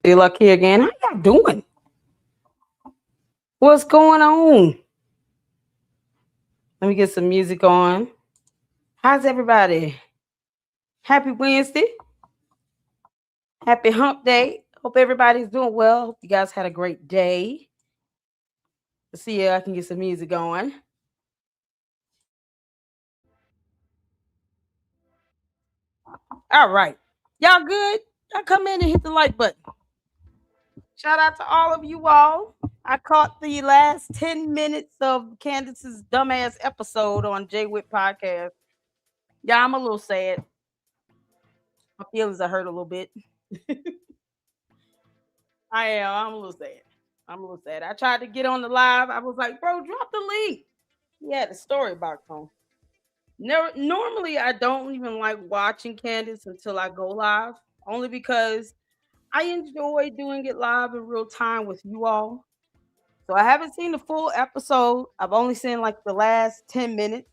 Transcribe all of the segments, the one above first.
You lucky again. How y'all doing? What's going on? Let me get some music on. How's everybody? Happy Wednesday. Happy hump day. Hope everybody's doing well. Hope you guys had a great day. Let's see if I can get some music going. All right. Y'all good? Y'all come in and hit the like button. Shout out to all of you all. I caught the last 10 minutes of Candace's dumbass episode on Jay Witt podcast. Yeah, I'm a little sad. My feelings are hurt a little bit. I am. I'm a little sad. I'm a little sad. I tried to get on the live. I was like, bro, drop the link. He had a story box on. Normally, I don't even like watching Candace until I go live, only because I enjoy doing it live in real time with you all. So I haven't seen the full episode. I've only seen like the last 10 minutes.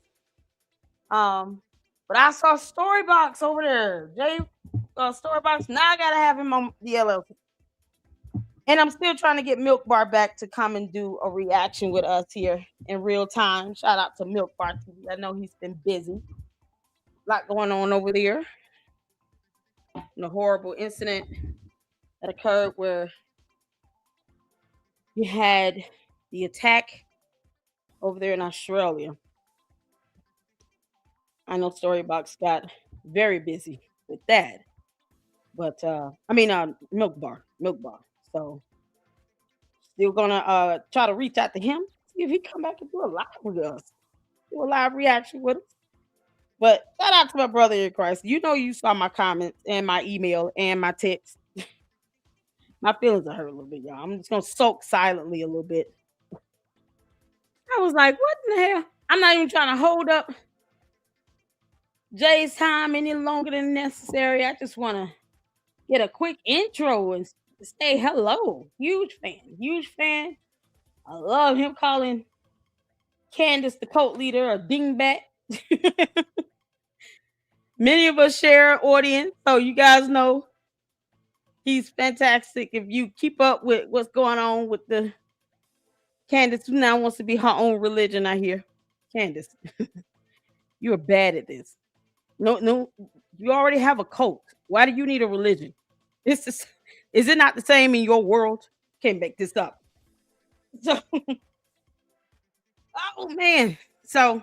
But I saw Storybox over there. Jay Storybox. Now I gotta have him on the LLC. And I'm still trying to get Milk Bar back to come and do a reaction with us here in real time. Shout out to Milk Bar TV. I know he's been busy. A lot going on over there. And a horrible incident that occurred where you had the attack over there in Australia. I know Storybox got very busy with that. But Milk Bar. So still gonna try to reach out to him, see if he come back and do a live with us. Do a live reaction with us. But shout out to my brother in Christ. You know you saw my comments and my email and my text. My feelings are hurt a little bit, y'all. I'm just gonna sulk silently a little bit. I was like, what in the hell? I'm not even trying to hold up Jay's time any longer than necessary. I just want to get a quick intro and say hello. Huge fan. I love him calling Candace the cult leader a dingbat. Many of us share an audience, so you guys know he's fantastic. If you keep up with what's going on with the Candace, who now wants to be her own religion, I hear. Candace, you're bad at this. No, you already have a cult. Why do you need a religion? It's just, is it not the same in your world? Can't make this up. So, oh man. So,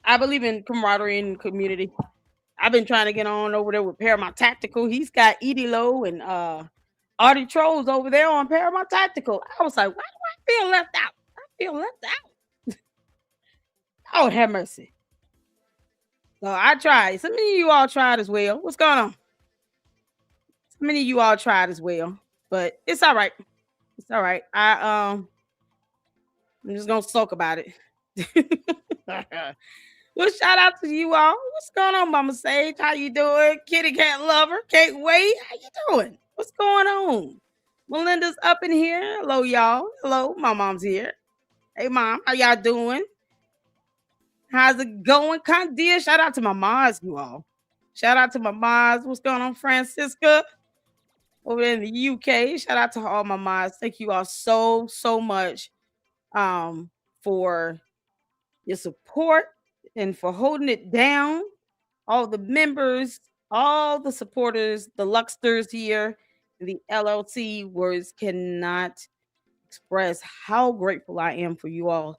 I believe in camaraderie and community. I've been trying to get on over there with Paramount Tactical. He's got Edie Lowe and Artie Trolls over there on Paramount Tactical. I was like, why do I feel left out? I feel left out. Oh, have mercy. So I tried. So many of you all tried as well. What's going on? So many of you all tried as well. But it's all right. It's all right. I'm just gonna sulk about it. Well, shout out to you all. What's going on, Mama Sage? How you doing? Kitty Cat Lover. Can't wait. How you doing? What's going on? Melinda's up in here. Hello, y'all. Hello, my mom's here. Hey, Mom. How y'all doing? How's it going? Dear, shout out to my moms, you all. Shout out to my moms. What's going on, Francisca? Over in the UK. Shout out to all my moms. Thank you all so much for your support and for holding it down. All the members, all the supporters, the Luxters here, the LLC words cannot express how grateful I am for you all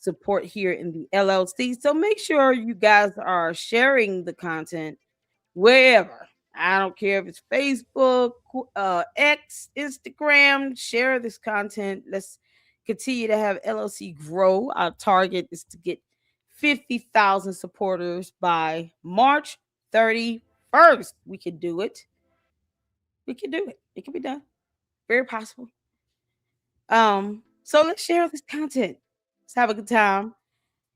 support here in the LLC. So make sure you guys are sharing the content wherever. I don't care if it's Facebook, X, Instagram, share this content. Let's continue to have LLC grow. Our target is to get 50,000 supporters by March 31st. We can do it. We can do it. It can be done. Very possible. So let's share this content. Let's have a good time.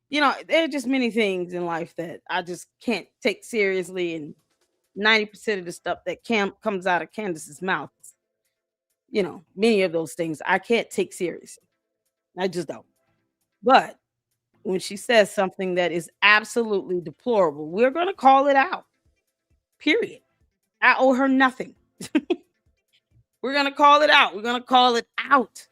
You know, there are just many things in life that I just can't take seriously, and 90% of the stuff that comes out of Candace's mouth, you know, many of those things I can't take seriously. I just don't. But when she says something that is absolutely deplorable, we're going to call it out. Period. I owe her nothing. We're gonna call it out. We're gonna call it out.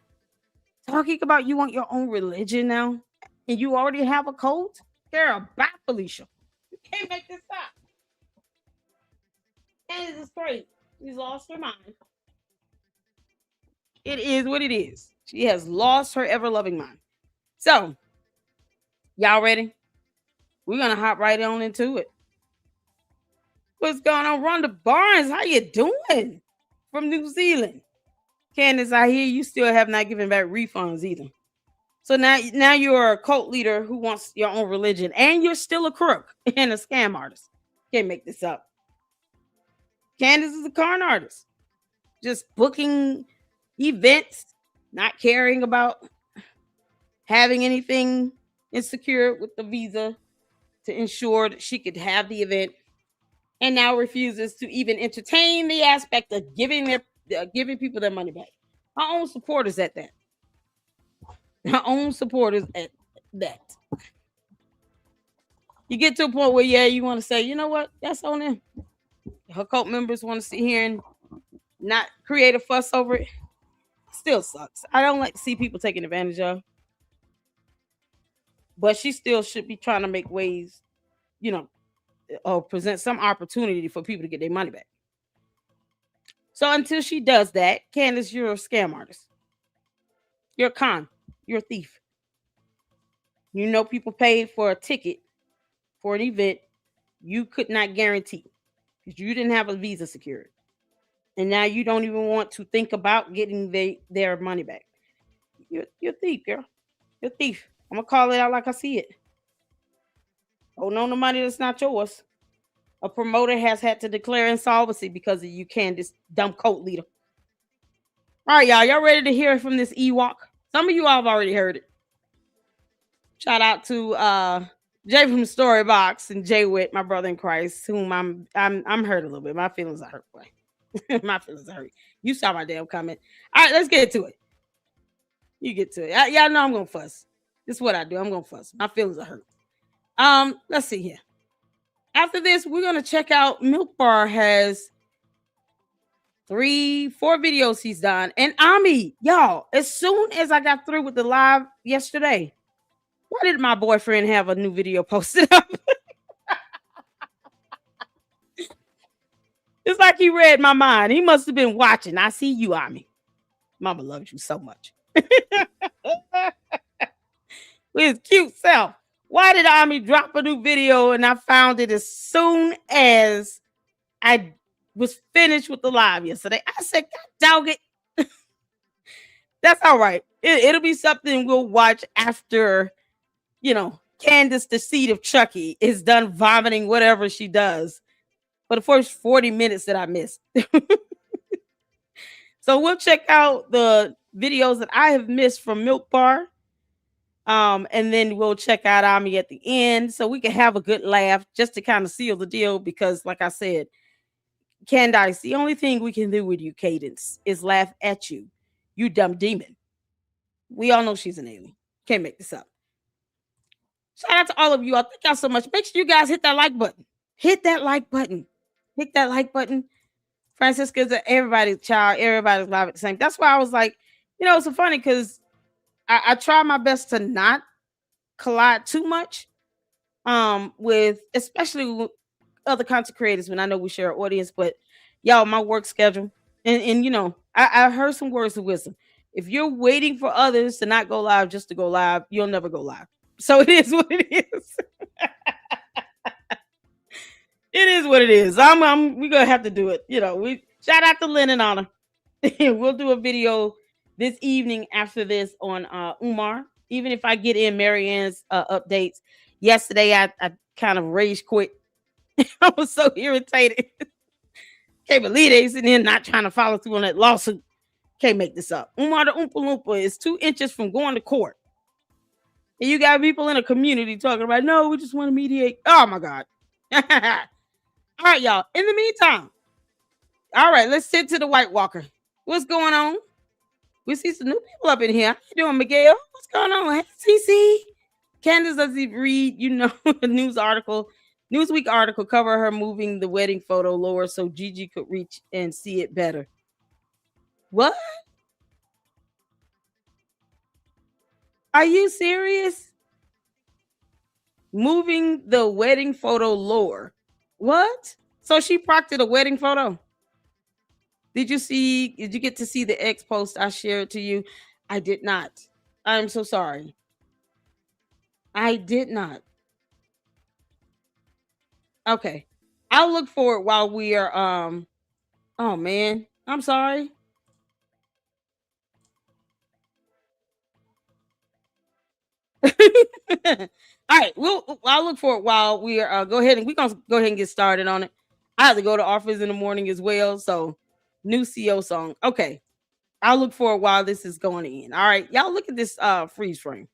Talking about you want your own religion now, and you already have a cult. Girl, bye, Felicia. You can't make this up. And it's great. She's lost her mind. It is what it is. She has lost her ever loving mind. So, y'all ready? We're gonna hop right on into it. What's going on, Rhonda Barnes? How you doing? From New Zealand. Candace, I hear you still have not given back refunds either. So now you're a cult leader who wants your own religion, and you're still a crook and a scam artist. Can't make this up. Candace is a con artist, just booking events, not caring about having anything insecure with the visa to ensure that she could have the event, and now refuses to even entertain the aspect of giving people their money back. Her own supporters at that. Her own supporters at that. You get to a point where, yeah, you want to say, you know what? That's on them. Her cult members want to sit here and not create a fuss over it. Still sucks. I don't like to see people taking advantage of. But she still should be trying to make ways, or present some opportunity for people to get their money back. So until she does that, Candace, you're a scam artist. You're a con. You're a thief. You know people paid for a ticket for an event you could not guarantee because you didn't have a visa secured. And now you don't even want to think about getting their money back. You're a thief, girl. You're a thief. I'm going to call it out like I see it. Holding on to money that's not yours. A promoter has had to declare insolvency because of you, Candace, dumb cult leader. All right, y'all. Y'all ready to hear from this Ewok? Some of you all have already heard it. Shout out to Jay from Storybox and Jay Witt, my brother in Christ, whom I'm hurt a little bit. My feelings are hurt, boy. My feelings are hurt. You saw my damn comment. All right, let's get to it. You get to it. Y'all know I'm gonna fuss. This is what I do. I'm gonna fuss. My feelings are hurt. Let's see here. After this, we're gonna check out Milk Bar has 3-4 videos he's done. And Ami, y'all, as soon as I got through with the live yesterday, why did my boyfriend have a new video posted up? It's like he read my mind. He must have been watching. I see you, Ami. Mama loves you so much. With his cute self. Why did Ami drop a new video and I found it as soon as I was finished with the live yesterday? I said, God dog it. That's all right. It'll be something we'll watch after, Candace, the seed of Chucky, is done vomiting whatever she does for the first 40 minutes that I missed. So we'll check out the videos that I have missed from Milk Bar. And then we'll check out Ami at the end so we can have a good laugh just to kind of seal the deal. Because, like I said, Candace, the only thing we can do with you, Cadence, is laugh at you, you dumb demon. We all know she's an alien. Can't make this up. Shout out to all of you. Thank y'all so much. Make sure you guys hit that like button. Hit that like button. Hit that like button. Francisca's everybody's child. Everybody's live at the same. That's why I was like, it's so funny because I try my best to not collide too much with especially with other content creators when I know we share an audience. But y'all, my work schedule and I heard some words of wisdom. If you're waiting for others to not go live just to go live, you'll never go live. So it is what it is. It is what it is. We're gonna have to do it. We shout out to Lynn and Anna. We'll do a video this evening after this on Umar. Even if I get in Marianne's updates. Yesterday I kind of rage quit. I was so irritated. Can't believe they sitting here not trying to follow through on that lawsuit. Can't make this up. Umar the Oompa Loompa is 2 inches from going to court. And you got people in a community talking about, no, we just want to mediate. Oh my God. All right, y'all. In the meantime, all right, let's sit to the White Walker. What's going on? We see some new people up in here. How you doing, Miguel? What's going on? Hey, CC. Candace doesn't read, the Newsweek article cover her moving the wedding photo lower so Gigi could reach and see it better. What? Are you serious? Moving the wedding photo lower. What? So she proctored a wedding photo? Did you get to see the X post I shared to you? I did not. I'm so sorry. I did not. Okay. I'll look for it while we are oh man. I'm sorry. All right, I'll look for it while we are go ahead and we're gonna go ahead and get started on it. I have to go to office in the morning as well. So new CO song. Okay. I'll look for it while this is going in. All right. Y'all look at this freeze frame.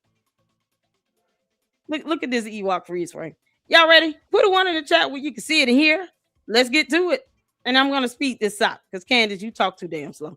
Look at this Ewok freeze frame. Y'all ready? Put a one in the chat where you can see it and hear. Let's get to it. And I'm gonna speed this up because Candace, you talk too damn slow.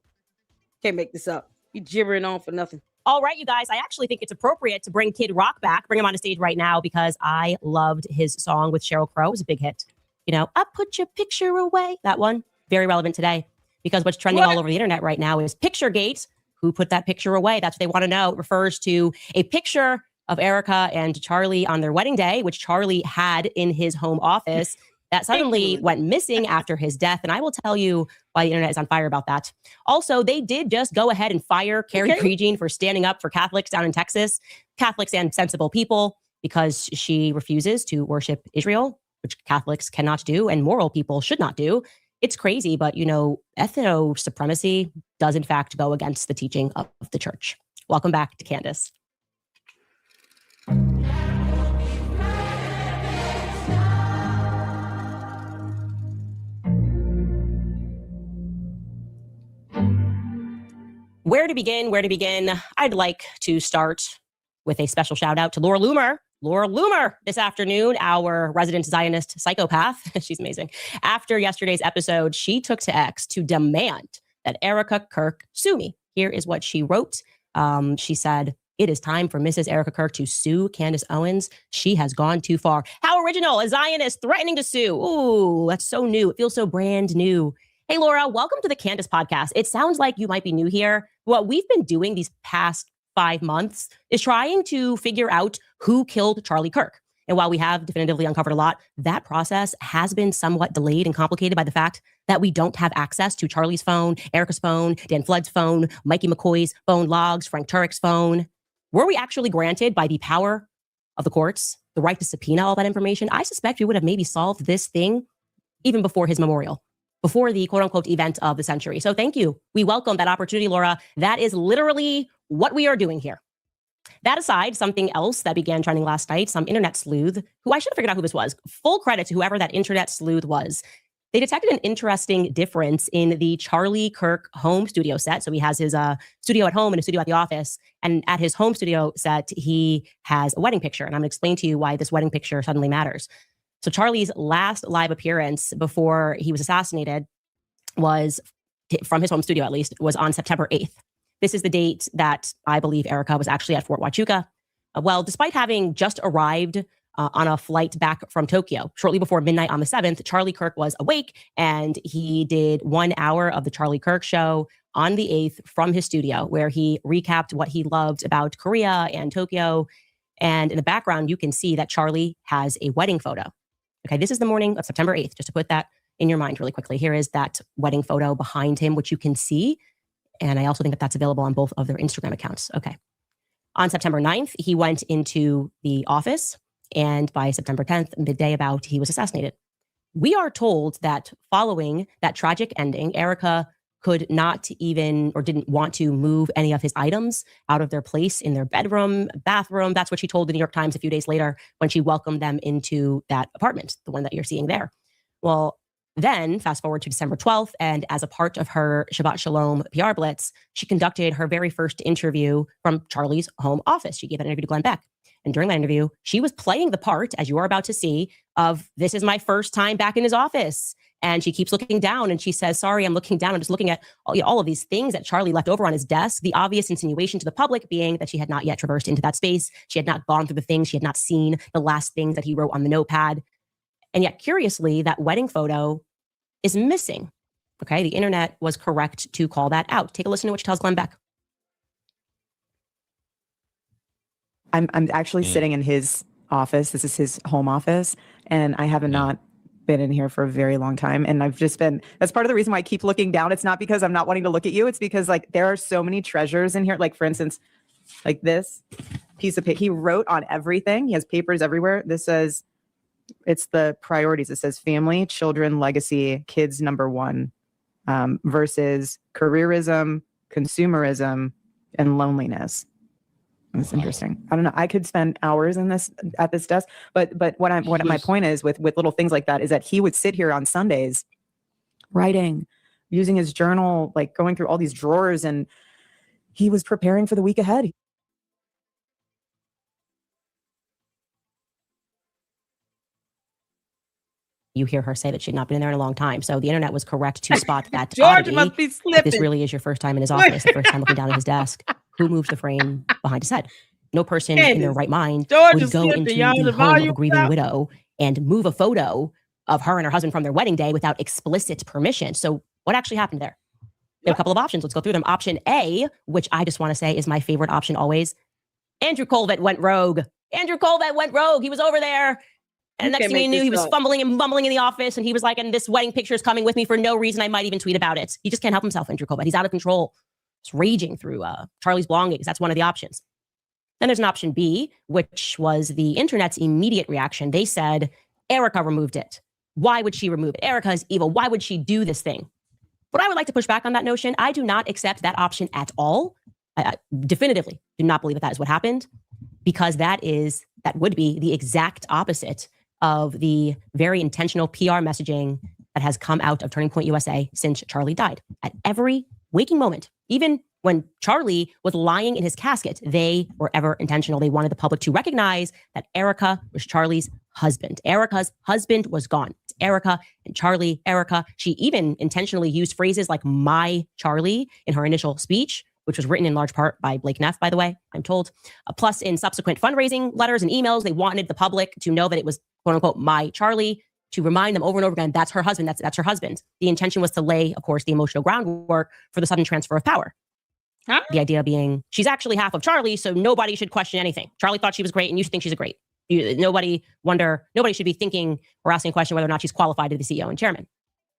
Can't make this up. You gibbering on for nothing. All right, you guys, I actually think it's appropriate to bring Kid Rock back, bring him on the stage right now because I loved his song with Sheryl Crow. It was a big hit. You know, I put your picture away. That one, very relevant today because what's trending all over the internet right now is Picturegate. Who put that picture away? That's what they want to know. It refers to a picture of Erica and Charlie on their wedding day, which Charlie had in his home office. That suddenly went missing after his death. And I will tell you why the internet is on fire about that. Also, they did just go ahead and fire Carrie Prejean for standing up for Catholics down in Texas, Catholics and sensible people, because she refuses to worship Israel, which Catholics cannot do and moral people should not do. It's crazy, but you know, ethno supremacy does in fact go against the teaching of the church. Welcome back to Candace. Where to begin? Where to begin? I'd like to start with a special shout out to Laura Loomer. Laura Loomer this afternoon, our resident Zionist psychopath. She's amazing. After yesterday's episode, she took to X to demand that Erica Kirk sue me. Here is what she wrote. She said, "It is time for Mrs. Erica Kirk to sue Candace Owens. She has gone too far." How original, a Zionist threatening to sue. Ooh, that's so new. It feels so brand new. Hey, Laura, welcome to the Candace podcast. It sounds like you might be new here. What we've been doing these past 5 months is trying to figure out who killed Charlie Kirk. And while we have definitively uncovered a lot, that process has been somewhat delayed and complicated by the fact that we don't have access to Charlie's phone, Erica's phone, Dan Flood's phone, Mikey McCoy's phone logs, Frank Turek's phone. Were we actually granted by the power of the courts the right to subpoena all that information? I suspect we would have maybe solved this thing even before his memorial, before the quote unquote event of the century. So thank you. We welcome that opportunity, Laura. That is literally what we are doing here. That aside, something else that began trending last night, some internet sleuth, who I should have figured out who this was. Full credit to whoever that internet sleuth was. They detected an interesting difference in the Charlie Kirk home studio set. So he has his studio at home and a studio at the office. And at his home studio set, he has a wedding picture. And I'm going to explain to you why this wedding picture suddenly matters. So Charlie's last live appearance before he was assassinated was, from his home studio at least, was on September 8th. This is the date that I believe Erica was actually at Fort Huachuca. Well, despite having just arrived on a flight back from Tokyo shortly before midnight on the 7th, Charlie Kirk was awake and he did 1 hour of the Charlie Kirk show on the 8th from his studio, where he recapped what he loved about Korea and Tokyo. And in the background, you can see that Charlie has a wedding photo. Okay, this is the morning of September 8th, just to put that in your mind really quickly. Here is that wedding photo behind him, which you can see. And I also think that that's available on both of their Instagram accounts. Okay. On September 9th, he went into the office. And by September 10th, midday about, he was assassinated. We are told that following that tragic ending, Erica could not even, or didn't want to move any of his items out of their place in their bedroom, bathroom. That's what she told the New York Times a few days later when she welcomed them into that apartment, the one that you're seeing there. Well, then fast forward to December 12th, and as a part of her Shabbat Shalom PR blitz, she conducted her very first interview from Charlie's home office. She gave an interview to Glenn Beck. And during that interview, she was playing the part, as you are about to see, of "this is my first time back in his office." And she keeps looking down and she says, "Sorry, I'm looking down. I'm just looking at all of these things that Charlie left over on his desk." The obvious insinuation to the public being that she had not yet traversed into that space. She had not gone through the things. She had not seen the last things that he wrote on the notepad. And yet, curiously, that wedding photo is missing. Okay, the internet was correct to call that out. Take a listen to what she tells Glenn Beck. I'm actually sitting in his office. This is his home office, and I have not been in here for a very long time. And I've just been, that's part of the reason why I keep looking down. It's not because I'm not wanting to look at you. It's because like there are so many treasures in here. Like for instance, like this piece of paper, he wrote on everything. He has papers everywhere. This says, it's the priorities. It says family, children, legacy, kids number one, versus careerism, consumerism, and loneliness. That's interesting. I don't know. I could spend hours in this at this desk, but what my point is with little things like that is that he would sit here on Sundays writing, using his journal, like going through all these drawers, and he was preparing for the week ahead. You hear her say that she'd not been in there in a long time. So the internet was correct to spot that George oddity. must be slipping. This really is your first time in his office, the first time looking down at his desk. Who moved the frame behind his head? No person in their right mind George would go into the home of a grieving widow and move a photo of her and her husband from their wedding day without explicit permission. So what actually happened there? We have a couple of options. Let's go through them. Option A, which I just want to say is my favorite option always. Andrew Colvett went rogue. Andrew Colvett went rogue. He was over there. And next thing you knew, he was fumbling and mumbling in the office. And he was like, and this wedding picture is coming with me for no reason. I might even tweet about it. He just can't help himself, Andrew Colvett. He's out of control. He's raging through Charlie's belongings. That's one of the options. Then there's an option B, which was the internet's immediate reaction. They said, Erica removed it. Why would she remove it? Erica is evil. Why would she do this thing? But I would like to push back on that notion. I do not accept that option at all. I definitively do not believe that is what happened, because that would be the exact opposite of the very intentional PR messaging that has come out of Turning Point USA since Charlie died. At every waking moment, even when Charlie was lying in his casket, they were ever intentional. They wanted the public to recognize that Erica was Charlie's husband. Erica's husband was gone. It's Erica and Charlie. Erica, she even intentionally used phrases like my Charlie in her initial speech, which was written in large part by Blake Neff, by the way, I'm told. Plus, in subsequent fundraising letters and emails, they wanted the public to know that it was, quote unquote, my Charlie, to remind them over and over again, that's her husband, that's her husband. The intention was to lay, of course, the emotional groundwork for the sudden transfer of power. Huh? The idea being, she's actually half of Charlie, so nobody should question anything. Charlie thought she was great, and you should think she's great. Nobody should be thinking or asking a question whether or not she's qualified to be CEO and chairman.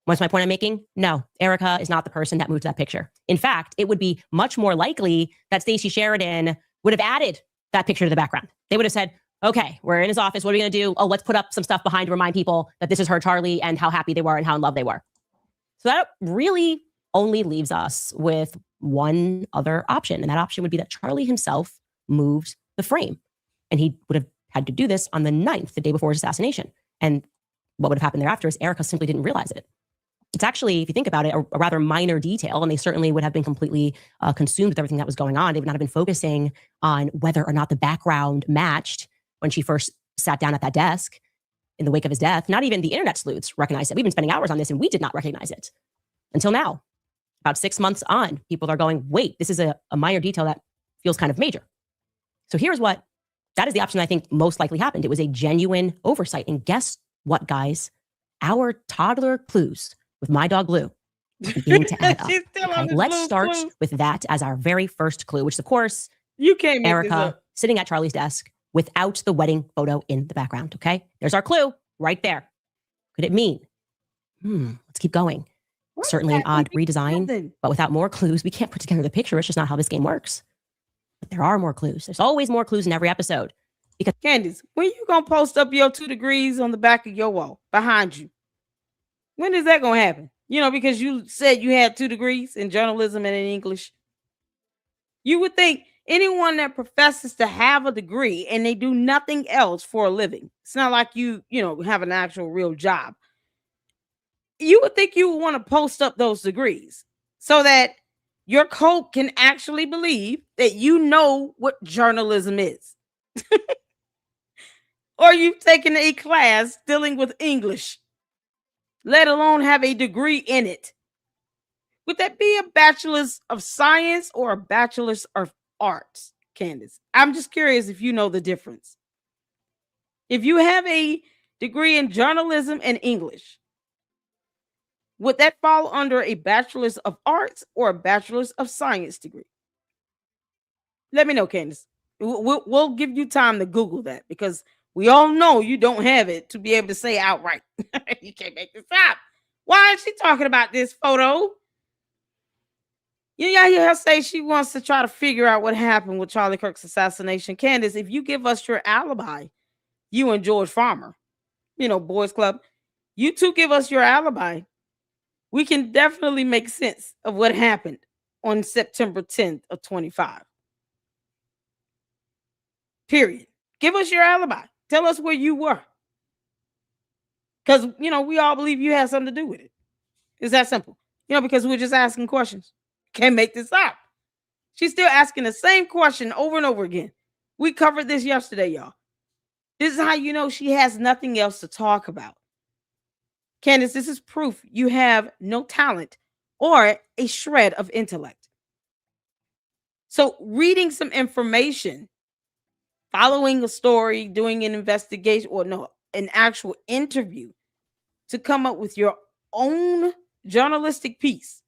What's my point I'm making? No, Erica is not the person that moved that picture. In fact, it would be much more likely that Stacey Sheridan would have added that picture to the background. They would have said, okay, we're in his office. What are we going to do? Oh, let's put up some stuff behind to remind people that this is her Charlie and how happy they were and how in love they were. So that really only leaves us with one other option. And that option would be that Charlie himself moved the frame. And he would have had to do this on the 9th, the day before his assassination. And what would have happened thereafter is Erica simply didn't realize it. It's actually, if you think about it, a rather minor detail, and they certainly would have been completely consumed with everything that was going on. They would not have been focusing on whether or not the background matched when she first sat down at that desk in the wake of his death. Not even the internet sleuths recognized it. We've been spending hours on this, and we did not recognize it until now. About 6 months on, people are going, wait, this is a minor detail that feels kind of major. So that is the option I think most likely happened. It was a genuine oversight. And guess what, guys? Our toddler clues with my dog Lou begin to add up. Okay, let's start with that as our very first clue, which is, of course, you can't make Erica sitting at Charlie's desk without the wedding photo in the background. Okay, there's our clue right there. Could it mean? Let's keep going. Certainly an odd redesign, but without more clues, we can't put together the picture. It's just not how this game works. But there are more clues. There's always more clues in every episode. Because Candace, when you gonna post up your 2 degrees on the back of your wall behind you? When is that gonna happen? Because you said you had 2 degrees in journalism and in English. You would think anyone that professes to have a degree and they do nothing else for a living, it's not like you have an actual real job. You would think you would want to post up those degrees so that your cult can actually believe that you know what journalism is. Or you've taken a class dealing with English, let alone have a degree in it. Would that be a bachelor's of science or a bachelor's of arts, Candace? I'm just curious if you know the difference. If you have a degree in journalism and English, Would that fall under a bachelor's of arts or a bachelor's of science degree? Let me know, Candace. We'll give you time to Google that because we all know you don't have it to be able to say outright. You can't make this up. Why is she talking about this photo? You hear her say she wants to try to figure out what happened with Charlie Kirk's assassination. Candace, if you give us your alibi, you and George Farmer, Boys Club, you two give us your alibi, we can definitely make sense of what happened on September 10th of 25. Period. Give us your alibi. Tell us where you were. Because, we all believe you had something to do with it. It's that simple. Because we're just asking questions. Can't make this up. She's still asking the same question over and over again. We covered this yesterday, y'all. This is how you know she has nothing else to talk about. Candace, this is proof you have no talent or a shred of intellect. So reading some information, following a story, doing an investigation, or no, an actual interview to come up with your own journalistic piece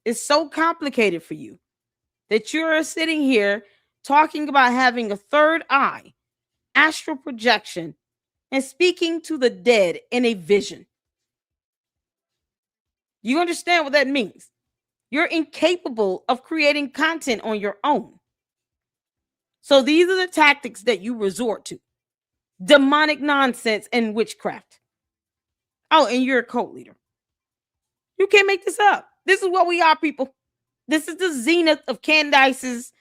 is so complicated for you that you're sitting here talking about having a third eye, astral projection, and speaking to the dead in a vision. You understand what that means? You're incapable of creating content on your own. So these are the tactics that you resort to. Demonic nonsense and witchcraft. Oh, and you're a cult leader. You can't make this up. This is what we are, people. This is the zenith of Candace's,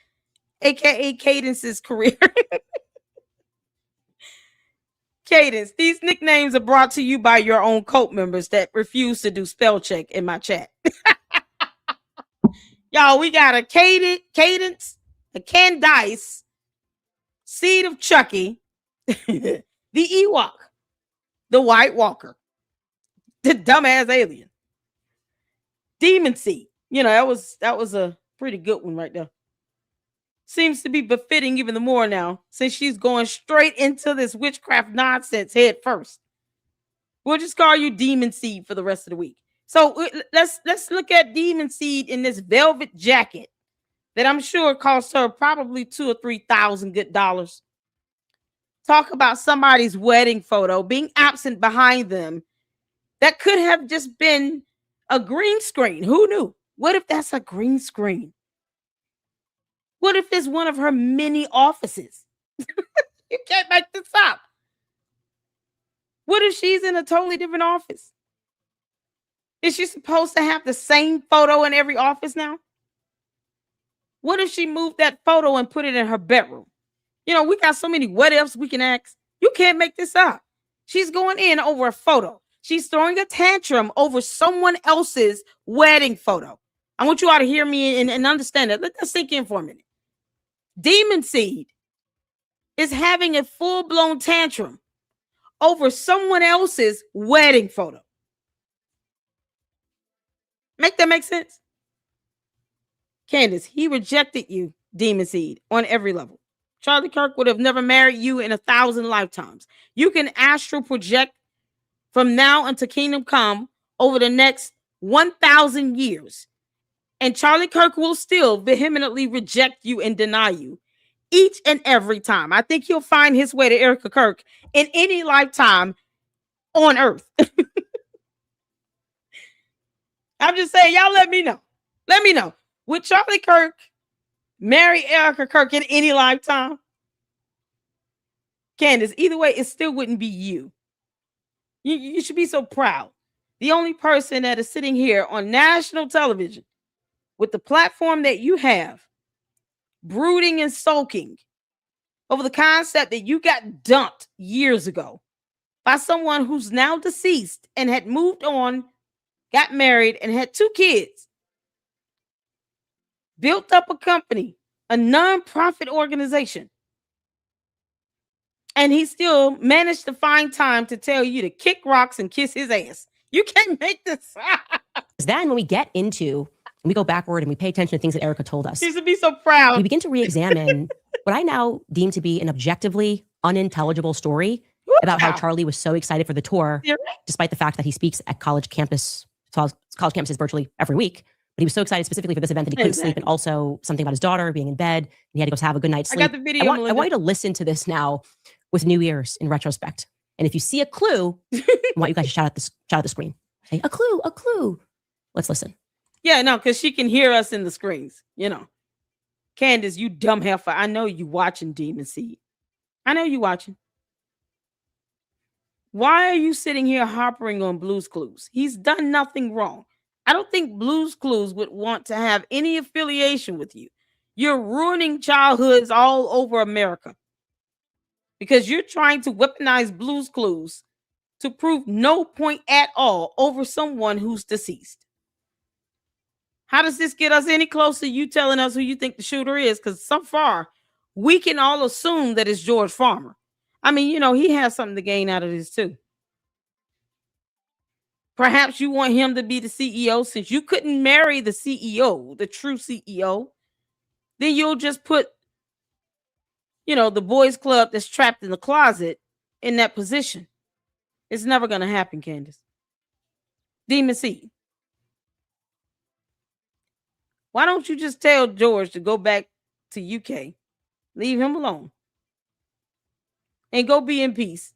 aka Cadence's career. Cadence, these nicknames are brought to you by your own cult members that refuse to do spell check in my chat. Y'all, we got a Cadence, a Candace, Seed of Chucky, the Ewok, the White Walker, the dumbass alien, Demon Seed. That was a pretty good one right there. Seems to be befitting even the more now since she's going straight into this witchcraft nonsense head first. We'll just call you Demon Seed for the rest of the week. So let's look at Demon Seed in this velvet jacket that I'm sure cost her probably $2,000 or $3,000 good dollars. Talk about somebody's wedding photo being absent behind them. That could have just been a green screen. Who knew? What if that's a green screen? What if it's one of her many offices? You can't make this up. What if she's in a totally different office? Is she supposed to have the same photo in every office now? What if she moved that photo and put it in her bedroom? We got so many what ifs we can ask. You can't make this up. She's going in over a photo. She's throwing a tantrum over someone else's wedding photo. I want you all to hear me and understand that. Let that sink in for a minute. Demon Seed is having a full-blown tantrum over someone else's wedding photo. Make that make sense? Candace, he rejected you, Demon Seed, on every level. Charlie Kirk would have never married you in 1,000 lifetimes. You can astral project from now until Kingdom Come over the next 1,000 years. And Charlie Kirk will still vehemently reject you and deny you each and every time. I think he'll find his way to Erica Kirk in any lifetime on Earth. I'm just saying, y'all let me know. Let me know. Would Charlie Kirk marry Erica Kirk in any lifetime? Candace, either way, it still wouldn't be you. You should be so proud. The only person that is sitting here on national television with the platform that you have, brooding and sulking over the concept that you got dumped years ago by someone who's now deceased and had moved on, got married, and had 2 kids, built up a company, a non-profit organization, and he still managed to find time to tell you to kick rocks and kiss his ass. You can't make this. Then when we get into, we go backward and we pay attention to things that Erica told us, She should be so proud. we begin to re-examine what I now deem to be an objectively unintelligible story about how Wow. Charlie was so excited for the tour, You're right. despite the fact that he speaks at college campus college campuses virtually every week. But he was so excited specifically for this event that he couldn't sleep, and also something about his daughter being in bed, and he had to go have a good night's sleep. I got the video, I want you to listen to this now with new ears in retrospect. And if you see a clue, I want you guys to shout at the screen. Say, a clue, a clue. Let's listen. Yeah, no, because she can hear us in the screens, you know. Candace, you dumb heifer. I know you watching Demon Seed. I know you watching. Why are you sitting here harping on Blue's Clues? He's done nothing wrong. I don't think Blue's Clues would want to have any affiliation with you. You're ruining childhoods all over America because you're trying to weaponize Blue's Clues to prove no point at all over someone who's deceased. How does this get us any closer? You telling us who you think the shooter is? Because so far, we can all assume that it's George Farmer. I mean, you know, he has something to gain out of this too. Perhaps you want him to be the CEO since you couldn't marry the CEO, the true CEO. Then you'll just put, you know, the boys club that's trapped in the closet in that position. It's never going to happen, Candace. Demon Seed. Why don't you just tell George to go back to UK? Leave him alone. And go be in peace.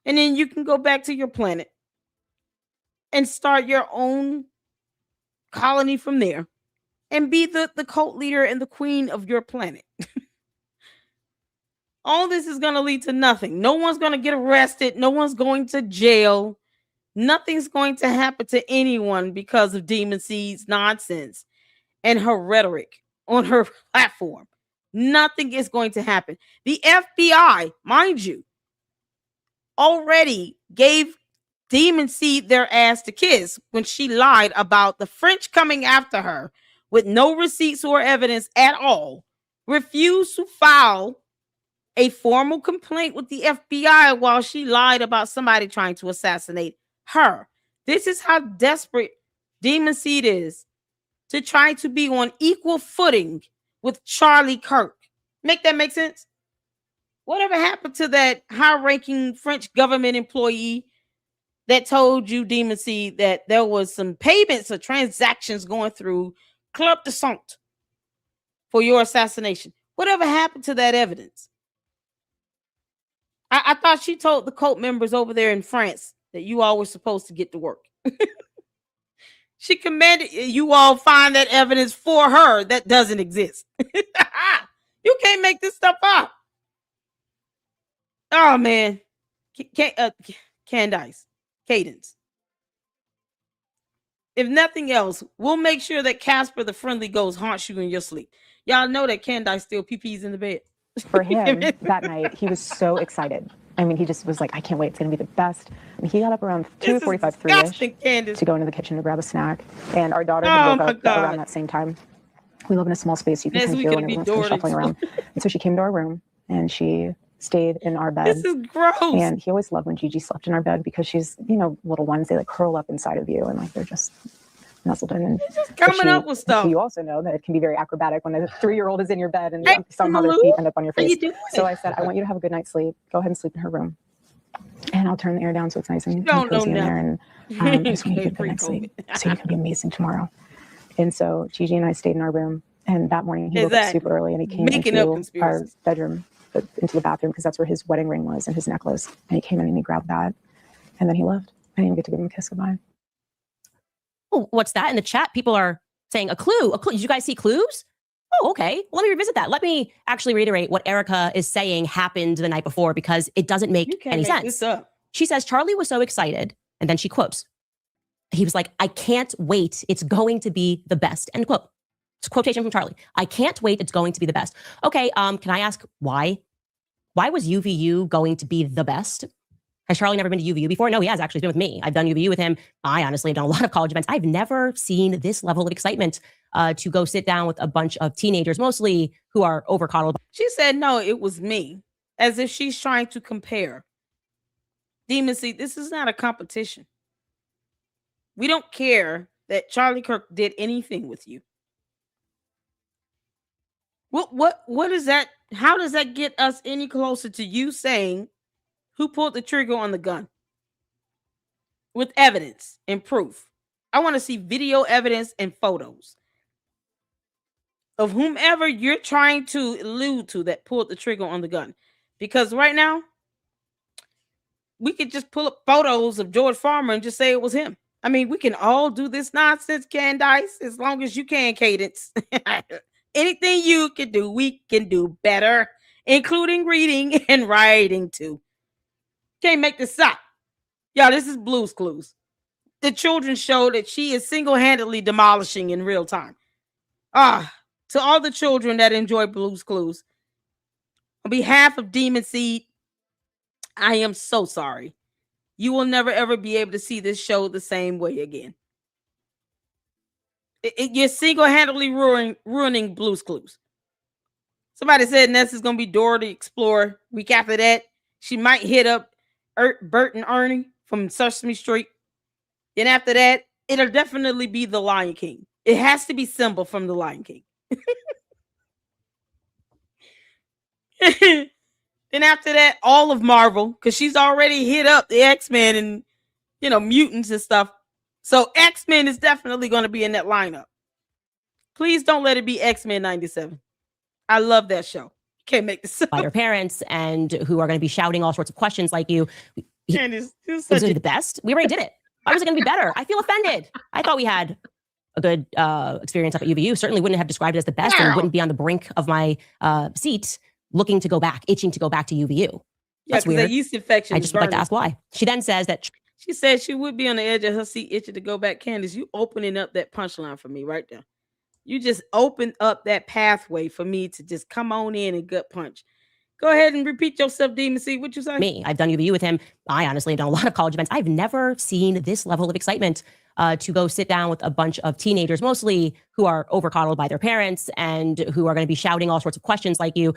And then you can go back to your planet and start your own colony from there and be the cult leader and the queen of your planet. All this is going to lead to nothing. No one's going to get arrested. No one's going to jail. Nothing's going to happen to anyone because of Demon Seed's nonsense and her rhetoric on her platform. Nothing is going to happen. The FBI, mind you, already gave Demon Seed their ass to kiss when she lied about the French coming after her with no receipts or evidence at all, refused to file a formal complaint with the FBI while she lied about somebody trying to assassinate her. This is how desperate Demon Seed is to try to be on equal footing with Charlie Kirk. Make that make sense? Whatever happened to that high-ranking French government employee that told you, Demon Seed, that there was some payments or transactions going through Club de Sang for your assassination? Whatever happened to that evidence? I thought she told the cult members over there in France that you all were supposed to get to work. She commanded you all find that evidence for her that doesn't exist. You can't make this stuff up. Oh, man. Candace. Cadence. If nothing else, we'll make sure that Casper the Friendly Ghost haunts you in your sleep. Y'all know that Candace still pee-pees in the bed. For him, that night, he was so excited. I mean, he just was like, I can't wait. It's going to be the best. And he got up around 2:45, 3-ish to go into the kitchen to grab a snack. And our daughter woke up around that same time. We live in a small space. You can kind of hear when everyone's kind of shuffling around. And so she came to our room and she stayed in our bed. This is gross. And he always loved when Gigi slept in our bed because she's, you know, little ones, they like curl up inside of you and like they're just nestled in. And just coming up with stuff. You also know that it can be very acrobatic when a 3-year-old is in your bed and somehow their feet end up on your face. So I said, I want you to have a good night's sleep. Go ahead and sleep in her room. And I'll turn the air down so it's nice and cozy in there. And I just want you to get a good night's sleep so you can be amazing tomorrow. And so Gigi and I stayed in our room. And that morning he woke up super early and he came into our bedroom, into the bathroom, because that's where his wedding ring was and his necklace. And he came in and he grabbed that. And then he left. I didn't even get to give him a kiss goodbye. Oh, what's that? In the chat, people are saying a clue. A clue. Did you guys see clues? Oh, okay. Well, let me revisit that. Let me actually reiterate what Erica is saying happened the night before because it doesn't make any sense. She says, Charlie was so excited. And then she quotes. He was like, I can't wait. It's going to be the best. End quote. It's a quotation from Charlie. I can't wait. It's going to be the best. Okay. Can I ask why? Why was UVU going to be the best? Has Charlie never been to UVU before? No, he has actually. He's been with me. I've done UVU with him. I honestly have done a lot of college events. I've never seen this level of excitement to go sit down with a bunch of teenagers, mostly who are overcoddled. She said, no, it was me. As if she's trying to compare. Demon Seed, this is not a competition. We don't care that Charlie Kirk did anything with you. What is that? How does that get us any closer to you saying who pulled the trigger on the gun? with evidence and proof. I want to see video evidence and photos of whomever you're trying to allude to that pulled the trigger on the gun. Because right now, we could just pull up photos of George Farmer and just say it was him. I mean, we can all do this nonsense, Candace, as long as you can, Cadence. Anything you can do, we can do better, including reading and writing too. Can't make this up. Y'all, this is Blue's Clues. The children's show that she is single-handedly demolishing in real time. To all the children that enjoy Blue's Clues, on behalf of Demon Seed, I am so sorry. You will never ever be able to see this show the same way again. You're single-handedly ruining Blue's Clues. Somebody said Ness is going to be Dora the Explorer. Week after that, she might hit up Bert and Ernie from Sesame Street. Then after that, it'll definitely be The Lion King. It has to be Simba from The Lion King. Then after that, all of Marvel, because she's already hit up the X-Men and, mutants and stuff. So X-Men is definitely going to be in that lineup. Please don't let it be X-Men 97. I love that show. You can't make this up. By your parents and who are going to be shouting all sorts of questions like you. Candace, was it the best? We already did it. Why was it going to be better? I feel offended. I thought we had a good experience up at UVU. Certainly wouldn't have described it as the best and wouldn't be on the brink of my seat looking to go back, itching to go back to UVU. That's weird. That yeast infection. I just would like to ask why. She then says that she said she would be on the edge of her seat itching to go back. Candace, you opening up that punchline for me right there. You just opened up that pathway for me to just come on in and gut punch. Go ahead and repeat yourself, Demon C. What you say? Me. I've done UVU with him. I honestly have done a lot of college events. I've never seen this level of excitement to go sit down with a bunch of teenagers, mostly who are overcoddled by their parents and who are going to be shouting all sorts of questions like you.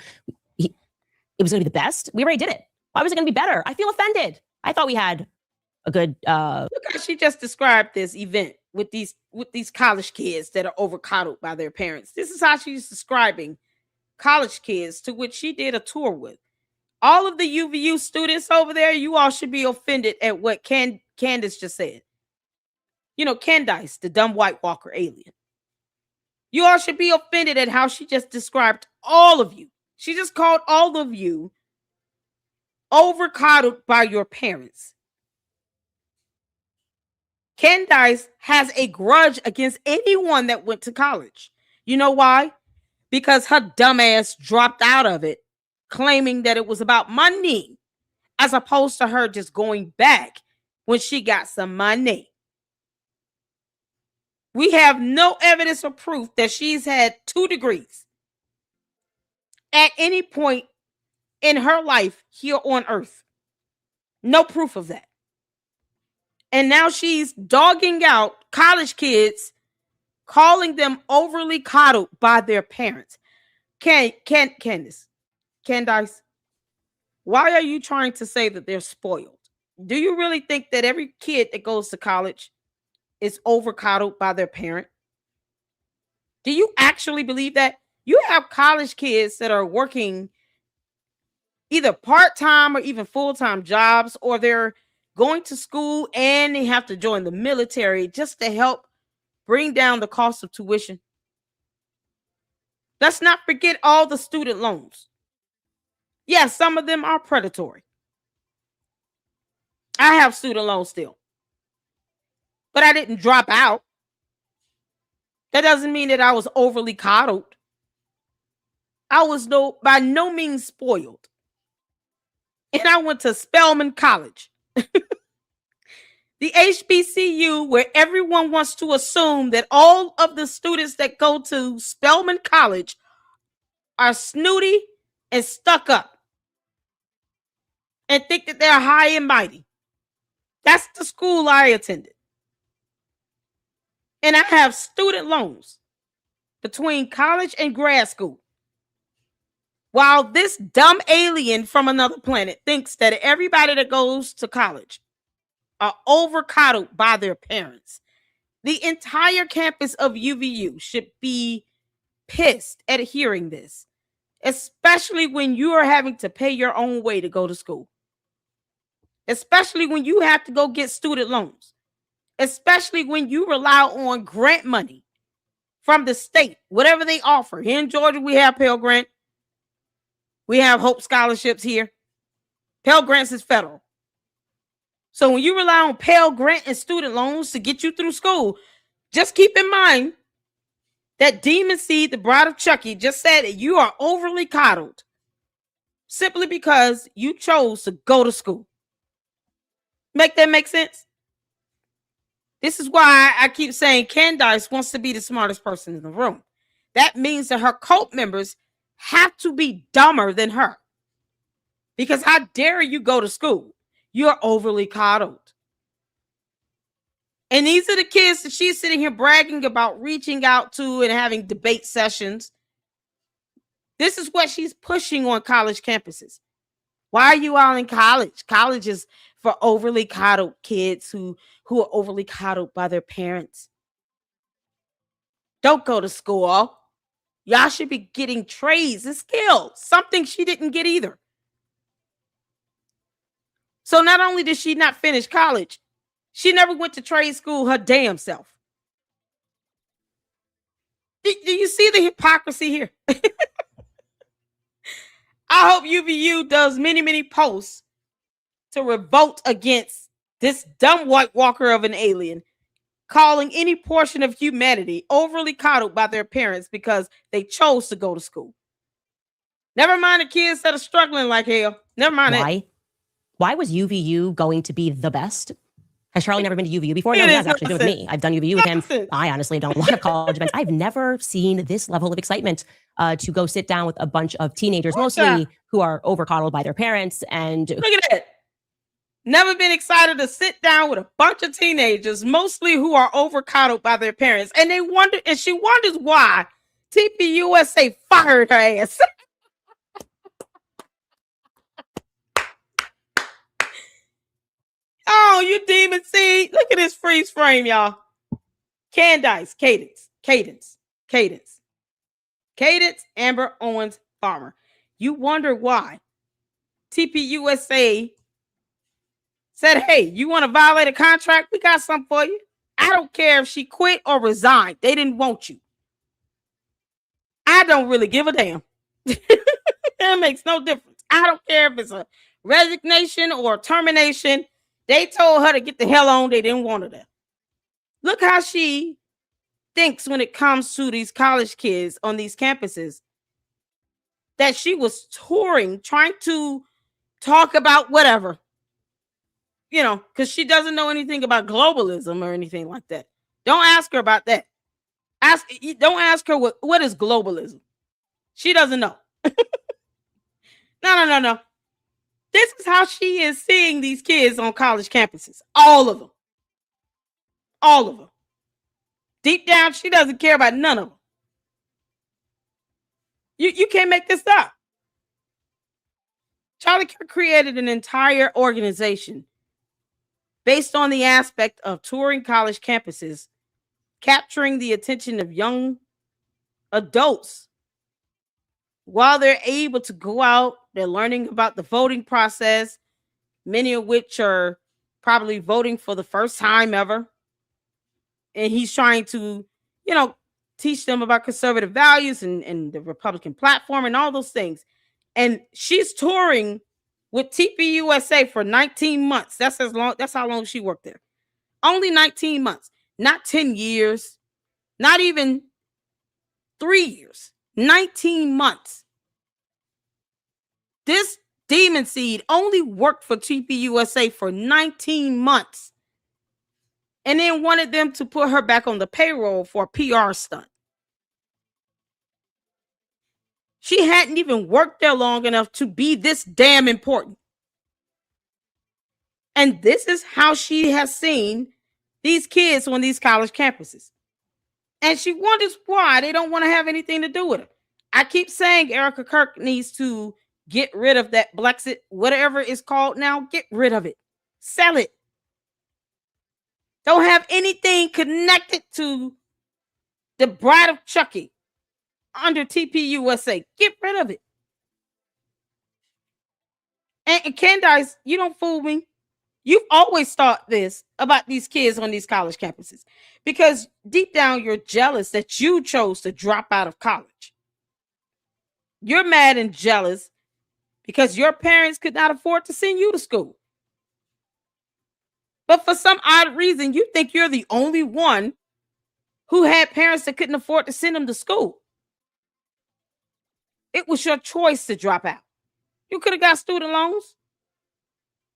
It was going to be the best. We already did it. Why was it going to be better? I feel offended. I thought we had a good. Look how she just described this event with these college kids that are overcoddled by their parents. This is how she's describing college kids to which she did a tour with. All of the UVU students over there, you all should be offended at what Candace just said. Candace, the dumb White Walker alien. You all should be offended at how she just described all of you. She just called all of you overcoddled by your parents. Candace has a grudge against anyone that went to college. You know why? Because her dumbass dropped out of it, claiming that it was about money, as opposed to her just going back when she got some money. We have no evidence or proof that she's had 2 degrees at any point in her life here on earth. No proof of that. And now she's dogging out college kids, calling them overly coddled by their parents. Candace, why are you trying to say that they're spoiled? Do you really think that every kid that goes to college is overcoddled by their parent? Do you actually believe that? You have college kids that are working either part-time or even full-time jobs, or they're going to school and they have to join the military just to help bring down the cost of tuition. Let's not forget all the student loans. Yes, some of them are predatory. I have student loans still, but I didn't drop out. That doesn't mean that I was overly coddled. I was by no means spoiled. And I went to Spelman College. The HBCU, where everyone wants to assume that all of the students that go to Spelman College are snooty and stuck up and think that they're high and mighty. That's the school I attended. And I have student loans between college and grad school. While this dumb alien from another planet thinks that everybody that goes to college are overcoddled by their parents, the entire campus of UVU should be pissed at hearing this, especially when you are having to pay your own way to go to school. especially when you have to go get student loans, especially when you rely on grant money from the state, whatever they offer. Here in Georgia, we have Pell Grant. We have Hope Scholarships here. Pell Grants is federal. So when you rely on Pell Grant and student loans to get you through school, just keep in mind that Demon Seed, the bride of Chucky, just said that you are overly coddled simply because you chose to go to school. Make that make sense? This is why I keep saying Candace wants to be the smartest person in the room. That means that her cult members have to be dumber than her. Because how dare you go to school? You're overly coddled. And these are the kids that she's sitting here bragging about reaching out to and having debate sessions. This is what she's pushing on college campuses. Why are you all in college? College is for overly coddled kids who are overly coddled by their parents. Don't go to school. Y'all should be getting trades and skills, something she didn't get either. So not only did she not finish college, she never went to trade school her damn self. Do you see the hypocrisy here? I hope UVU does many, many posts to revolt against this dumb white walker of an alien, calling any portion of humanity overly coddled by their parents because they chose to go to school. Never mind the kids that are struggling like hell. Never mind Why? Why was UVU going to be the best? Has Charlie never been to UVU before? No, It he is has actually been with nonsense. me. I've done UVU with him. Nonsense. I honestly don't want a college events. I've never seen this level of excitement to go sit down with a bunch of teenagers, mostly who are overcoddled by their parents. And Look at that. Never been excited to sit down with a bunch of teenagers, mostly who are overcoddled by their parents. And they wonder, and she wonders why TPUSA fired her ass. Oh, you demon seed. Look at this freeze frame, y'all. Candace, Cadence, Amber, Owens, Farmer. You wonder why TPUSA said, hey, you want to violate a contract? We got something for you. I don't care if she quit or resigned. They didn't want you. I don't really give a damn. It makes no difference. I don't care if it's a resignation or a termination. They told her to get the hell on. They didn't want her there. Look how she thinks when it comes to these college kids on these campuses, that she was touring, trying to talk about whatever, you know, because she doesn't know anything about globalism or anything like that. Don't ask her about that. Don't ask her what is globalism. She doesn't know. No. This is how she is seeing these kids on college campuses. All of them. All of them. Deep down, she doesn't care about none of them. You can't make this up. Charlie Kirk created an entire organization based on the aspect of touring college campuses, capturing the attention of young adults while they're able to go out. They're learning about the voting process, many of which are probably voting for the first time ever. And he's trying to, you know, teach them about conservative values and the Republican platform and all those things. And she's touring with TPUSA for 19 months. That's how long she worked there. Only 19 months, not 10 years, not even 3 years, 19 months. This demon seed only worked for TPUSA for 19 months and then wanted them to put her back on the payroll for a PR stunt. She hadn't even worked there long enough to be this damn important. And this is how she has seen these kids on these college campuses. And she wonders why they don't want to have anything to do with her. I keep saying Erica Kirk needs to get rid of that Blexit, whatever it's called now. Get rid of it. Sell it. Don't have anything connected to the Bride of Chucky under TPUSA. Get rid of it. And Candace, you don't fool me. You've always thought this about these kids on these college campuses because deep down you're jealous that you chose to drop out of college. You're mad and jealous because your parents could not afford to send you to school. But for some odd reason, you think you're the only one who had parents that couldn't afford to send them to school. It was your choice to drop out. You could have got student loans.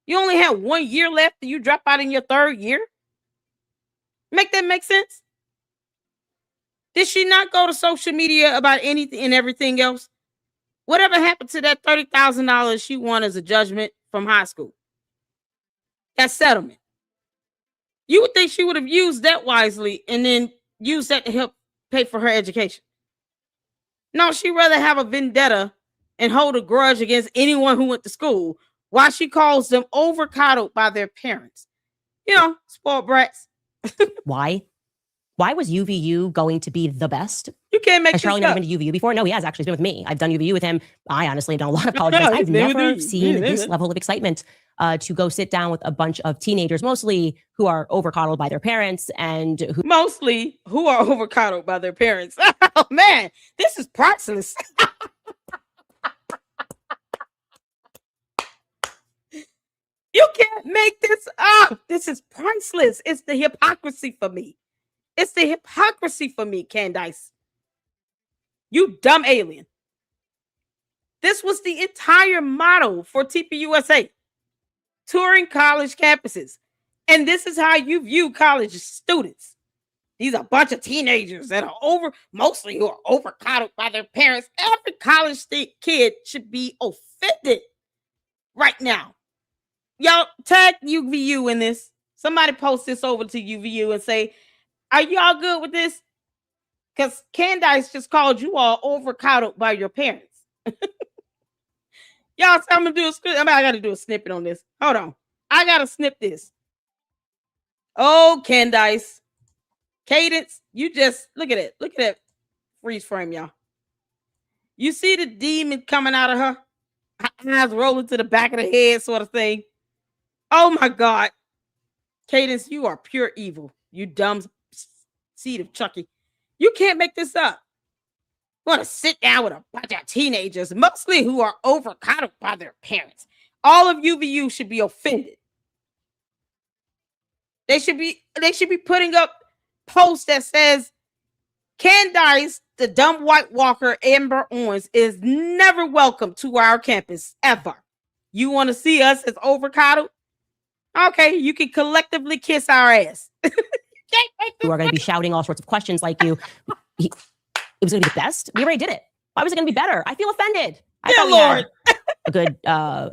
You only had 1 year left and you drop out in your 3rd year. Make that make sense? Did she not go to social media about anything and everything else? Whatever happened to that $30,000 she won as a judgment from high school? That settlement. You would think she would have used that wisely and then used that to help pay for her education. No, she'd rather have a vendetta and hold a grudge against anyone who went to school while she calls them over-coddled by their parents. You know, spoiled brats. Why? Why was UVU going to be the best? You can't make Has this Charlie never up. been to UVU before? No, he has actually. He's been with me. I've done UVU with him. I honestly have done a lot of college events. I've never seen this level of excitement to go sit down with a bunch of teenagers, mostly who are over-coddled by their parents and who Mostly who are over-coddled by their parents. Oh, man, this is priceless. You can't make this up. This is priceless. It's the hypocrisy for me. It's the hypocrisy for me, Candace. You dumb alien. This was the entire motto for TPUSA. Touring college campuses. And this is how you view college students. These are a bunch of teenagers that are mostly who are over-coddled by their parents. Every college kid should be offended right now. Y'all tag UVU in this. Somebody post this over to UVU and say, are y'all good with this? Because Candace just called you all over-coddled by your parents. Y'all, so I'm going to do a script. I got to do a snippet on this. Hold on. I got to snip this. Oh, Candace. Cadence, you just, look at it. Look at that freeze frame, y'all. You see the demon coming out of her? Eyes rolling to the back of the head sort of thing. Oh, my God. Cadence, you are pure evil. You dumb seed of Chucky. You can't make this up. You want to sit down with a bunch of teenagers, mostly who are over-coddled by their parents. All of UVU should be offended. They should be putting up posts that says, Candace, the dumb white walker, Amber Owens, is never welcome to our campus, ever. You want to see us as over-coddled? Okay, you can collectively kiss our ass. who are going to be shouting all sorts of questions like you. It was going to be the best. We already did it. Why was it going to be better? I feel offended. I thought we had a good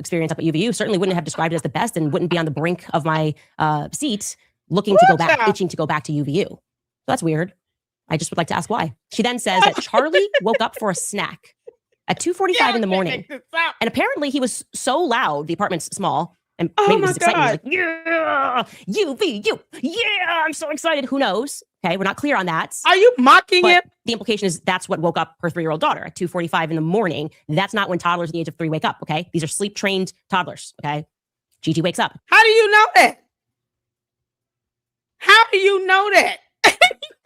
experience up at UVU. Certainly wouldn't have described it as the best and wouldn't be on the brink of my seat looking to go back, itching to go back to UVU. So that's weird. I just would like to ask why. She then says that Charlie woke up for a snack at 2:45 in the morning. And apparently he was so loud, the apartment's small, and maybe this excitement. He was like, yeah, UVU, yeah, I'm so excited. Who knows? Okay, we're not clear on that. Are you mocking him? The implication is that's what woke up her 3-year-old daughter at 2:45 in the morning. That's not when toddlers at the age of 3 wake up, okay? These are sleep-trained toddlers, okay? Gigi wakes up. How do you know that? How do you know that? You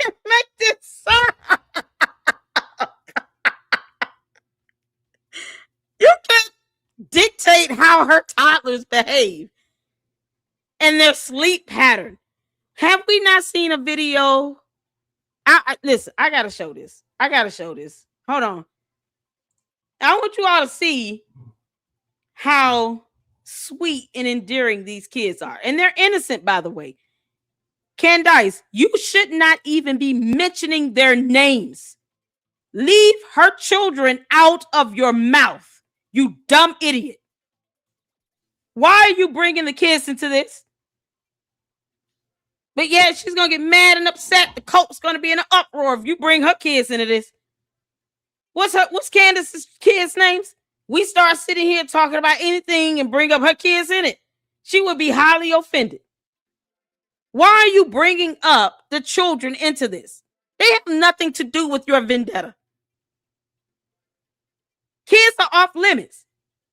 can make this up. You can't dictate how her toddlers behave and their sleep pattern. Have we not seen a video? Listen, I gotta show this. Hold on. I want you all to see how sweet and endearing these kids are. And they're innocent, by the way. Candace, you should not even be mentioning their names. Leave her children out of your mouth, you dumb idiot. Why are you bringing the kids into this? But yeah, she's going to get mad and upset. The cult's going to be in an uproar if you bring her kids into this. What's Candace's kids' names? We start sitting here talking about anything and bring up her kids in it. She would be highly offended. Why are you bringing up the children into this? They have nothing to do with your vendetta. Kids are off limits.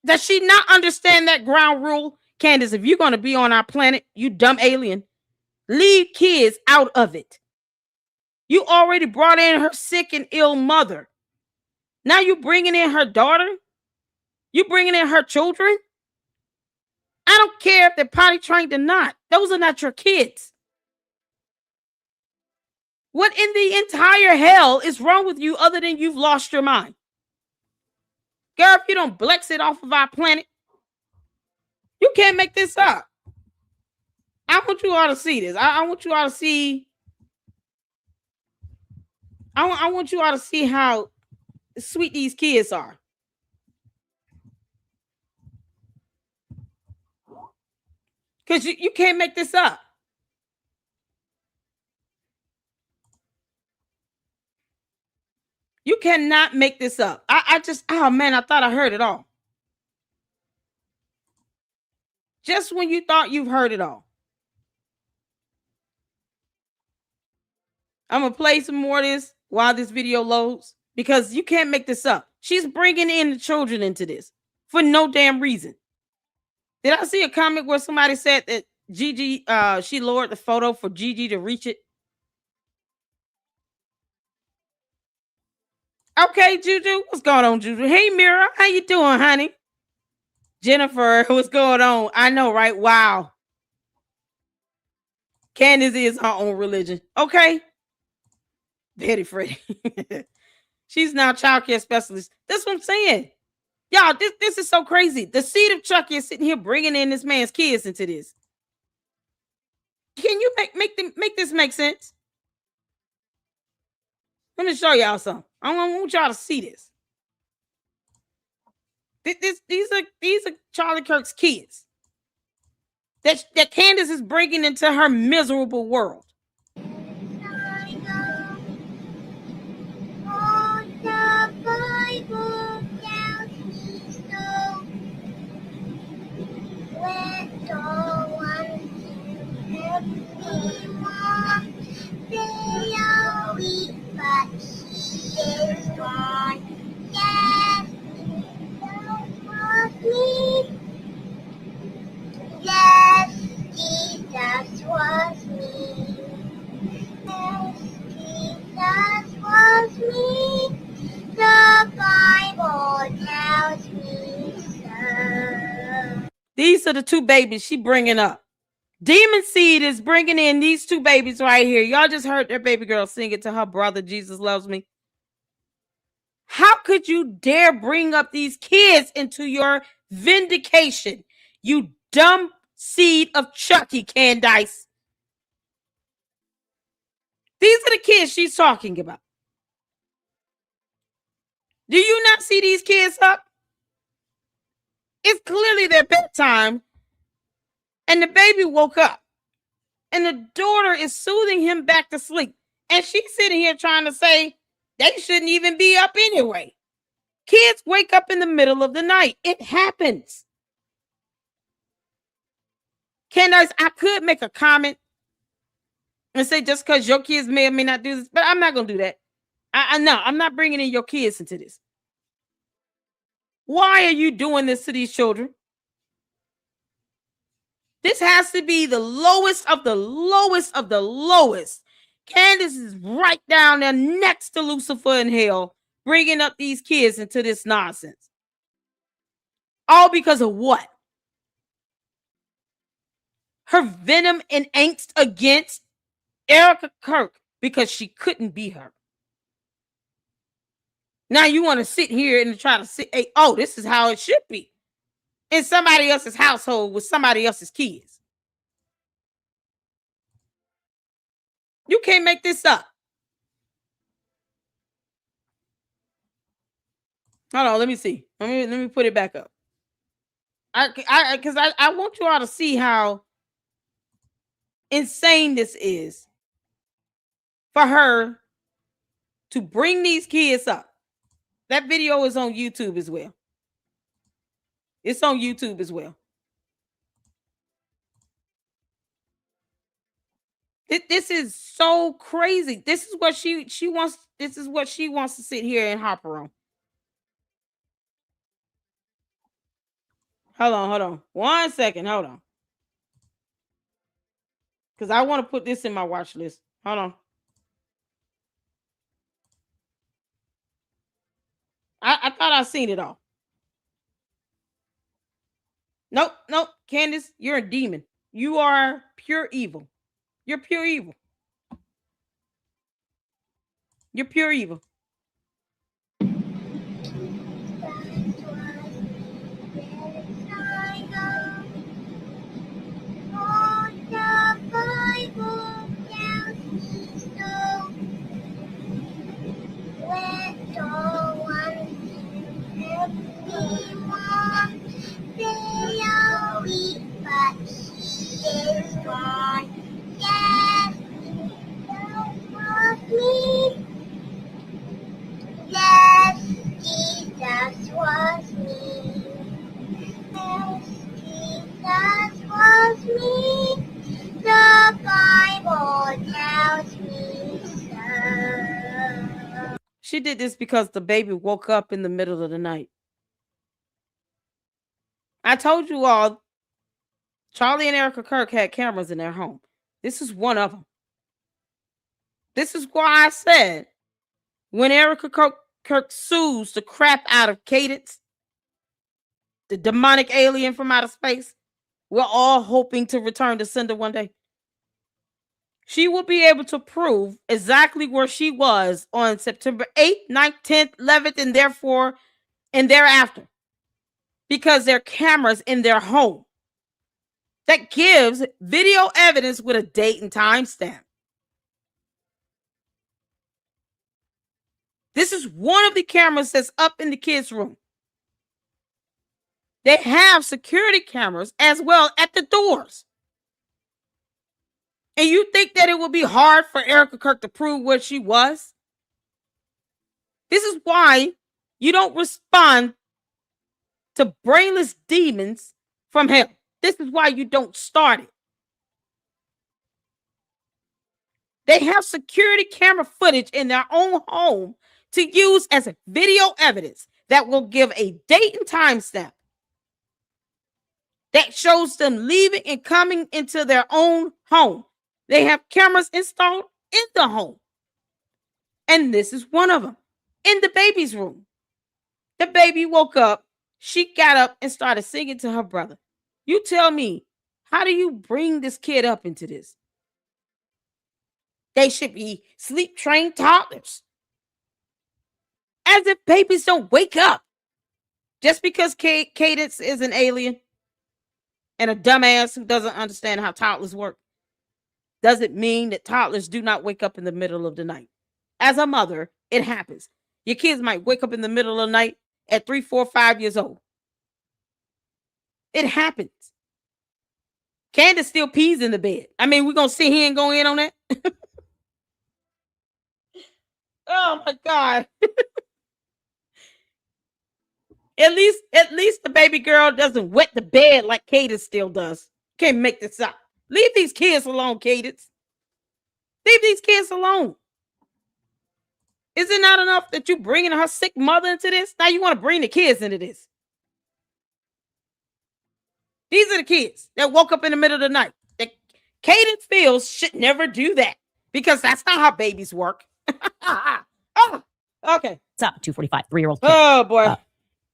Does she not understand that ground rule? Candace, if you're going to be on our planet, you dumb alien, leave kids out of it. You already brought in her sick and ill mother. Now you bringing in her daughter? You bringing in her children? I don't care if they're potty trained or not. Those are not your kids. What in the entire hell is wrong with you other than you've lost your mind? Girl, if you don't blex it off of our planet, you can't make this up. I want you all to see this. I want you all to see. I want you all to see how sweet these kids are. Because you can't make this up. You cannot make this up. Oh man, I thought I heard it all. Just when you thought you've heard it all. I'm going to play some more of this while this video loads because you can't make this up. She's bringing in the children into this for no damn reason. Did I see a comment where somebody said that Gigi, she lowered the photo for Gigi to reach it? Okay, Juju, what's going on, Juju? Hey, Mira, how you doing, honey? Jennifer, what's going on? I know, right? Wow. Candace is her own religion. Okay. Betty Freddy. She's now child care specialist. That's what I'm saying. Y'all, this is so crazy. The seed of Chucky is sitting here bringing in this man's kids into this. Can you make this make sense? Let me show y'all something. I want y'all to see this. These are Charlie Kirk's kids that Candace is bringing into her miserable world. Yes, Jesus was me. Yes, Jesus was me. The Bible tells me so. These are the two babies she bringing up. Demon Seed is bringing in these two babies right here. Y'all just heard their baby girl sing it to her brother, Jesus Loves Me. How could you dare bring up these kids into your vindication? You dumb seed of Chucky, Candace. These are the kids she's talking about. Do you not see these kids up? It's clearly their bedtime. And the baby woke up. And the daughter is soothing him back to sleep. And she's sitting here trying to say they shouldn't even be up anyway. Kids wake up in the middle of the night. It happens. Candace, I could make a comment and say just because your kids may or may not do this, but I'm not going to do that. No, I'm not bringing in your kids into this. Why are you doing this to these children? This has to be the lowest of the lowest of the lowest. Candace is right down there next to Lucifer in hell, bringing up these kids into this nonsense. All because of what? Her venom and angst against Erica Kirk because she couldn't be her. Now you want to sit here and try to say, hey, oh, this is how it should be in somebody else's household with somebody else's kids. You can't make this up. Hold on, let me see. Let me put it back up. Because I want you all to see how insane this is for her to bring these kids up. That video is on YouTube as well. It's on YouTube as well. This is so crazy. This is what she wants. This is what she wants to sit here and hopper on. Hold on. 1 second. Hold on. Because I want to put this in my watch list. Hold on. I thought I seen it all. Nope. Candace, you're a demon. You are pure evil. You're pure evil. You're pure evil. Yes, Jesus was me. Yes, Jesus was me. The Bible tells me so. She did this because the baby woke up in the middle of the night. I told you all, Charlie and Erica Kirk had cameras in their home. This is one of them. This is why I said, when Erica Kirk sues the crap out of Cadence, the demonic alien from outer space, we're all hoping to return to sender one day. She will be able to prove exactly where she was on September 8th, 9th, 10th, 11th, and therefore and thereafter, because there are cameras in their home that gives video evidence with a date and time stamp. This is one of the cameras that's up in the kids' room. They have security cameras as well at the doors. And you think that it would be hard for Erica Kirk to prove what she was? This is why you don't respond to brainless demons from hell. This is why you don't start it. They have security camera footage in their own home to use as video evidence that will give a date and time stamp that shows them leaving and coming into their own home. They have cameras installed in the home. And this is one of them in the baby's room. The baby woke up. She got up and started singing to her brother. You tell me, how do you bring this kid up into this? They should be sleep trained toddlers. As if babies don't wake up. Just because Cadence is an alien and a dumbass who doesn't understand how toddlers work doesn't mean that toddlers do not wake up in the middle of the night. As a mother, it happens. Your kids might wake up in the middle of the night at 3, 4, 5 years old. It happens. Candace still pees in the bed. I mean, we're going to sit here and go in on that? Oh, my God. At least the baby girl doesn't wet the bed like Cadence still does. Can't make this up. Leave these kids alone, Cadence. Leave these kids alone. Is it not enough that you're bringing her sick mother into this? Now you want to bring the kids into this. These are the kids that woke up in the middle of the night. That Cadence feels should never do that because that's not how babies work. Oh, okay. What's up, 245, 3-year-old kid? Oh, boy.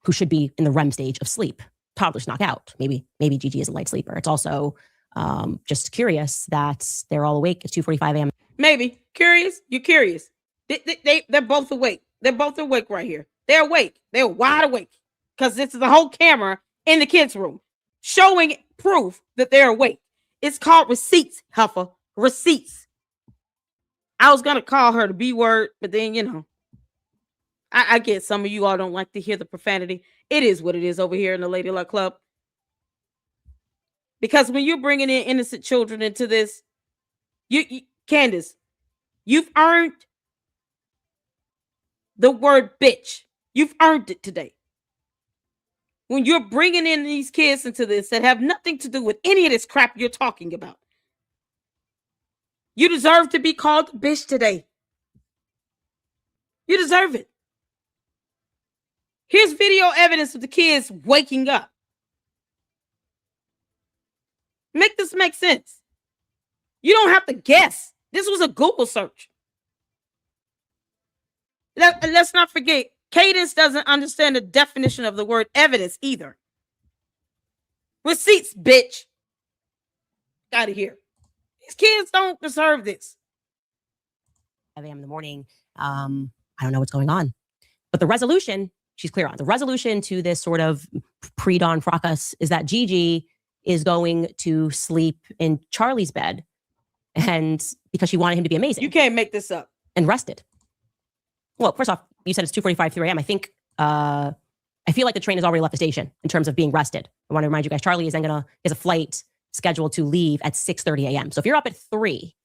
Who should be in the REM stage of sleep. Toddlers knock out. Maybe Gigi is a light sleeper. It's also just curious that they're all awake at 2:45 a.m. Maybe. Curious? You're curious. They're both awake. They're both awake right here. They're awake. They're wide awake because this is a whole camera in the kids' room showing proof that they're awake. It's called receipts, Huffer. Receipts. I was going to call her the B word, but then, you know, I get some of you all don't like to hear the profanity. It is what it is over here in the Lady Luck Club. Because when you're bringing in innocent children into this, Candace, you've earned the word bitch. You've earned it today. When you're bringing in these kids into this that have nothing to do with any of this crap you're talking about, you deserve to be called a bitch today. You deserve it. Here's video evidence of the kids waking up. Make this make sense. You don't have to guess. This was a Google search. Let's not forget, Cadence doesn't understand the definition of the word evidence either. Receipts, bitch. Out of here. These kids don't deserve this. 5 a.m. in the morning. I don't know what's going on. But the resolution, she's clear on. The resolution to this sort of pre-dawn fracas is that Gigi is going to sleep in Charlie's bed, and because she wanted him to be amazing. You can't make this up. And rested. Well, first off, you said it's 2:45, 3 a.m. I think, I feel like the train has already left the station in terms of being rested. I want to remind you guys, Charlie is a flight scheduled to leave at 6:30 a.m. So if you're up at 3,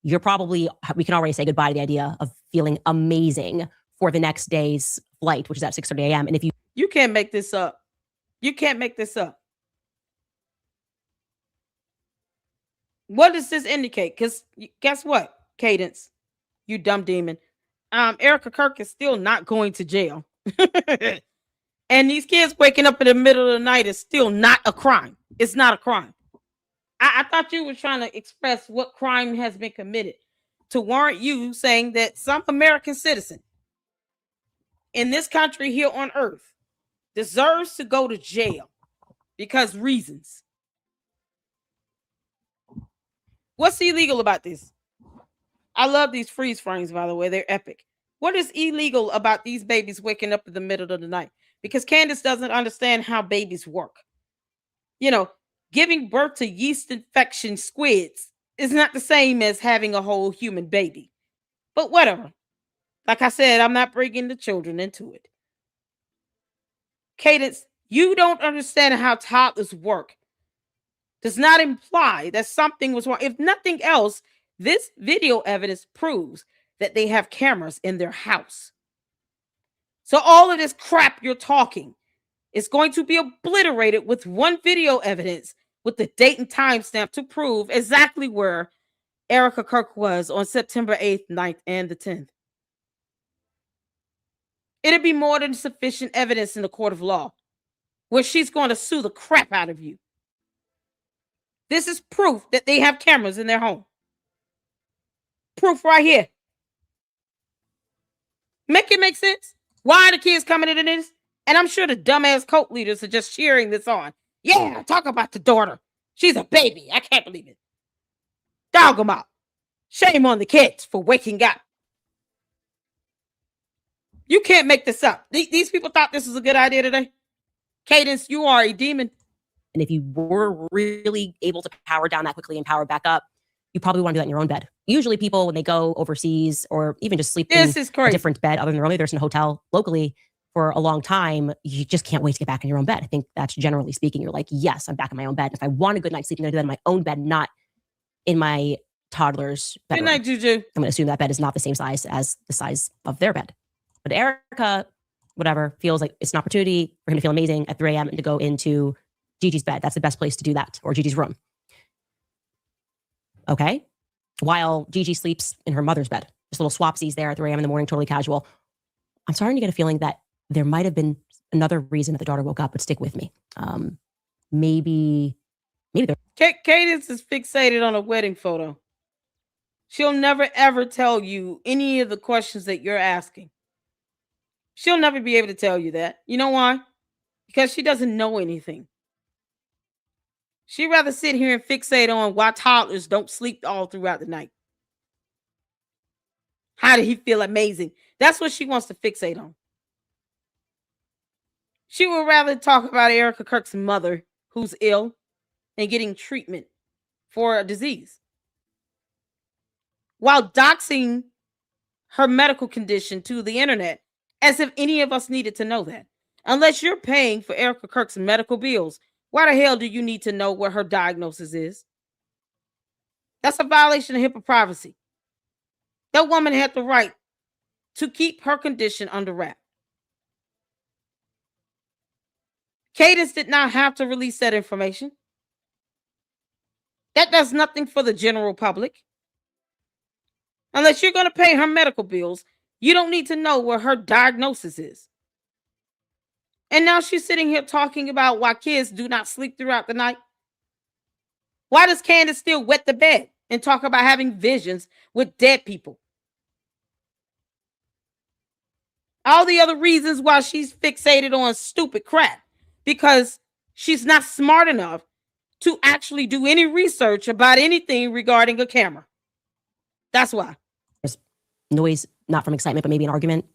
we can already say goodbye to the idea of feeling amazing for the next day's flight, which is at 6:30 a.m. And if you can't make this up. You can't make this up. What does this indicate? Because guess what, Cadence, you dumb demon. Erica Kirk is still not going to jail. And these kids waking up in the middle of the night is still not a crime. It's not a crime. I thought you were trying to express what crime has been committed to warrant you saying that some American citizen in this country here on earth deserves to go to jail because reasons. What's illegal about this? I love these freeze frames, by the way. They're epic. What is illegal about these babies waking up in the middle of the night? Because Candace doesn't understand how babies work. Giving birth to yeast infection squids is not the same as having a whole human baby. But whatever. Like I said, I'm not bringing the children into it. Cadence, you don't understand how toddlers work. Does not imply that something was wrong. If nothing else, this video evidence proves that they have cameras in their house. So all of this crap you're talking is going to be obliterated with one video evidence with the date and timestamp to prove exactly where Erica Kirk was on September 8th, 9th, and the 10th. It'd be more than sufficient evidence in the court of law where she's going to sue the crap out of you. This is proof that they have cameras in their home. Proof right here. Make it make sense? Why are the kids coming into this? And I'm sure the dumbass cult leaders are just cheering this on. Yeah, talk about the daughter. She's a baby. I can't believe it. Dog them out. Shame on the kids for waking up. You can't make this up. These people thought this was a good idea today. Cadence, you are a demon. And if you were really able to power down that quickly and power back up, you probably want to do that in your own bed. Usually people, when they go overseas or even just sleep in a different bed other than their own, they're in a hotel locally for a long time, you just can't wait to get back in your own bed. I think that's generally speaking. You're like, yes, I'm back in my own bed. If I want a good night's sleep, I'm going to do that in my own bed, not in my toddler's bedroom. Good night, Juju. I'm going to assume that bed is not the same size as the size of their bed. But Erica, whatever, feels like it's an opportunity for him to feel amazing at 3 a.m. and to go into Gigi's bed. That's the best place to do that, or Gigi's room. Okay? While Gigi sleeps in her mother's bed. Just little swapsies there at 3 a.m. in the morning, totally casual. I'm starting to get a feeling that there might have been another reason that the daughter woke up, but stick with me. Maybe there. Cadence is fixated on a wedding photo. She'll never, ever tell you any of the questions that you're asking. She'll never be able to tell you that. You know why? Because she doesn't know anything. She'd rather sit here and fixate on why toddlers don't sleep all throughout the night. How did he feel amazing? That's what she wants to fixate on. She would rather talk about Erica Kirk's mother, who's ill and getting treatment for a disease, while doxing her medical condition to the internet, as if any of us needed to know that. Unless you're paying for Erica Kirk's medical bills, why the hell do you need to know what her diagnosis is? That's a violation of HIPAA privacy. That woman had the right to keep her condition under wrap. Cadence did not have to release that information. That does nothing for the general public. Unless you're going to pay her medical bills, you don't need to know what her diagnosis is. And now she's sitting here talking about why kids do not sleep throughout the night. Why does Candace still wet the bed and talk about having visions with dead people? All the other reasons why she's fixated on stupid crap, because she's not smart enough to actually do any research about anything regarding a camera. That's why. There's noise, not from excitement, but maybe an argument.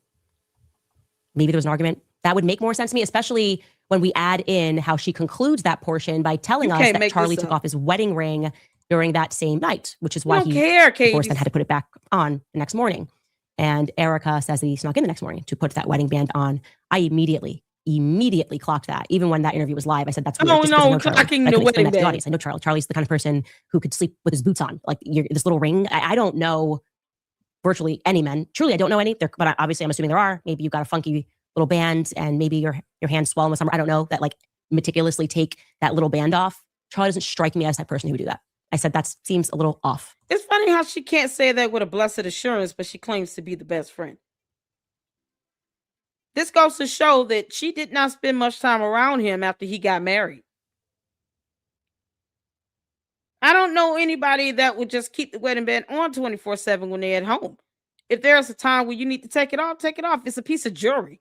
Maybe there was an argument. That would make more sense to me, especially when we add in how she concludes that portion by telling us that Charlie took off his wedding ring during that same night, which is why he, of course, then had to put it back on the next morning. And Erica says that he snuck in the next morning to put that wedding band on. I immediately clocked that. Even when that interview was live, I said, that's weird. Oh, no, clocking the wedding band. Audience. I know Charlie. Charlie's the kind of person who could sleep with his boots on. Like this little ring. I don't know virtually any men. Truly, I don't know any. But obviously, I'm assuming there are. Maybe you've got a funky little band and maybe your hands swell in the summer. I don't know, that like meticulously take that little band off. Charlie doesn't strike me as that person who would do that. I said, that seems a little off. It's funny how she can't say that with a blessed assurance, but she claims to be the best friend. This goes to show that she did not spend much time around him after he got married. I don't know anybody that would just keep the wedding band on 24/7 when they're at home. If there's a time where you need to take it off, take it off. It's a piece of jewelry.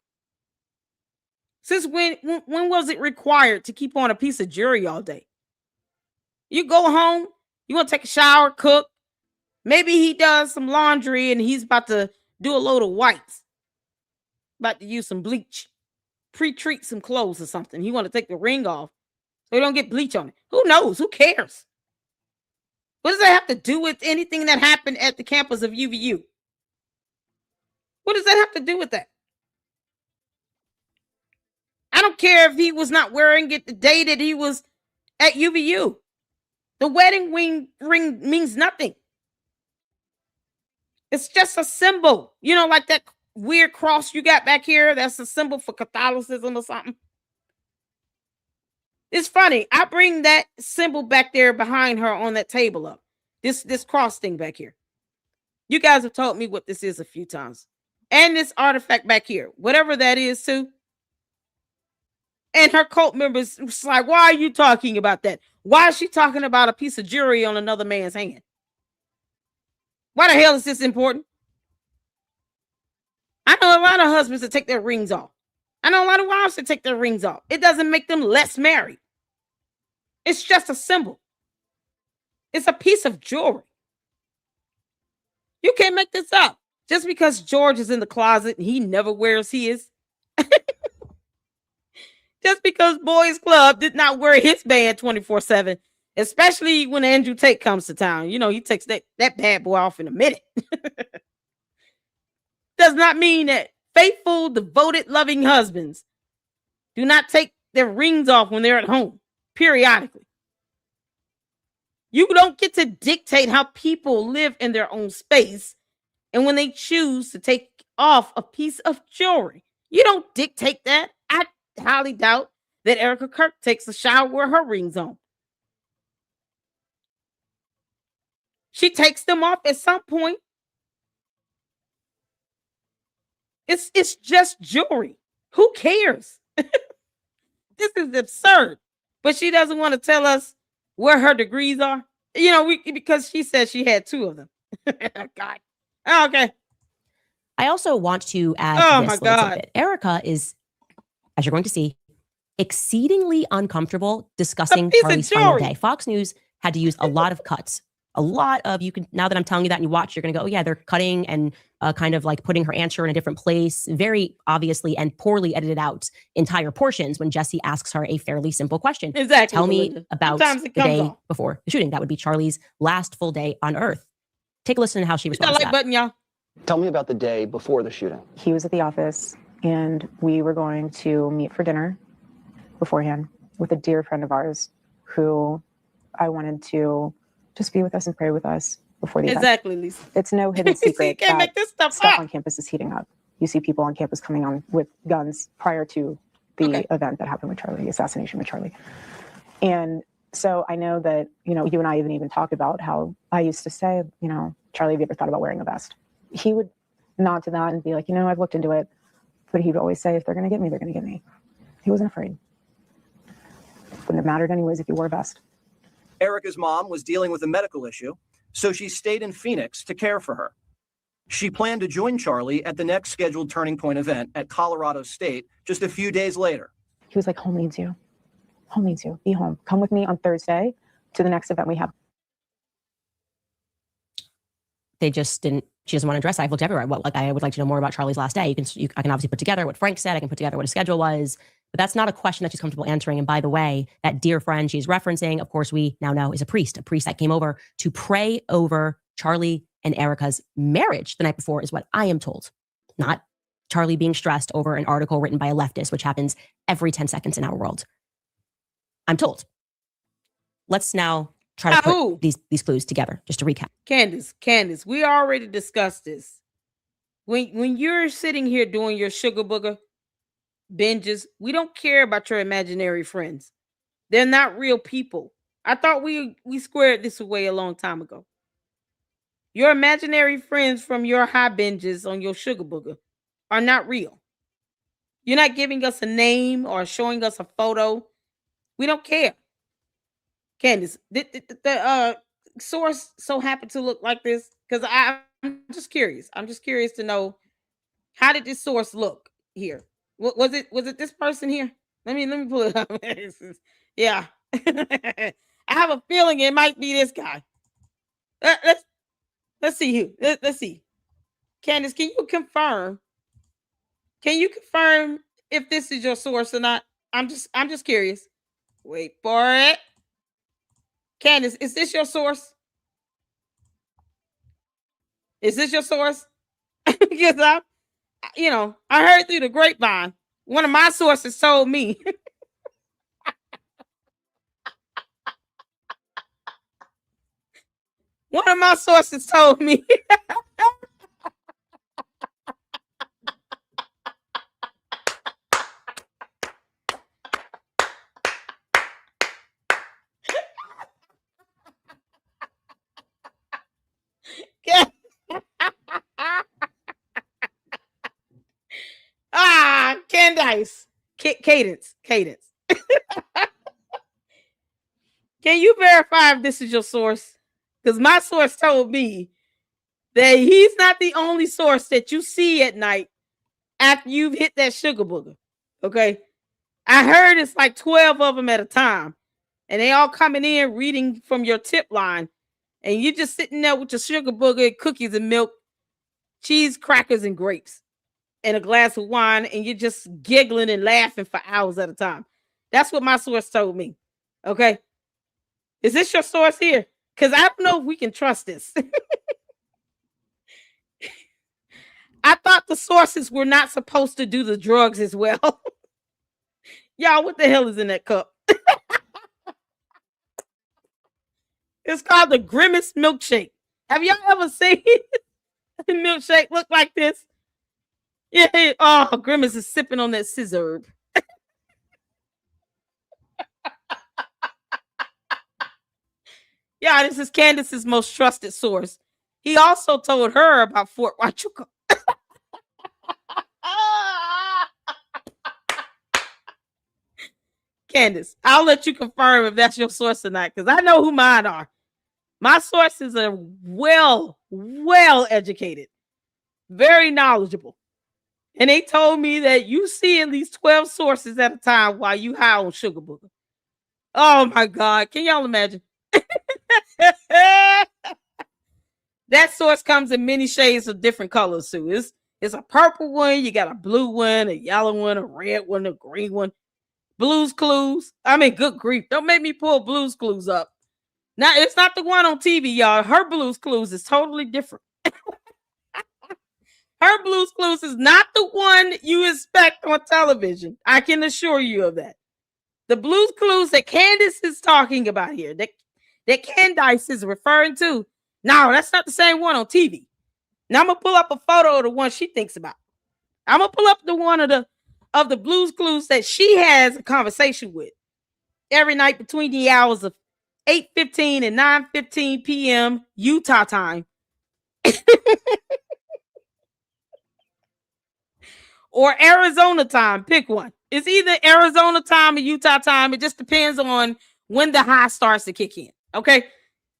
Since when was it required to keep on a piece of jewelry all day? You go home, you want to take a shower, cook. Maybe he does some laundry and he's about to do a load of whites. About to use some bleach. Pre-treat some clothes or something. He want to take the ring off so he don't get bleach on it. Who knows? Who cares? What does that have to do with anything that happened at the campus of UVU? What does that have to do with that? I don't care if he was not wearing it the day that he was at UVU. The wedding ring means nothing. It's just a symbol. You know, like that weird cross you got back here. That's a symbol for Catholicism or something. It's funny. I bring that symbol back there behind her on that table up. This cross thing back here. You guys have told me what this is a few times. And this artifact back here. Whatever that is too. And her cult members was like, why are you talking about that? Why is she talking about a piece of jewelry on another man's hand? Why the hell is this important? I know a lot of husbands that take their rings off. I know a lot of wives that take their rings off. It doesn't make them less married. It's just a symbol. It's a piece of jewelry. You can't make this up. Just because George is in the closet and he never wears his. Just because Boys Club did not wear his band 24/7, especially when Andrew Tate comes to town. You know, he takes that bad boy off in a minute. Does not mean that faithful, devoted, loving husbands do not take their rings off when they're at home, periodically. You don't get to dictate how people live in their own space. And when they choose to take off a piece of jewelry, you don't dictate that. I highly doubt that Erica Kirk takes a shower with her rings on. She takes them off at some point. It's just jewelry. Who cares? This is absurd. But she doesn't want to tell us where her degrees are. You know, because she said she had 2 of them. God. Oh, okay. I also want to add this my God. bit. Erica is, as you're going to see, exceedingly uncomfortable discussing Charlie's final day. Fox News had to use a lot of cuts. A lot of, you can, now that I'm telling you that and you watch, you're going to go, oh yeah, they're cutting and kind of like putting her answer in a different place, very obviously and poorly edited out entire portions when Jesse asks her a fairly simple question. Exactly. Tell me about the day before the shooting. That would be Charlie's last full day on Earth. Take a listen to how she responds to that. Button, y'all. Tell me about the day before the shooting. He was at the office and we were going to meet for dinner beforehand with a dear friend of ours who I wanted to just be with us and pray with us before the event. Exactly, Lisa. It's no hidden secret you can't make this stuff on campus is heating up. You see people on campus coming on with guns prior to the event that happened with Charlie, the assassination with Charlie. And so I know that, you know, you and I even talk about how I used to say, you know, Charlie, have you ever thought about wearing a vest? He would nod to that and be like, you know, I've looked into it. But he'd always say, if they're going to get me, they're going to get me. He wasn't afraid. Wouldn't have mattered anyways if you wore a vest. Erica's mom was dealing with a medical issue, so she stayed in Phoenix to care for her. She planned to join Charlie at the next scheduled Turning Point event at Colorado State just a few days later. He was like, home needs you. Home needs you. Be home. Come with me on Thursday to the next event we have. They just didn't. She doesn't want to address it. I've looked everywhere. I would like to know more about Charlie's last day. I can obviously put together what Frank said. I can put together what his schedule was, but that's not a question that she's comfortable answering. And by the way, that dear friend she's referencing, of course, we now know is a priest that came over to pray over Charlie and Erica's marriage the night before, is what I am told. Not Charlie being stressed over an article written by a leftist, which happens every 10 seconds in our world. I'm told. Let's now try to put these clues together, just to recap. Candace, we already discussed this. When you're sitting here doing your sugar booger binges, we don't care about your imaginary friends. They're not real people. I thought we squared this away a long time ago. Your imaginary friends from your high binges on your sugar booger are not real. You're not giving us a name or showing us a photo. We don't care. Candace, the source so happened to look like this? Because I'm just curious. I'm just curious to know, how did this source look here? Was it this person here? Let me pull it up. Yeah. I have a feeling it might be this guy. Let's see who. Let's see. Candace, can you confirm? Can you confirm if this is your source or not? I'm just curious. Wait for it. Candace, is this your source? Is this your source? Because I heard through the grapevine. One of my sources told me. One of my sources told me. Candace. Cadence. Can you verify if this is your source? Because my source told me that he's not the only source that you see at night after you've hit that sugar booger. Okay. I heard it's like 12 of them at a time. And they all coming in reading from your tip line. And you're just sitting there with your sugar booger, cookies and milk, cheese, crackers, and grapes, and a glass of wine, and you're just giggling and laughing for hours at a time. That's what my source told me. Okay. Is this your source here? Because I don't know if we can trust this. I thought the sources were not supposed to do the drugs as well. Y'all, what the hell is in that cup? It's called the Grimace milkshake. Have y'all ever seen a milkshake look like this? Yeah. Oh, Grimace is sipping on that scissor. Yeah, this is Candace's most trusted source. He also told her about Fort Huachuca. Candace, I'll let you confirm if that's your source or not, because I know who mine are. My sources are well educated, very knowledgeable. And they told me that you see at least 12 sources at a time while you high on sugar booger. Oh my God. Can y'all imagine? That source comes in many shades of different colors, too. It's a purple one, you got a blue one, a yellow one, a red one, a green one. Blues Clues. I mean, good grief. Don't make me pull Blues Clues up. Now, it's not the one on TV, y'all. Her Blues Clues is totally different. Her Blues Clues is not the one you expect on television. I can assure you of that. The Blues Clues that Candace is talking about here, that Candace is referring to, no, that's not the same one on TV. Now I'm gonna pull up a photo of the one she thinks about. I'm gonna pull up the one of the Blues Clues that she has a conversation with every night between the hours of 8:15 and 9:15 p.m. Utah time. Or Arizona time. Pick one. It's either Arizona time or Utah time. It just depends on when the high starts to kick in. Okay.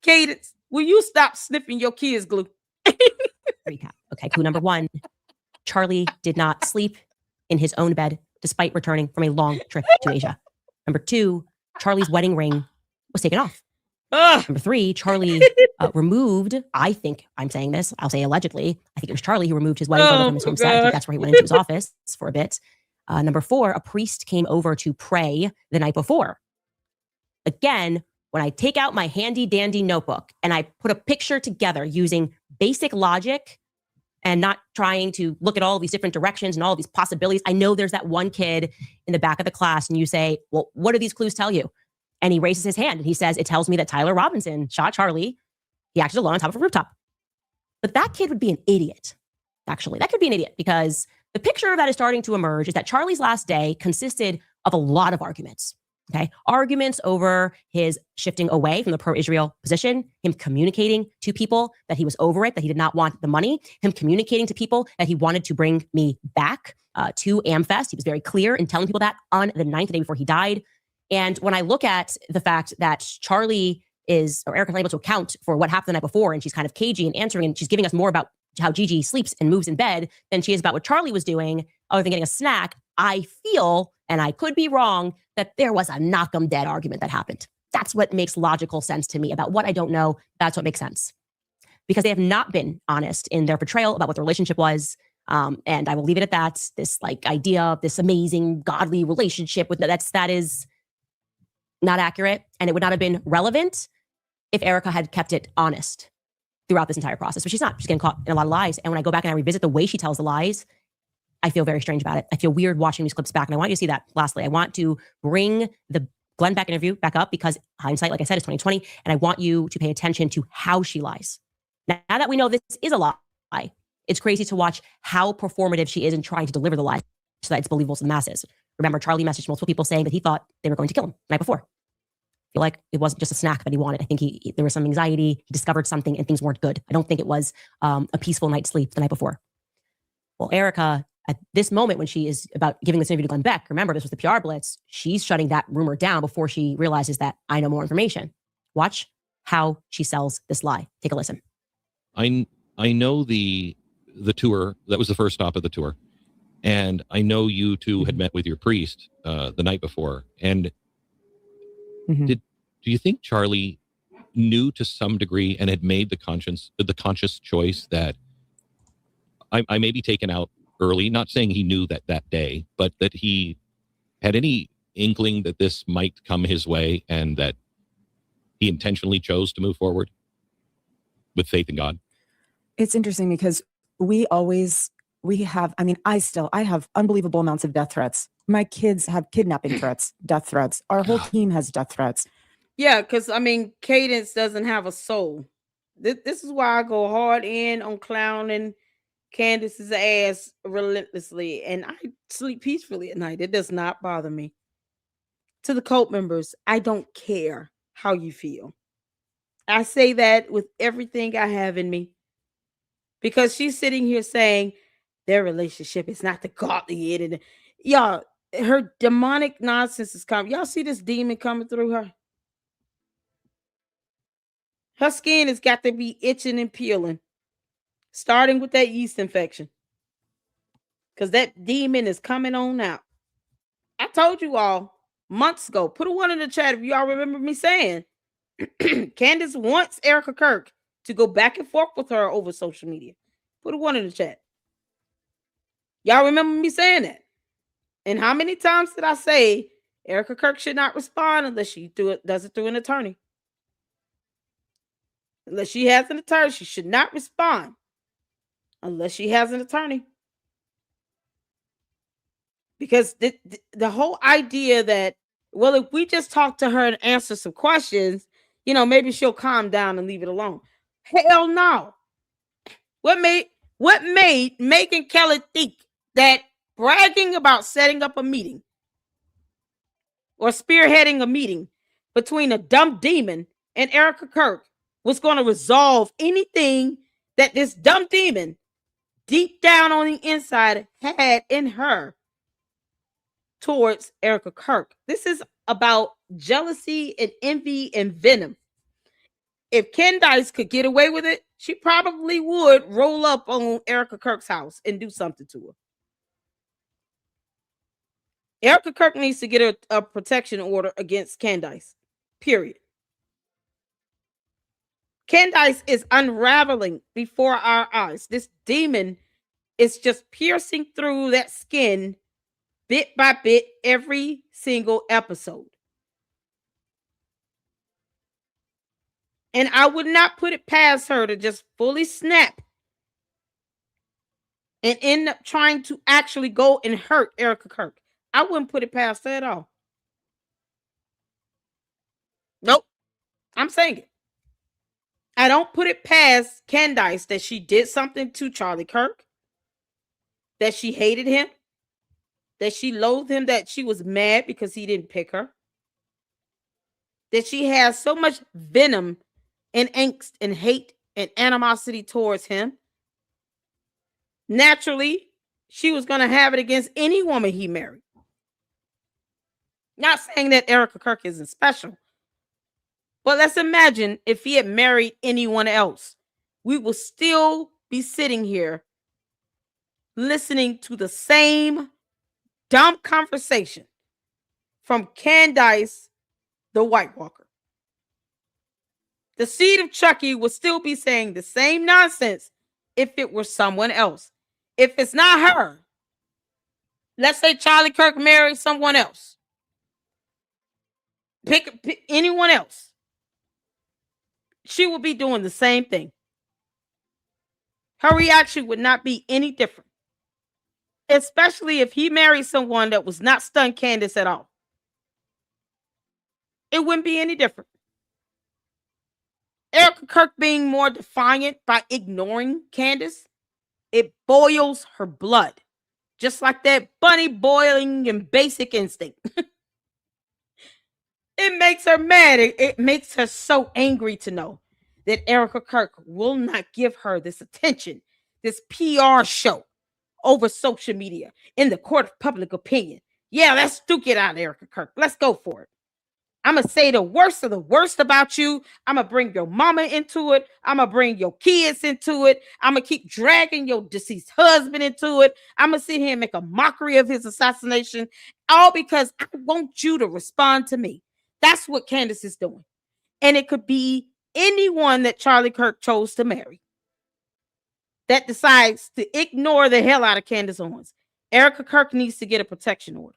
Cadence, will you stop sniffing your kids' glue? Recap. Okay, clue number 1. Charlie did not sleep in his own bed despite returning from a long trip to Asia. Number 2, Charlie's wedding ring was taken off. Number 3, Charlie removed, I think I'm saying this, I'll say allegedly, I think it was Charlie who removed his wedding photo from his home set. I think that's where he went into his office for a bit. Number 4, a priest came over to pray the night before. Again, when I take out my handy dandy notebook and I put a picture together using basic logic and not trying to look at all these different directions and all these possibilities, I know there's that one kid in the back of the class and you say, well, what do these clues tell you? And he raises his hand and he says, it tells me that Tyler Robinson shot Charlie. He acted alone on top of a rooftop. But that kid would be an idiot, actually. That could be an idiot because the picture that is starting to emerge is that Charlie's last day consisted of a lot of arguments. Okay. Arguments over his shifting away from the pro-Israel position, him communicating to people that he was over it, that he did not want the money, him communicating to people that he wanted to bring me back to AmFest. He was very clear in telling people that on the 9th, the day before he died. And when I look at the fact that Charlie is, or Erica's able to account for what happened the night before, and she's kind of cagey and answering, and she's giving us more about how Gigi sleeps and moves in bed than she is about what Charlie was doing, other than getting a snack, I feel, and I could be wrong, that there was a knock 'em dead argument that happened. That's what makes logical sense to me about what I don't know. That's what makes sense. Because they have not been honest in their portrayal about what the relationship was. And I will leave it at that. This like idea of this amazing godly relationship with that is not accurate. And it would not have been relevant if Erica had kept it honest throughout this entire process. But she's not. She's getting caught in a lot of lies. And when I go back and I revisit the way she tells the lies, I feel very strange about it. I feel weird watching these clips back. And I want you to see that. Lastly, I want to bring the Glenn Beck interview back up because hindsight, like I said, is 2020. And I want you to pay attention to how she lies. Now that we know this is a lie, it's crazy to watch how performative she is in trying to deliver the lie so that it's believable to the masses. Remember, Charlie messaged multiple people saying that he thought they were going to kill him the night before. I feel like it wasn't just a snack that he wanted. I think there was some anxiety. He discovered something and things weren't good. I don't think it was a peaceful night's sleep the night before. Well, Erica, at this moment when she is about giving this interview to Glenn Beck, remember this was the PR blitz, she's shutting that rumor down before she realizes that I know more information. Watch how she sells this lie. Take a listen. I know the tour, that was the first stop of the tour. And I know you two had met with your priest the night before. And do you think Charlie knew to some degree and had made the conscious choice that I may be taken out early, not saying he knew that day, but that he had any inkling that this might come his way and that he intentionally chose to move forward with faith in God? It's interesting because I have unbelievable amounts of death threats. My kids have kidnapping threats, death threats. Our whole team has death threats. Yeah, because Cadence doesn't have a soul. This is why I go hard in on clowning Candace's ass relentlessly, and I sleep peacefully at night. It does not bother me. To the cult members, I don't care how you feel. I say that with everything I have in me. Because she's sitting here saying their relationship is not the godly end. Y'all, her demonic nonsense is coming. Y'all see this demon coming through her? Her skin has got to be itching and peeling, starting with that yeast infection. Because that demon is coming on out. I told you all months ago, put a one in the chat if y'all remember me saying, Candace wants Erica Kirk to go back and forth with her over social media. Put a one in the chat. Y'all remember me saying that? And how many times did I say Erica Kirk should not respond unless she does it through an attorney? Unless she has an attorney, she should not respond unless she has an attorney. Because the whole idea that, well, if we just talk to her and answer some questions, maybe she'll calm down and leave it alone. Hell no. What made Megyn Kelly think that bragging about setting up a meeting or spearheading a meeting between a dumb demon and Erica Kirk was going to resolve anything that this dumb demon deep down on the inside had in her towards Erica Kirk? This is about jealousy and envy and venom. if Candace could get away with it, she probably would roll up on Erica Kirk's house and do something to her. Erica Kirk needs to get a protection order against Candace. Period. Candace is unraveling before our eyes. This demon is just piercing through that skin bit by bit every single episode. And I would not put it past her to just fully snap and end up trying to actually go and hurt Erica Kirk. I wouldn't put it past her at all. Nope. I'm saying it. I don't put it past Candace that she did something to Charlie Kirk, that she hated him, that she loathed him, that she was mad because he didn't pick her, that she has so much venom and angst and hate and animosity towards him. Naturally, she was going to have it against any woman he married. Not saying that Erica Kirk isn't special, but let's imagine if he had married anyone else, we will still be sitting here listening to the same dumb conversation from Candace, the White Walker. The seed of Chucky would still be saying the same nonsense if it were someone else. If it's not her, let's say Charlie Kirk married someone else. Pick anyone else. She would be doing the same thing. Her reaction would not be any different. Especially if he married someone that was not stunned Candace at all. It wouldn't be any different. Erica Kirk being more defiant by ignoring Candace, it boils her blood. Just like that bunny boiling in Basic Instinct. It makes her mad. It makes her so angry to know that Erica Kirk will not give her this attention, this PR show over social media in the court of public opinion. Yeah, let's duke it out, Erica Kirk. Let's go for it. I'm going to say the worst of the worst about you. I'm going to bring your mama into it. I'm going to bring your kids into it. I'm going to keep dragging your deceased husband into it. I'm going to sit here and make a mockery of his assassination, all because I want you to respond to me. That's what Candace is doing. And it could be anyone that Charlie Kirk chose to marry that decides to ignore the hell out of Candace Owens. Erica Kirk needs to get a protection order.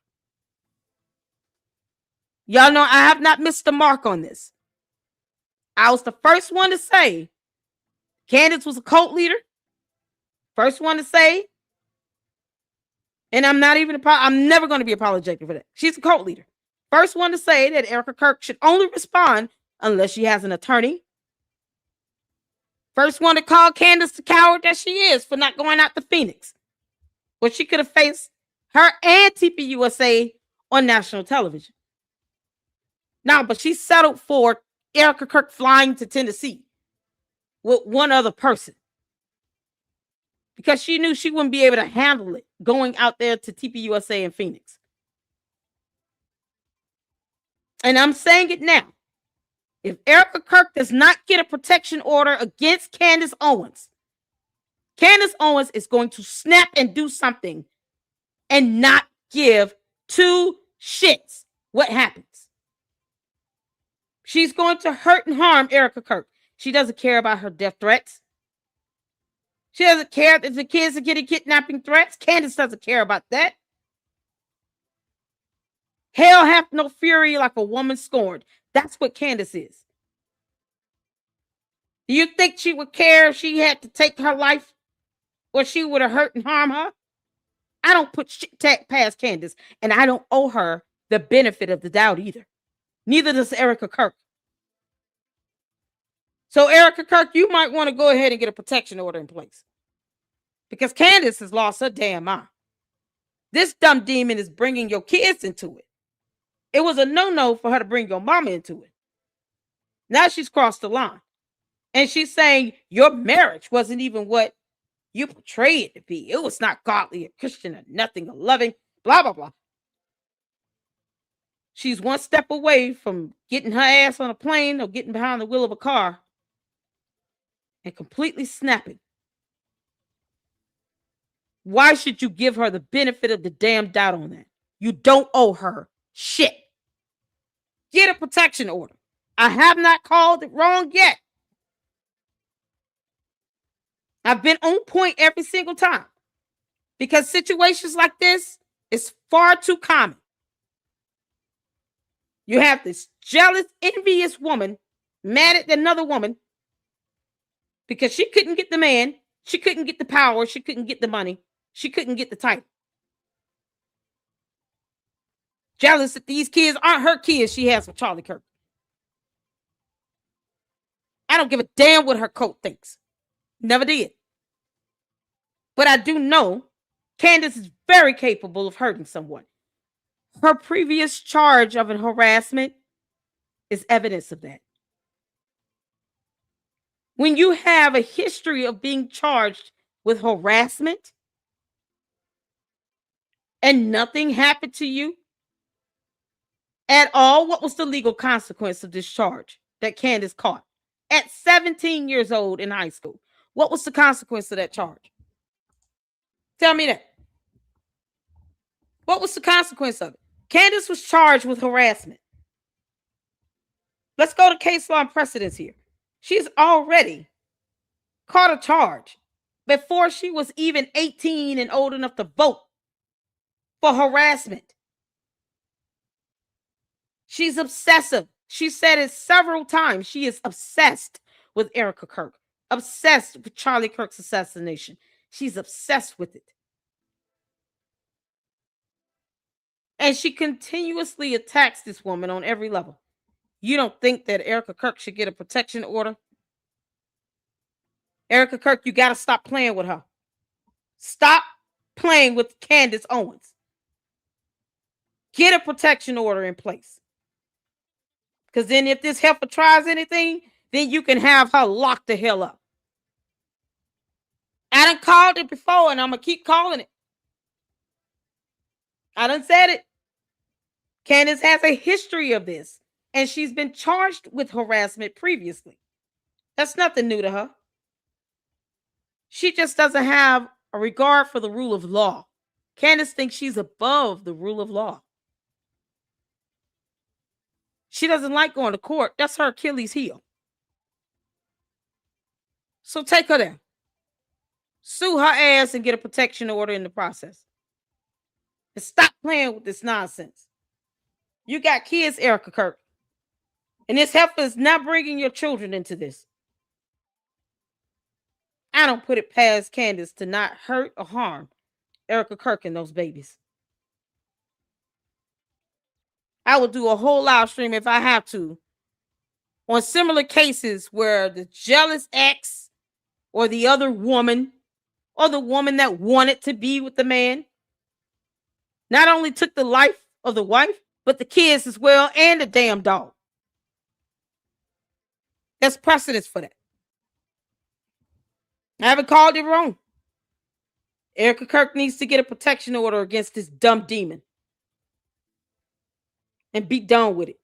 Y'all know I have not missed the mark on this. I was the first one to say Candace was a cult leader. First one to say, and I'm never going to be apologetic for that. She's a cult leader. First one to say that Erica Kirk should only respond unless she has an attorney. First one to call Candace the coward that she is for not going out to Phoenix, where she could have faced her and TPUSA on national television. Now, but she settled for Erica Kirk flying to Tennessee with one other person because she knew she wouldn't be able to handle it going out there to TPUSA in Phoenix. And I'm saying it now. If Erica Kirk does not get a protection order against Candace Owens is going to snap and do something and not give two shits what happens. She's going to hurt and harm Erica Kirk. She doesn't care about her death threats. She doesn't care if the kids are getting kidnapping threats. Candace doesn't care about that. Hell hath no fury like a woman scorned. That's what Candace is. Do you think she would care if she had to take her life or she would have hurt and harm her? I don't put shit past Candace, and I don't owe her the benefit of the doubt either. Neither does Erica Kirk. So Erica Kirk, you might want to go ahead and get a protection order in place because Candace has lost her damn mind. This dumb demon is bringing your kids into it. It was a no-no for her to bring your mama into it. Now she's crossed the line. And she's saying your marriage wasn't even what you portray it to be. It was not godly or Christian or nothing or loving, blah, blah, blah. She's one step away from getting her ass on a plane or getting behind the wheel of a car and completely snapping. Why should you give her the benefit of the damn doubt on that? You don't owe her shit. Get a protection order. I have not called it wrong yet. I've been on point every single time because situations like this is far too common. You have this jealous, envious woman mad at another woman because she couldn't get the man, she couldn't get the power, she couldn't get the money, she couldn't get the title. Jealous that these kids aren't her kids she has with Charlie Kirk. I don't give a damn what her coach thinks. Never did. But I do know Candace is very capable of hurting someone. Her previous charge of an harassment is evidence of that. When you have a history of being charged with harassment and nothing happened to you at all, what was the legal consequence of this charge that Candace caught at 17 years old in high school? What was the consequence of that charge? Tell me that. What was the consequence of it? Candace was charged with harassment. Let's go to case law and precedence here. She's already caught a charge before she was even 18 and old enough to vote for harassment. She's obsessive. She said it several times. She is obsessed with Erica Kirk, obsessed with Charlie Kirk's assassination. She's obsessed with it. And she continuously attacks this woman on every level. You don't think that Erica Kirk should get a protection order? Erica Kirk, you got to stop playing with her. Stop playing with Candace Owens. Get a protection order in place. Because then if this heifer tries anything, then you can have her locked the hell up. I done called it before and I'm going to keep calling it. I done said it. Candace has a history of this, and she's been charged with harassment previously. That's nothing new to her. She just doesn't have a regard for the rule of law. Candace thinks she's above the rule of law. She doesn't like going to court. That's her Achilles heel. So take her there. Sue her ass and get a protection order in the process. And stop playing with this nonsense. You got kids, Erica Kirk. And this heifer is not bringing your children into this. I don't put it past Candace to not hurt or harm Erica Kirk and those babies. I will do a whole live stream if I have to on similar cases where the jealous ex or the other woman or the woman that wanted to be with the man not only took the life of the wife, but the kids as well and the damn dog. There's precedence for that. I haven't called it wrong. Erica Kirk needs to get a protection order against this dumb demon. And be done with it.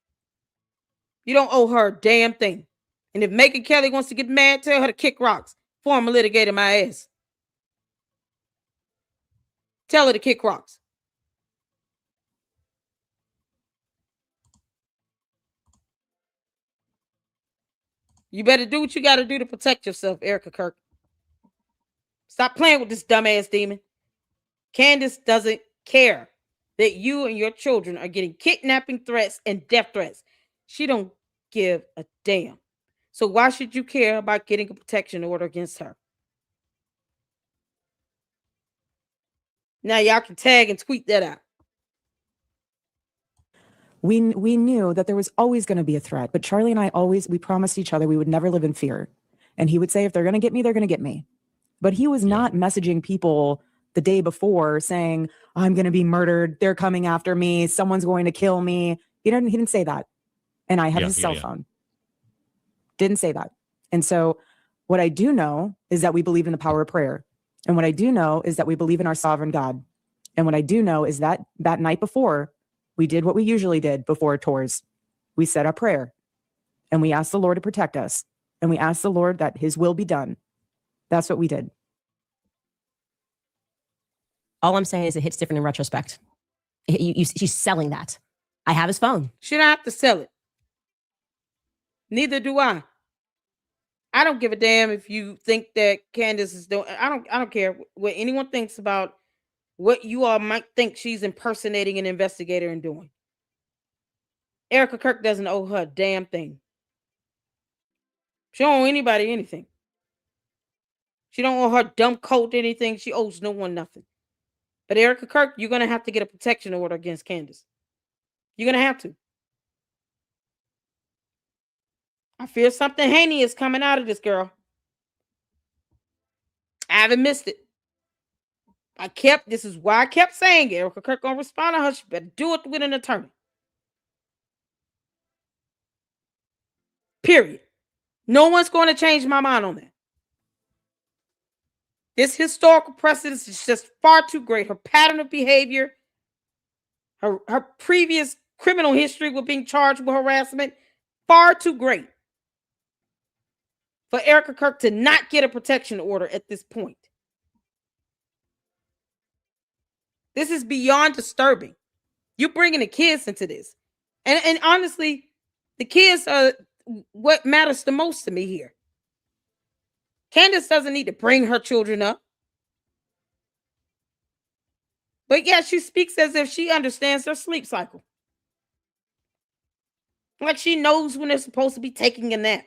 You don't owe her a damn thing. And if Megan Kelly wants to get mad, tell her to kick rocks. Former litigator my ass. Tell her to kick rocks. You better do what you got to do to protect yourself, Erica Kirk. Stop playing with this dumbass demon. Candace doesn't care that you and your children are getting kidnapping threats and death threats. She don't give a damn. So why should you care about getting a protection order against her? Now y'all can tag and tweet that out. We knew that there was always going to be a threat, but Charlie and I we promised each other we would never live in fear. And he would say, if they're going to get me, they're going to get me. But he was not messaging people the day before saying, I'm going to be murdered. They're coming after me. Someone's going to kill me. He didn't say that. And I have his cell phone. Didn't say that. And so what I do know is that we believe in the power of prayer. And what I do know is that we believe in our sovereign God. And what I do know is that that night before, we did what we usually did before tours. We said our prayer and we asked the Lord to protect us. and we asked the Lord that his will be done. That's what we did. All I'm saying is it hits different in retrospect. She's selling that. I have his phone. She don't have to sell it. Neither do I. I don't give a damn if you think that Candace is doing. I don't care what anyone thinks about what you all might think she's impersonating an investigator and doing. Erica Kirk doesn't owe her a damn thing. She don't owe anybody anything. She don't owe her dumb coat anything. She owes no one nothing. But Erica Kirk, you're gonna have to get a protection order against Candace. You're gonna have to. I fear something haney is coming out of this girl. I haven't missed it. This is why I kept saying Erica Kirk gonna respond to her. She better do it with an attorney. Period. No one's going to change my mind on that. This historical precedent is just far too great. Her pattern of behavior, her previous criminal history with being charged with harassment, far too great for Erica Kirk to not get a protection order at this point. This is beyond disturbing. You're bringing the kids into this. And honestly, the kids are what matters the most to me here. Candace doesn't need to bring her children up. But yeah, she speaks as if she understands their sleep cycle. Like she knows when they're supposed to be taking a nap.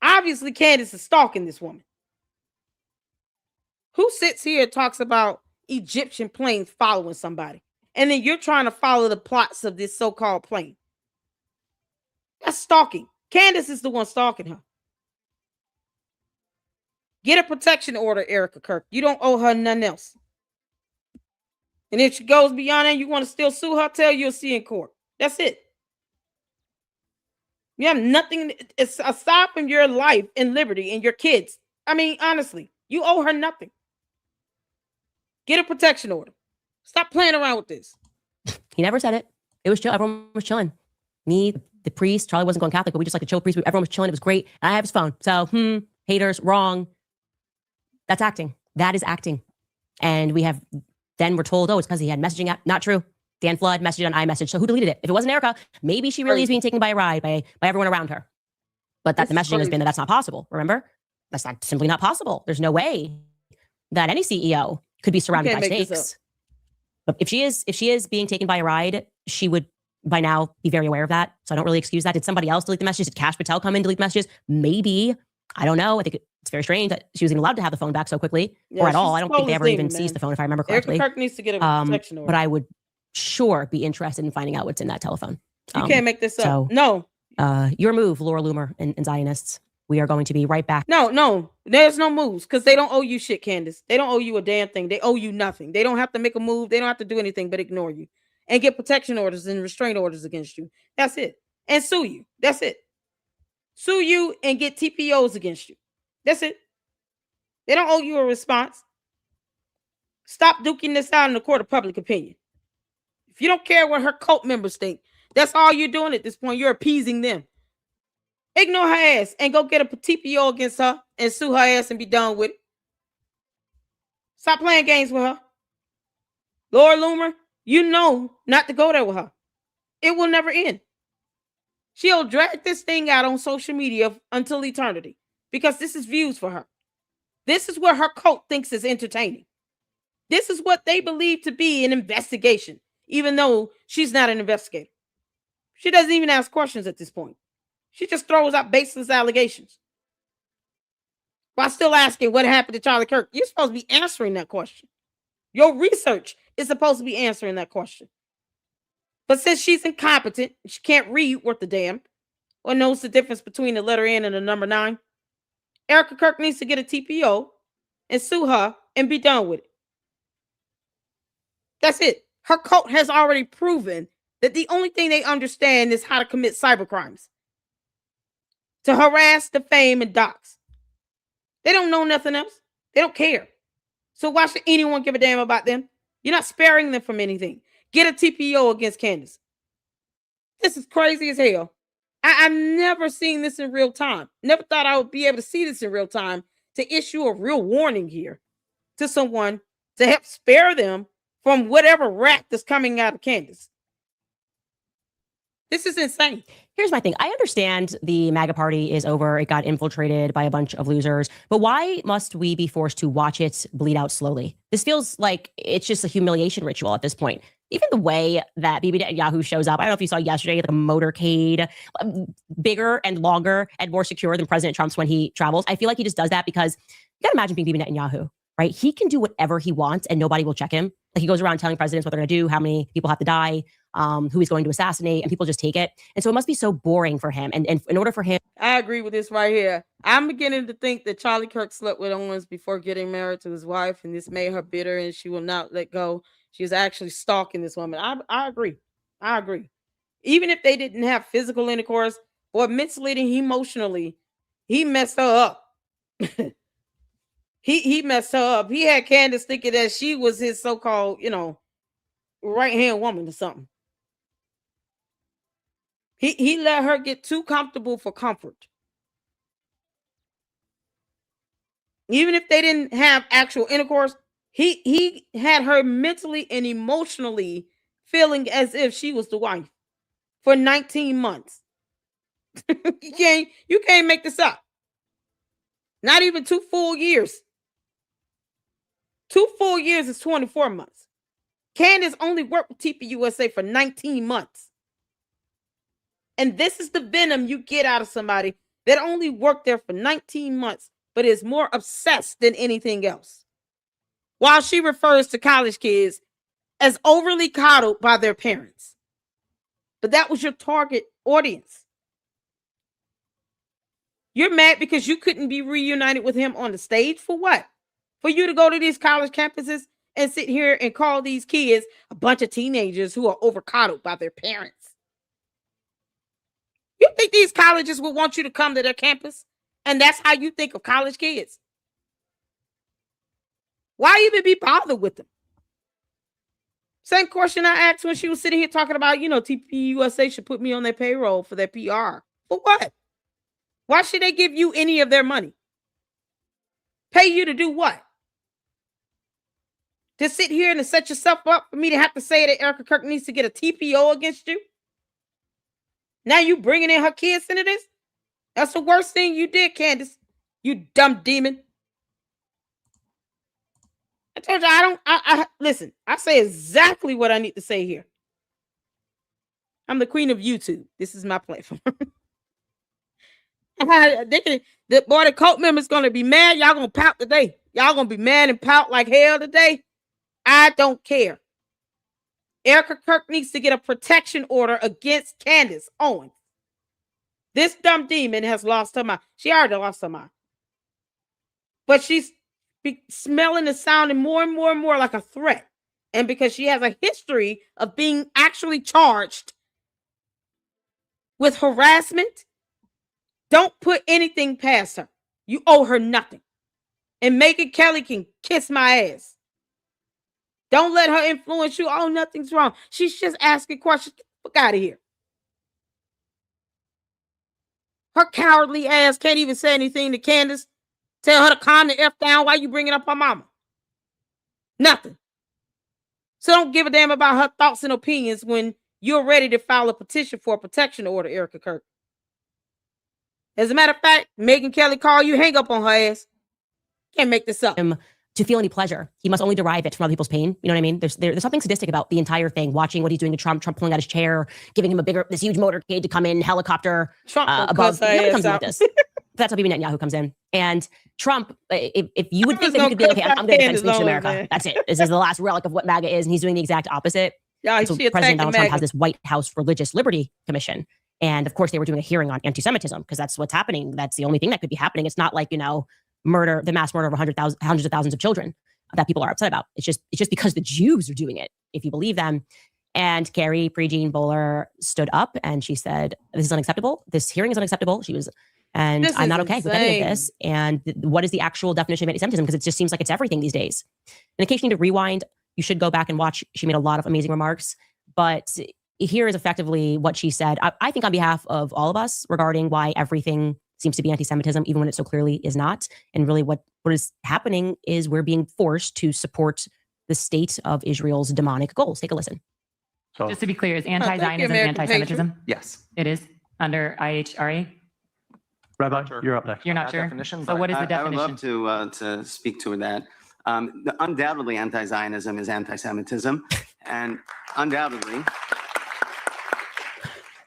Obviously, Candace is stalking this woman. Who sits here and talks about Egyptian planes following somebody? And then you're trying to follow the plots of this so-called plane. That's stalking. Candace is the one stalking her. Get a protection order, Erica Kirk. You don't owe her nothing else. And if she goes beyond that, you want to still sue her, tell you'll see in court. That's it. You have nothing aside from your life and liberty and your kids. I mean, honestly, you owe her nothing. Get a protection order. Stop playing around with this. He never said it. It was chill. Everyone was chilling. Me, the priest, Charlie wasn't going Catholic, but we just like a chill priest. Everyone was chilling. It was great. And I have his phone. So, haters, wrong. That's acting. That is acting. And then we're told, it's because he had messaging app. Not true. Dan Flood messaged on iMessage. So who deleted it? If it wasn't Erica, maybe she really is being taken by a ride by everyone around her. But the messaging has been that that's not possible. Remember? That's simply not possible. There's no way that any CEO could be surrounded by snakes. But if she is being taken by a ride, she would by now be very aware of that. So I don't really excuse that. Did somebody else delete the messages? Did Cash Patel come in and delete the messages? Maybe. I don't know. I think it's very strange that she wasn't allowed to have the phone back so quickly or at all. I don't think they ever even seized the phone, if I remember correctly. Erica Kirk needs to get a protection order. But I would sure be interested in finding out what's in that telephone. You can't make this up. No. Your move, Laura Loomer and Zionists. We are going to be right back. No. There's no moves because they don't owe you shit, Candace. They don't owe you a damn thing. They owe you nothing. They don't have to make a move. They don't have to do anything but ignore you and get protection orders and restraint orders against you. That's it. And sue you. That's it. Sue you and get TPOs against you. That's it. They don't owe you a response. Stop duking this out in the court of public opinion. If you don't care what her cult members think, that's all you're doing at this point. You're appeasing them. Ignore her ass and go get a TPO against her and sue her ass and be done with it. Stop playing games with her. Laura Loomer, you know not to go there with her. It will never end. She'll drag this thing out on social media until eternity because this is views for her. This is what her cult thinks is entertaining. This is what they believe to be an investigation, even though she's not an investigator. She doesn't even ask questions at this point. She just throws out baseless allegations. While still asking what happened to Charlie Kirk. You're supposed to be answering that question. Your research is supposed to be answering that question. But since she's incompetent, she can't read worth a damn, or knows the difference between the letter N and the number 9, Erica Kirk needs to get a TPO and sue her and be done with it. That's it. Her cult has already proven that the only thing they understand is how to commit cybercrimes. To harass, defame, and dox. They don't know nothing else. They don't care. So why should anyone give a damn about them? You're not sparing them from anything. Get a TPO against Candace. This is crazy as hell. I've never seen this in real time. Never thought I would be able to see this in real time, to issue a real warning here to someone to help spare them from whatever rat that's coming out of Candace. This is insane. Here's my thing. I understand the MAGA party is over. It got infiltrated by a bunch of losers. But why must we be forced to watch it bleed out slowly? This feels like it's just a humiliation ritual at this point. Even the way that Bibi Netanyahu shows up, I don't know if you saw yesterday, like a motorcade, bigger and longer and more secure than President Trump's when he travels. I feel like he just does that because you gotta imagine being Bibi Netanyahu, right? He can do whatever he wants and nobody will check him. Like he goes around telling presidents what they're gonna do, how many people have to die, who he's going to assassinate, and people just take it. And so it must be so boring for him. And in order for him, I agree with this right here. I'm beginning to think that Charlie Kirk slept with Owens before getting married to his wife, and this made her bitter and she will not let go. She's actually stalking this woman. I agree. I agree. Even if they didn't have physical intercourse or mentally and emotionally, he messed her up. he messed her up. He had Candace thinking that she was his so-called, right-hand woman or something. He let her get too comfortable for comfort. Even if they didn't have actual intercourse, he had her mentally and emotionally feeling as if she was the wife for 19 months. You can't make this up. Not even 2 full years. 2 full years is 24 months. Candace only worked with TPUSA for 19 months. And this is the venom you get out of somebody that only worked there for 19 months, but is more obsessed than anything else. While she refers to college kids as overly coddled by their parents. But that was your target audience. You're mad because you couldn't be reunited with him on the stage for what? For you to go to these college campuses and sit here and call these kids a bunch of teenagers who are over coddled by their parents. You think these colleges would want you to come to their campus? And that's how you think of college kids? Why even be bothered with them? Same question I asked when she was sitting here talking about, TPUSA should put me on their payroll for their PR. For what? Why should they give you any of their money? Pay you to do what? To sit here and to set yourself up for me to have to say that Erica Kirk needs to get a TPO against you? Now you bringing in her kids into this? That's the worst thing you did, Candace. You dumb demon. I told you I listen, I say exactly what I need to say here. I'm the queen of YouTube. This is my platform. The cult member's gonna be mad. Y'all gonna pout today. Y'all gonna be mad and pout like hell today. I don't care. Erica Kirk needs to get a protection order against Candace Owens. This dumb demon has lost her mind. She already lost her mind. But she's smelling and sounding more and more and more like a threat. And because she has a history of being actually charged with harassment, don't put anything past her. You owe her nothing. And Megyn Kelly can kiss my ass. Don't let her influence you. Oh, nothing's wrong. She's just asking questions. Get the fuck out of here. Her cowardly ass can't even say anything to Candace. Tell her to calm the F down. Why you bringing up her mama? Nothing. So don't give a damn about her thoughts and opinions when you're ready to file a petition for a protection order, Erica Kirk. As a matter of fact, Megyn Kelly call you, hang up on her ass. Can't make this up. To feel any pleasure, he must only derive it from other people's pain. You know what I mean? There's something sadistic about the entire thing. Watching what he's doing to Trump pulling out his chair, giving him this huge motorcade to come in, helicopter above. Nobody comes in with this. That's how Bibi Netanyahu comes in. And Trump, if you would think that he could be like, okay, I'm going to defend speech in America. Man. That's it. This is the last relic of what MAGA is, and he's doing the exact opposite. Yeah, so President Donald Trump has this White House Religious Liberty Commission. And of course, they were doing a hearing on anti-Semitism because that's what's happening. That's the only thing that could be happening. It's not like, murder, the mass murder of hundreds of thousands of children that people are upset about. It's just because the Jews are doing it, if you believe them. And Carrie Prejean Bowler stood up and she said, this is unacceptable. This hearing is unacceptable. I'm not okay with any of this. And what is the actual definition of anti-Semitism? Because it just seems like it's everything these days. In case you need to rewind, you should go back and watch. She made a lot of amazing remarks. But here is effectively what she said. I think on behalf of all of us regarding why everything seems to be anti-Semitism, even when it so clearly is not. And really what is happening is we're being forced to support the state of Israel's demonic goals. Take a listen. So, just to be clear, is anti-Zionism anti-Semitism? Yes. It is under IHRA? Rabbi, you're up next. You're not sure? So what is the definition? I would love to speak to that. Undoubtedly, anti-Zionism is anti-Semitism, and undoubtedly,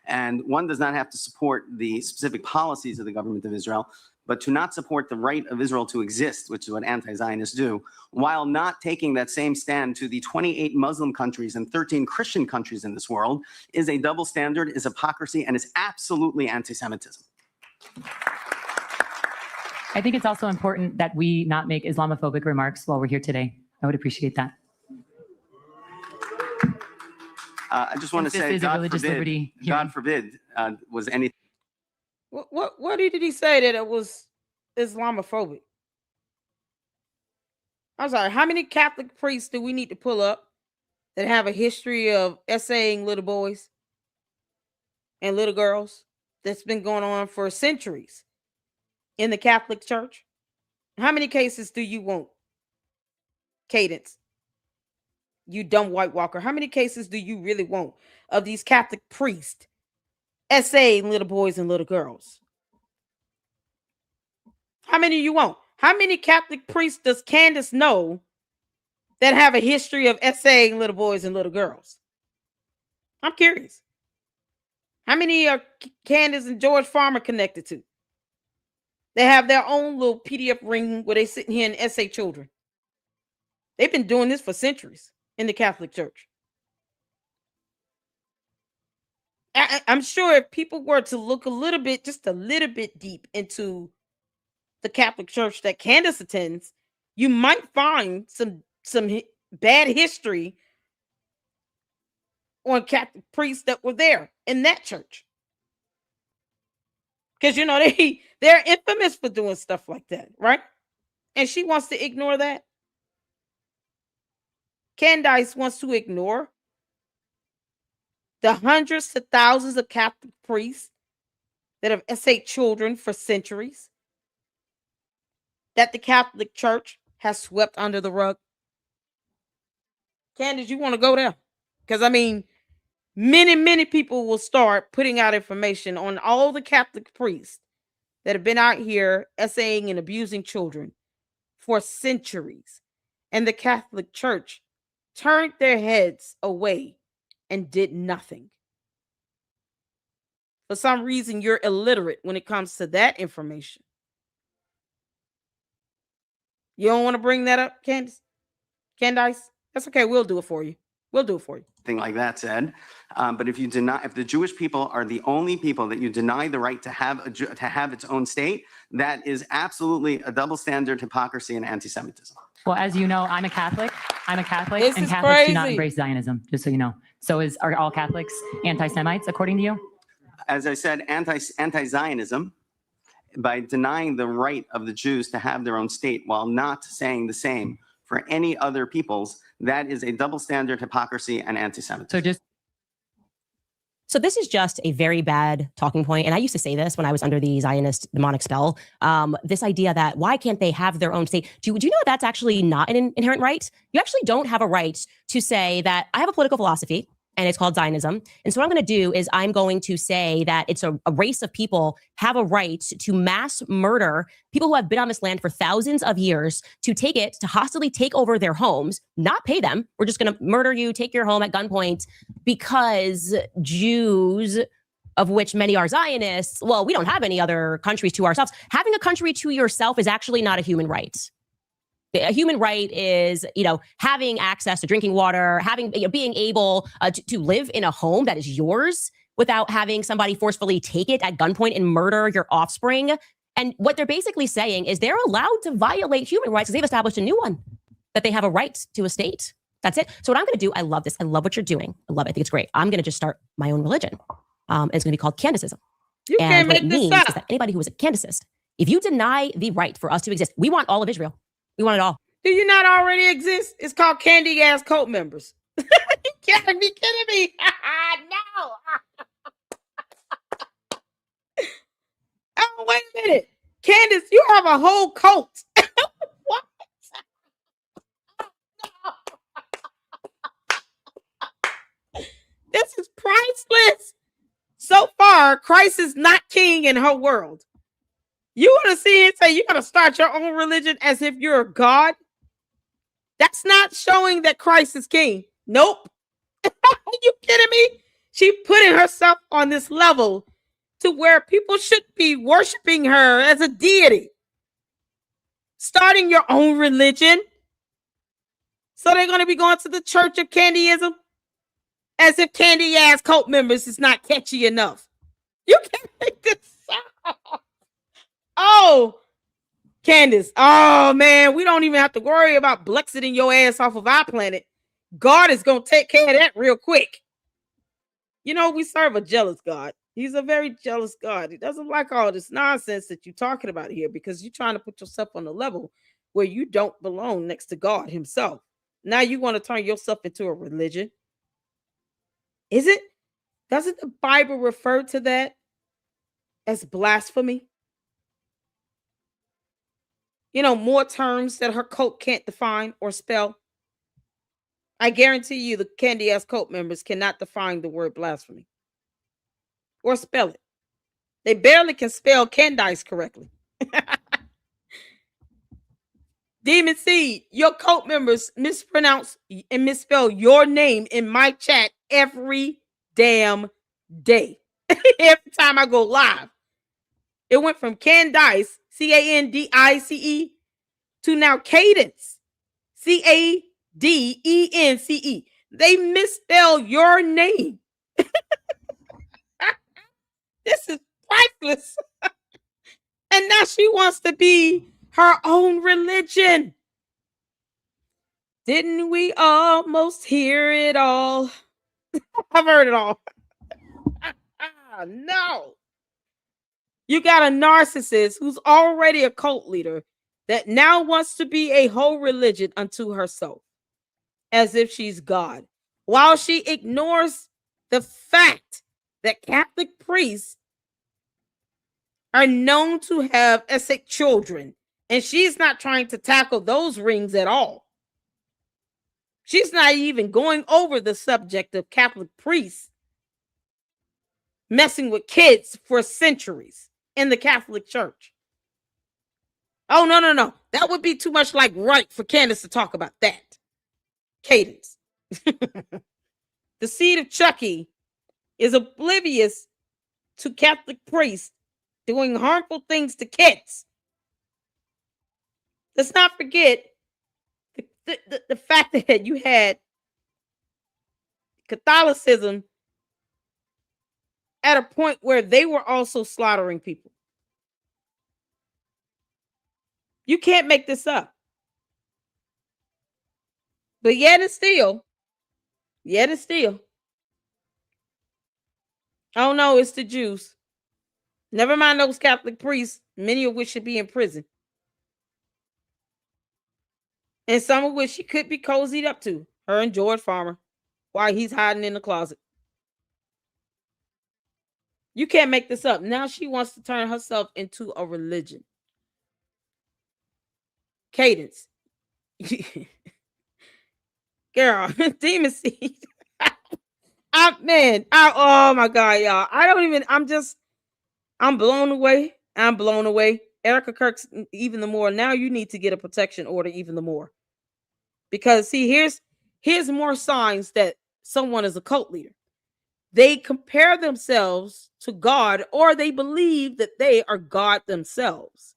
and one does not have to support the specific policies of the government of Israel, but to not support the right of Israel to exist, which is what anti-Zionists do, while not taking that same stand to the 28 Muslim countries and 13 Christian countries in this world, is a double standard, is hypocrisy, and is absolutely anti-Semitism. I think it's also important that we not make Islamophobic remarks while we're here today. I would appreciate that. I just want to say, God forbid, was anything. What did he say that it was Islamophobic? I'm sorry. How many Catholic priests do we need to pull up that have a history of essaying little boys and little girls? That's been going on for centuries in the Catholic Church. How many cases do you want? Cadence, you dumb White Walker. How many cases do you really want of these Catholic priests essaying little boys and little girls? How many you want? How many Catholic priests does Candace know that have a history of essaying little boys and little girls? I'm curious. How many are Candace and George Farmer connected to? They have their own little PDF ring where they sit here and essay children. They've been doing this for centuries in the Catholic Church. I'm sure if people were to look just a little bit deep into the Catholic Church that Candace attends, you might find some bad history on Catholic priests that were there in that church. Because, they're infamous for doing stuff like that, right? And she wants to ignore that. Candace wants to ignore the hundreds to thousands of Catholic priests that have essayed children for centuries, that the Catholic Church has swept under the rug. Candace, you want to go there? Because, many people will start putting out information on all the Catholic priests that have been out here essaying and abusing children for centuries. And the Catholic Church turned their heads away and did nothing. For some reason, you're illiterate when it comes to that information. You don't want to bring that up, Candace? That's okay. We'll do it for you. Thing like that said, but if the Jewish people are the only people that you deny the right to have its own state, that is absolutely a double standard, hypocrisy, and anti-Semitism. Well, as you know, I'm a Catholic, and Catholics crazy. do not embrace Zionism, just so you know. So are all Catholics anti-Semites, according to you? As I said, anti-Zionism, by denying the right of the Jews to have their own state while not saying the same for any other peoples, that is a double standard, hypocrisy, and anti-Semitism. So this is just a very bad talking point. And I used to say this when I was under the Zionist demonic spell. This idea that why can't they have their own state? Do you know that's actually not an inherent right? You actually don't have a right to say that I have a political philosophy and it's called Zionism. And so what I'm going to do is I'm going to say that it's a race of people have a right to mass murder people who have been on this land for thousands of years, to take it, to hostilely take over their homes, not pay them. We're just going to murder you, take your home at gunpoint because Jews, of which many are Zionists, well, we don't have any other countries to ourselves. Having a country to yourself is actually not a human right. A human right is, having access to drinking water, being able to live in a home that is yours without having somebody forcefully take it at gunpoint and murder your offspring. And what they're basically saying is they're allowed to violate human rights because they've established a new one, that they have a right to a state. That's it. So what I'm going to do, I love this. I love what you're doing. I love it. I think it's great. I'm going to just start my own religion. It's going to be called Candacism. You can't make this up. Is that anybody who is a Candacist, if you deny the right for us to exist, we want all of Israel. We want it all. Do you not already exist? It's called candy ass cult members. gotta be kidding me. No. Oh, wait a minute. Candace, you have a whole cult. What? This is priceless. So far, Christ is not king in her world. You want to see it say you got to start your own religion as if you're a god? That's not showing that Christ is king. Nope. Are you kidding me? She putting herself on this level to where people should be worshiping her as a deity. Starting your own religion. So they're going to be going to the church of candyism as if candy ass cult members is not catchy enough. You can't make this up. Oh, Candace. Oh, man. We don't even have to worry about blexiting your ass off of our planet. God is going to take care of that real quick. You know, we serve a jealous God. He's a very jealous God. He doesn't like all this nonsense that you're talking about here because you're trying to put yourself on the level where you don't belong next to God himself. Now you want to turn yourself into a religion. Is it? Doesn't the Bible refer to that as blasphemy? You know, more terms that her cult can't define or spell. I guarantee you the candy ass cult members cannot define the word blasphemy or spell it. They barely can spell Candace correctly. Demon Seed, your cult members mispronounce and misspell your name in my chat every damn day. Every time I go live. It went from Candice, Candice, to now Cadence, Cadence. They misspell your name. This is priceless. And now she wants to be her own religion. Didn't we almost hear it all? I've heard it all. No. You got a narcissist who's already a cult leader that now wants to be a whole religion unto herself, as if she's God, while she ignores the fact that Catholic priests are known to have Essex children, and she's not trying to tackle those rings at all. She's not even going over the subject of Catholic priests messing with kids for centuries in the Catholic Church. Oh, no. That would be too much like right for Candace to talk about that. Cadence. The seed of Chucky is oblivious to Catholic priests doing harmful things to kids. Let's not forget the fact that you had Catholicism at a point where they were also slaughtering people. You can't make this up. But yet and still, oh no, it's the Jews. Never mind those Catholic priests, many of which should be in prison. And some of which she could be cozied up to, her and George Farmer, while he's hiding in the closet. You can't make this up. Now she wants to turn herself into a religion. Cadence. Girl, Demon Seed. Oh my God, y'all. I'm blown away. Erica Kirk's even the more. Now you need to get a protection order even the more. Because see, here's more signs that someone is a cult leader. They compare themselves to God, or they believe that they are God themselves.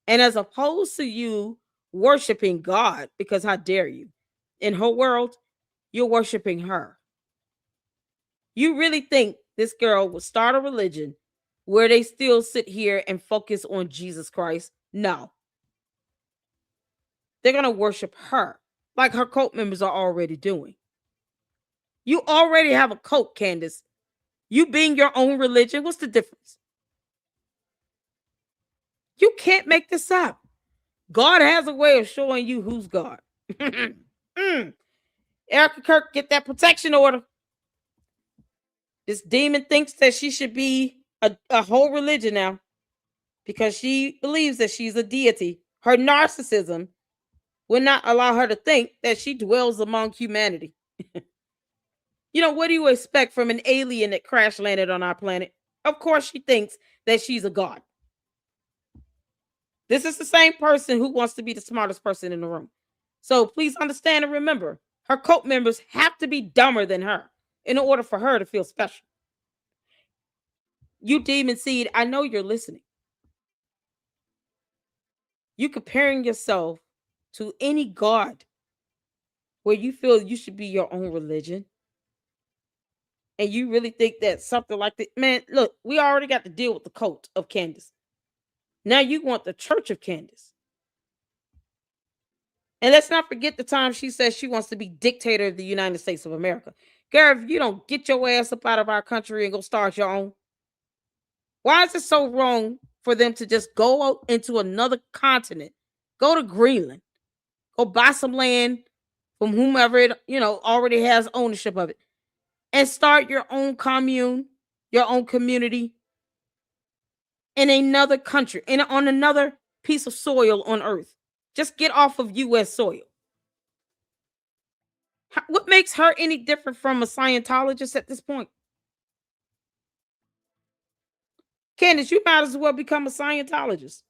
And as opposed to you worshiping God, because how dare you? In her world, you're worshiping her. You really think this girl would start a religion where they still sit here and focus on Jesus Christ? No. They're going to worship her like her cult members are already doing. You already have a cult, Candace. You being your own religion, what's the difference? You can't make this up. God has a way of showing you who's God. Erica Kirk, get that protection order. This demon thinks that she should be a whole religion now because she believes that she's a deity. Her narcissism will not allow her to think that she dwells among humanity. What do you expect from an alien that crash landed on our planet? Of course, she thinks that she's a god. This is the same person who wants to be the smartest person in the room. So please understand and remember, her cult members have to be dumber than her in order for her to feel special. You demon seed, I know you're listening. You comparing yourself to any god where you feel you should be your own religion. And you really think that something like that, man, look, we already got to deal with the cult of Candace. Now you want the church of Candace. And let's not forget the time she says she wants to be dictator of the United States of America. Girl, if you don't get your ass up out of our country and go start your own, why is it so wrong for them to just go out into another continent, go to Greenland, go buy some land from whomever it, already has ownership of it, and start your own commune, your own community in another country, on another piece of soil on earth. Just get off of U.S. soil. What makes her any different from a Scientologist at this point? Candace, you might as well become a Scientologist.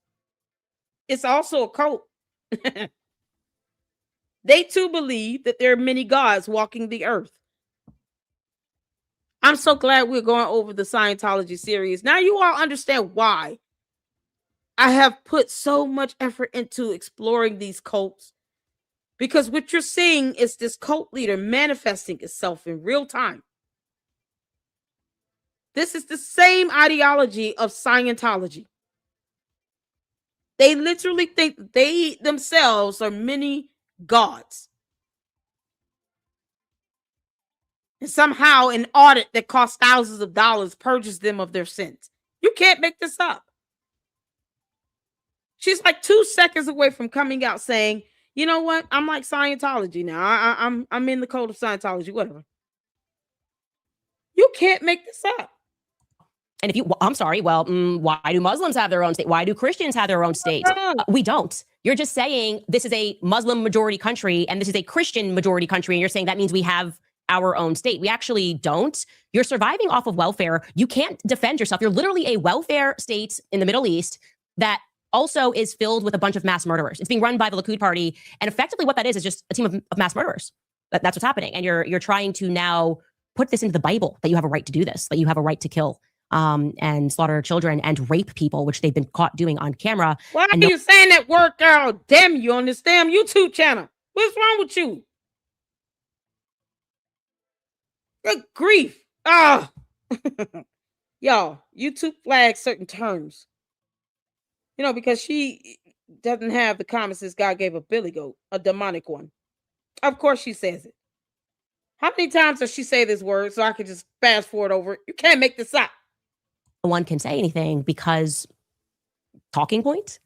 It's also a cult. They too believe that there are many gods walking the earth. I'm so glad we're going over the Scientology series. Now you all understand why I have put so much effort into exploring these cults. Because what you're seeing is this cult leader manifesting itself in real time. This is the same ideology of Scientology. They literally think they themselves are many gods. And somehow an audit that costs thousands of dollars purges them of their sins. You can't make this up. She's like 2 seconds away from coming out saying, you know what? I'm like Scientology now. I'm in the code of Scientology, whatever. You can't make this up. And I'm sorry, well, why do Muslims have their own state? Why do Christians have their own state? We don't. You're just saying this is a Muslim majority country and this is a Christian majority country. And you're saying that means we have our own state. We actually don't. You're surviving off of welfare. You can't defend yourself. You're literally a welfare state in the Middle East that also is filled with a bunch of mass murderers. It's being run by the Likud party. And effectively what that is just a team of mass murderers. That's what's happening. And you're trying to now put this into the Bible, that you have a right to do this, that you have a right to kill and slaughter children and rape people, which they've been caught doing on camera. Why are you saying that word, girl? Damn you on this damn YouTube channel. What's wrong with you? Good grief. Y'all, YouTube flags certain terms. Because she doesn't have the common sense God gave a billy goat, a demonic one. Of course she says it. How many times does she say this word so I can just fast forward over it? You can't make this up. No one can say anything because talking points.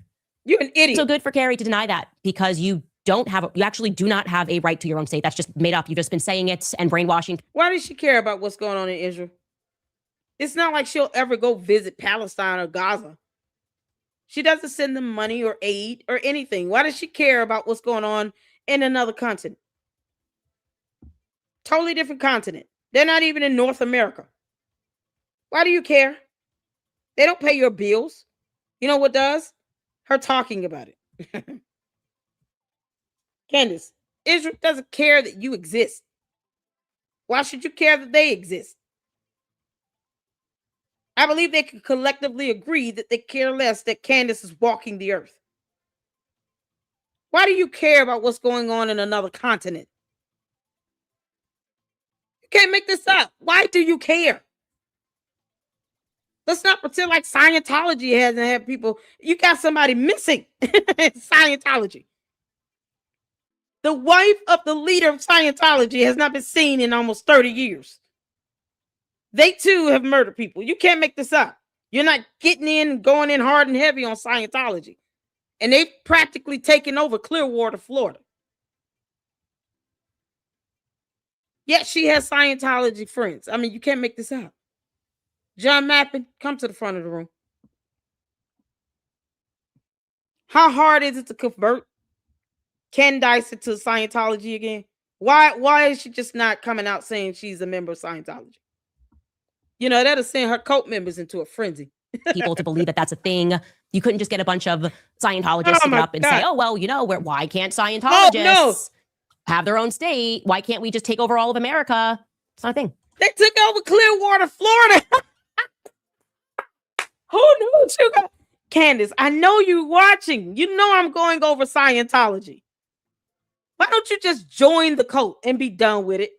You're an idiot. So good for Carrie to deny that because you actually do not have a right to your own state. That's just made up. You've just been saying it and brainwashing. Why does she care about what's going on in Israel? It's not like she'll ever go visit Palestine or Gaza. She doesn't send them money or aid or anything. Why does she care about what's going on in another continent? Totally different continent. They're not even in North America. Why do you care? They don't pay your bills. You know what does? Her talking about it. Candace, Israel doesn't care that you exist. Why should you care that they exist? I believe they can collectively agree that they care less that Candace is walking the earth. Why do you care about what's going on in another continent? You can't make this up. Why do you care? Let's not pretend like Scientology hasn't had people. You got somebody missing in Scientology. The wife of the leader of Scientology has not been seen in almost 30 years. They too have murdered people. You can't make this up. You're not getting in and going in hard and heavy on Scientology. And they've practically taken over Clearwater, Florida. Yet she has Scientology friends. I mean, you can't make this up. John Mappin, come to the front of the room. How hard is it to convert Candace into Scientology again? Why is she just not coming out saying she's a member of Scientology? You know, that'll send her cult members into a frenzy. People to believe that that's a thing. You couldn't just get a bunch of Scientologists to get up and say, oh, well, you know, why can't Scientologists have their own state? Why can't we just take over all of America? It's not a thing. They took over Clearwater, Florida. Who knew you got? Candace, I know you watching. You know I'm going over Scientology. Why don't you just join the cult and be done with it?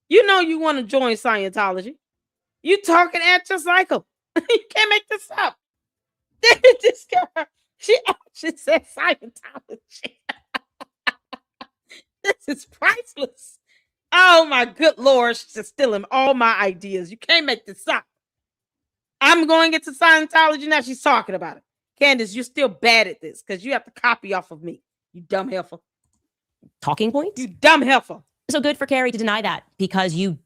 You know you want to join Scientology. You talking at your cycle. You can't make this up. This girl, she said Scientology. This is priceless. Oh my good Lord, she's stealing all my ideas. You can't make this up. I'm going into Scientology now. She's talking about it. Candace, you're still bad at this because you have to copy off of me. You dumb heifer. Talking point? You dumb heifer. So good for Carrie to deny that because you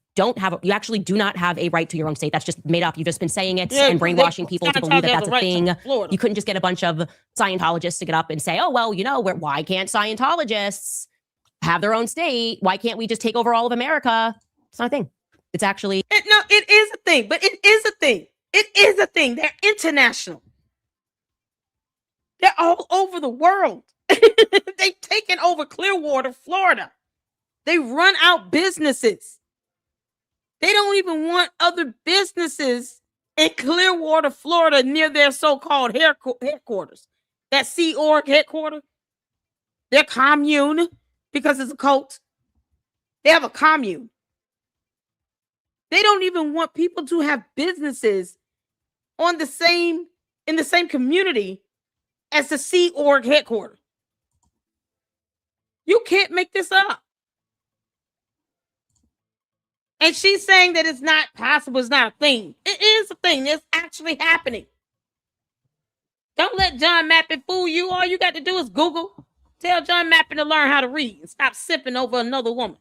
actually do not have a right to your own state. That's just made up. You've just been saying it and brainwashing people to believe that that's a thing. You couldn't just get a bunch of Scientologists to get up and say, oh, well, you know, why can't Scientologists have their own state? Why can't we just take over all of America? It's not a thing. It's actually... No, it is a thing, but it is a thing. It is a thing. They're international. They're all over the world. They've taken over Clearwater, Florida. They run out businesses. They don't even want other businesses in Clearwater, Florida, near their so-called headquarters. That Sea Org headquarters. Their commune, because it's a cult. They have a commune. They don't even want people to have businesses in the same community as the Sea Org headquarters. You can't make this up. And she's saying that it's not possible, it's not a thing. It is a thing. It's actually happening. Don't let John Mappin fool you. All you got to do is Google. Tell John Mappin to learn how to read and stop sipping over another woman.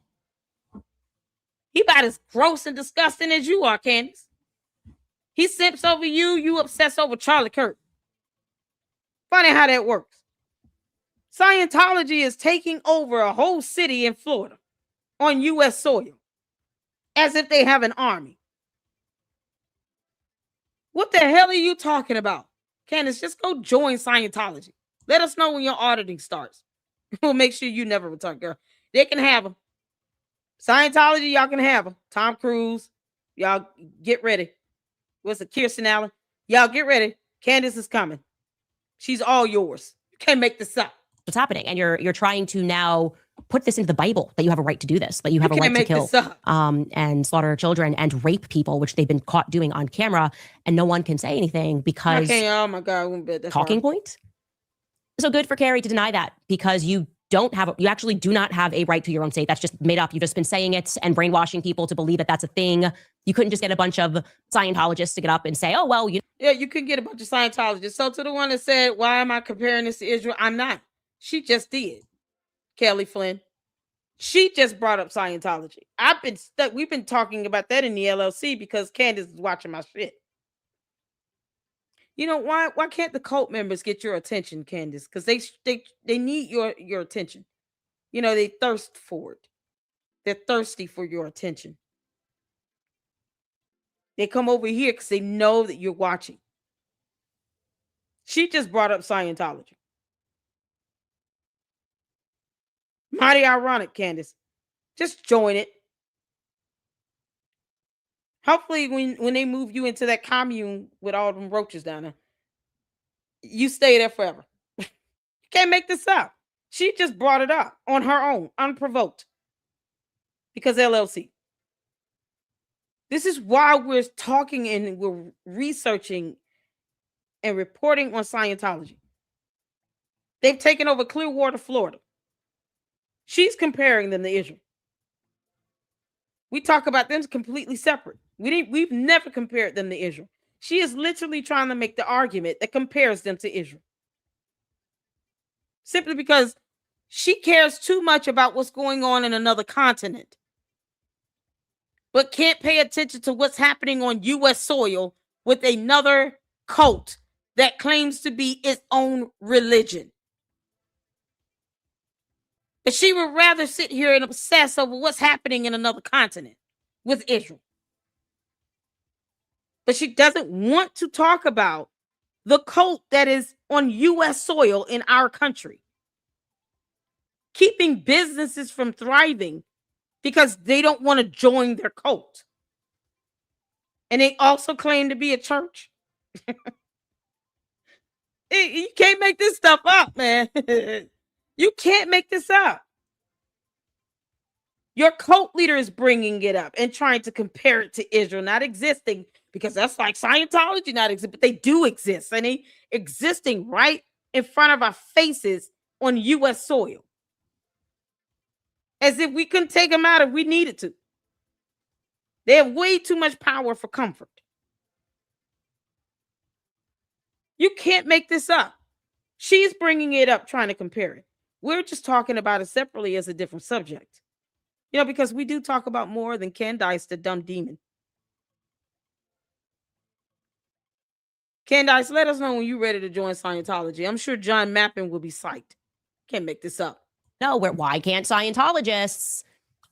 He about as gross and disgusting as you are, Candace. He simps over you, you obsess over Charlie Kirk. Funny how that works. Scientology is taking over a whole city in Florida on U.S. soil as if they have an army. What the hell are you talking about? Candace, just go join Scientology. Let us know when your auditing starts. We'll make sure you never return, girl. They can have them. Scientology, y'all can have them. Tom Cruise, y'all get ready. What's it, Kirsten Allen? Y'all get ready. Candace is coming. She's all yours. You can't make this up. What's happening? And you're trying to now put this into the Bible that you have a right to do this, that you have a right to kill and slaughter children and rape people, which they've been caught doing on camera, and no one can say anything because oh my God, talking point. So good for Carrie to deny that because you actually do not have a right to your own state. That's just made up. You've just been saying it and brainwashing people to believe that that's a thing. You couldn't just get a bunch of Scientologists to get up and say, oh, well, yeah, you could get a bunch of Scientologists. So to the one that said, why am I comparing this to Israel? I'm not. She just did. Kelly Flynn. She just brought up Scientology. I've been stuck. We've been talking about that in the LLC because Candace is watching my shit. You know why can't the cult members get your attention, Candace? Because they need your attention. You know, they thirst for it. They're thirsty for your attention. They come over here because they know that you're watching. She just brought up Scientology. Mighty ironic, Candace. Just join it. Hopefully, when they move you into that commune with all them roaches down there, you stay there forever. You can't make this up. She just brought it up on her own, unprovoked. Because LLC. This is why we're talking and we're researching and reporting on Scientology. They've taken over Clearwater, Florida. She's comparing them to Israel. We talk about them completely separate. We've never compared them to Israel. She is literally trying to make the argument that compares them to Israel. Simply because She cares too much about what's going on in another continent, but can't pay attention to what's happening on U.S. soil with another cult that claims to be its own religion. But she would rather sit here and obsess over what's happening in another continent with Israel. But she doesn't want to talk about the cult that is on U.S. soil in our country, keeping businesses from thriving because they don't want to join their cult. And they also claim to be a church. You can't make this stuff up, man. You can't make this up. Your cult leader is bringing it up and trying to compare it to Israel not existing, because that's like Scientology not exist, but they do exist, and they existing right in front of our faces on U.S. soil. As if we couldn't take them out if we needed to. They have way too much power for comfort. You can't make this up. She's bringing it up, trying to compare it. We're just talking about it separately as a different subject. You know, because we do talk about more than Candace, the dumb demon. Candace, let us know when you're ready to join Scientology. I'm sure John Mappin will be psyched. Can't make this up. No, why can't Scientologists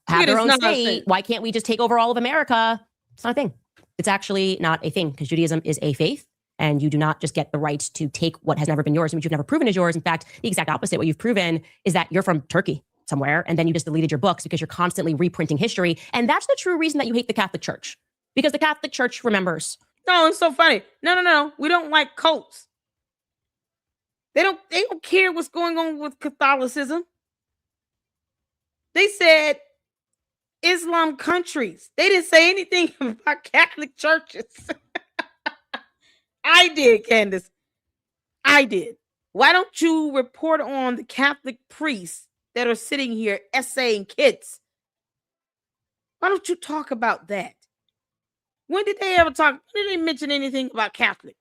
have their own state? Why can't we just take over all of America? It's not a thing. It's actually not a thing, because Judaism is a faith, and you do not just get the right to take what has never been yours and which you've never proven is yours. In fact, the exact opposite. What you've proven is that you're from Turkey somewhere, and then you just deleted your books because you're constantly reprinting history. And that's the true reason that you hate the Catholic Church, because the Catholic Church remembers. No, it's so funny. No. We don't like cults. They don't care what's going on with Catholicism. They said Islam countries. They didn't say anything about Catholic churches. I did, Candace. I did. Why don't you report on the Catholic priests that are sitting here essaying kids? Why don't you talk about that? When did they ever talk? When did they mention anything about Catholic?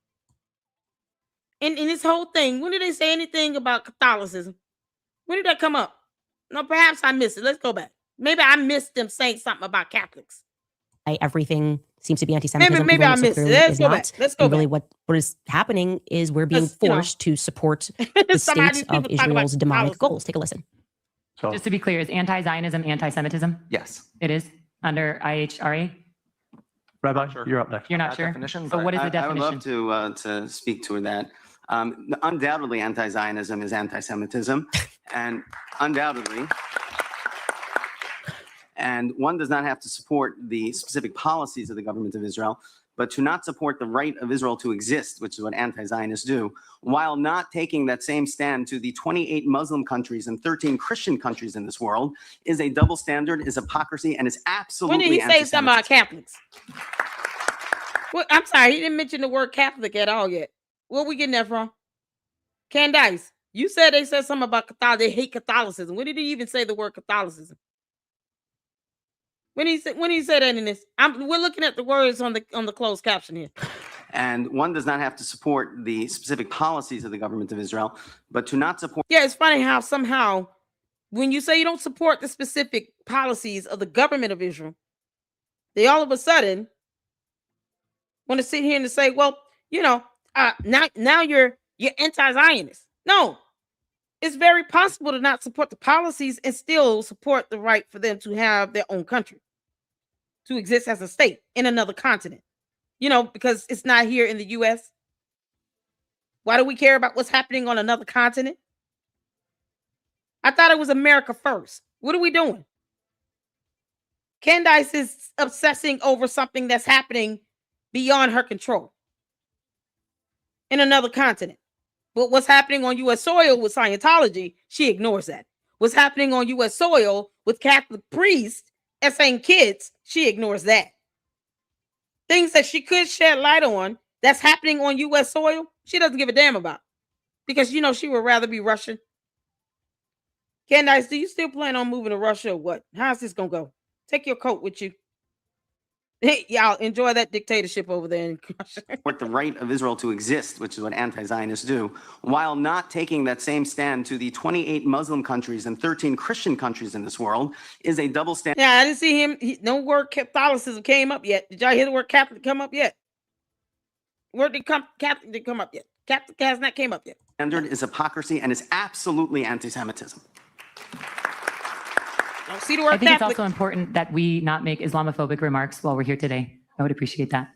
In this whole thing, when did they say anything about Catholicism? When did that come up? No, perhaps I missed it. Let's go back. Maybe I missed them saying something about Catholics. Everything seems to be anti-Semitism. Maybe I missed it. Let's go back. Let's go back. Really, what is happening is we're being forced to support the state of Israel's demonic goals. Take a listen. So, just to be clear, is anti-Zionism anti-Semitism? Yes. It is under IHRA? Rabbi, you're up next. You're not sure? So what is the definition? I would love to speak to that. Undoubtedly, anti-Zionism is anti-Semitism, and undoubtedly, and one does not have to support the specific policies of the government of Israel, but to not support the right of Israel to exist, which is what anti-Zionists do, while not taking that same stand to the 28 Muslim countries and 13 Christian countries in this world, is a double standard, is hypocrisy, and is absolutely When did he say something about Catholics? Well, I'm sorry, he didn't mention the word Catholic at all yet. Where we getting that from? Candace, you said they said something about Catholic. They hate Catholicism. When did he even say the word Catholicism? When he said that in this, we're looking at the words on the closed caption here. And one does not have to support the specific policies of the government of Israel, but to not support. Yeah, it's funny how somehow when you say you don't support the specific policies of the government of Israel, they all of a sudden want to sit here and to say, well, you know, now you're anti-Zionist. No, it's very possible to not support the policies and still support the right for them to have their own country, to exist as a state in another continent. You know, because it's not here in the U.S. Why do we care about what's happening on another continent? I thought it was America first. What are we doing? Candace is obsessing over something that's happening beyond her control in another continent. But what's happening on U.S. soil with Scientology, she ignores that. What's happening on U.S. soil with Catholic priests essaying kids, she ignores that. Things that she could shed light on that's happening on U.S. soil, she doesn't give a damn about. Because, you know, she would rather be Russian. Candace, do you still plan on moving to Russia or what? How's this going to go? Take your coat with you. Hey, y'all enjoy that dictatorship over there in support the right of Israel to exist, which is what anti-Zionists do, while not taking that same stand to the 28 Muslim countries and 13 Christian countries in this world, is a double standard. Yeah, I didn't see him. No word Catholicism came up yet. Did y'all hear the word Catholic come up yet? Word did Catholic didn't come up yet. Catholic has not came up yet. Standard is hypocrisy and is absolutely anti-Semitism. Don't see the word I think Catholic. it's also important that we not make Islamophobic remarks while we're here today. I would appreciate that.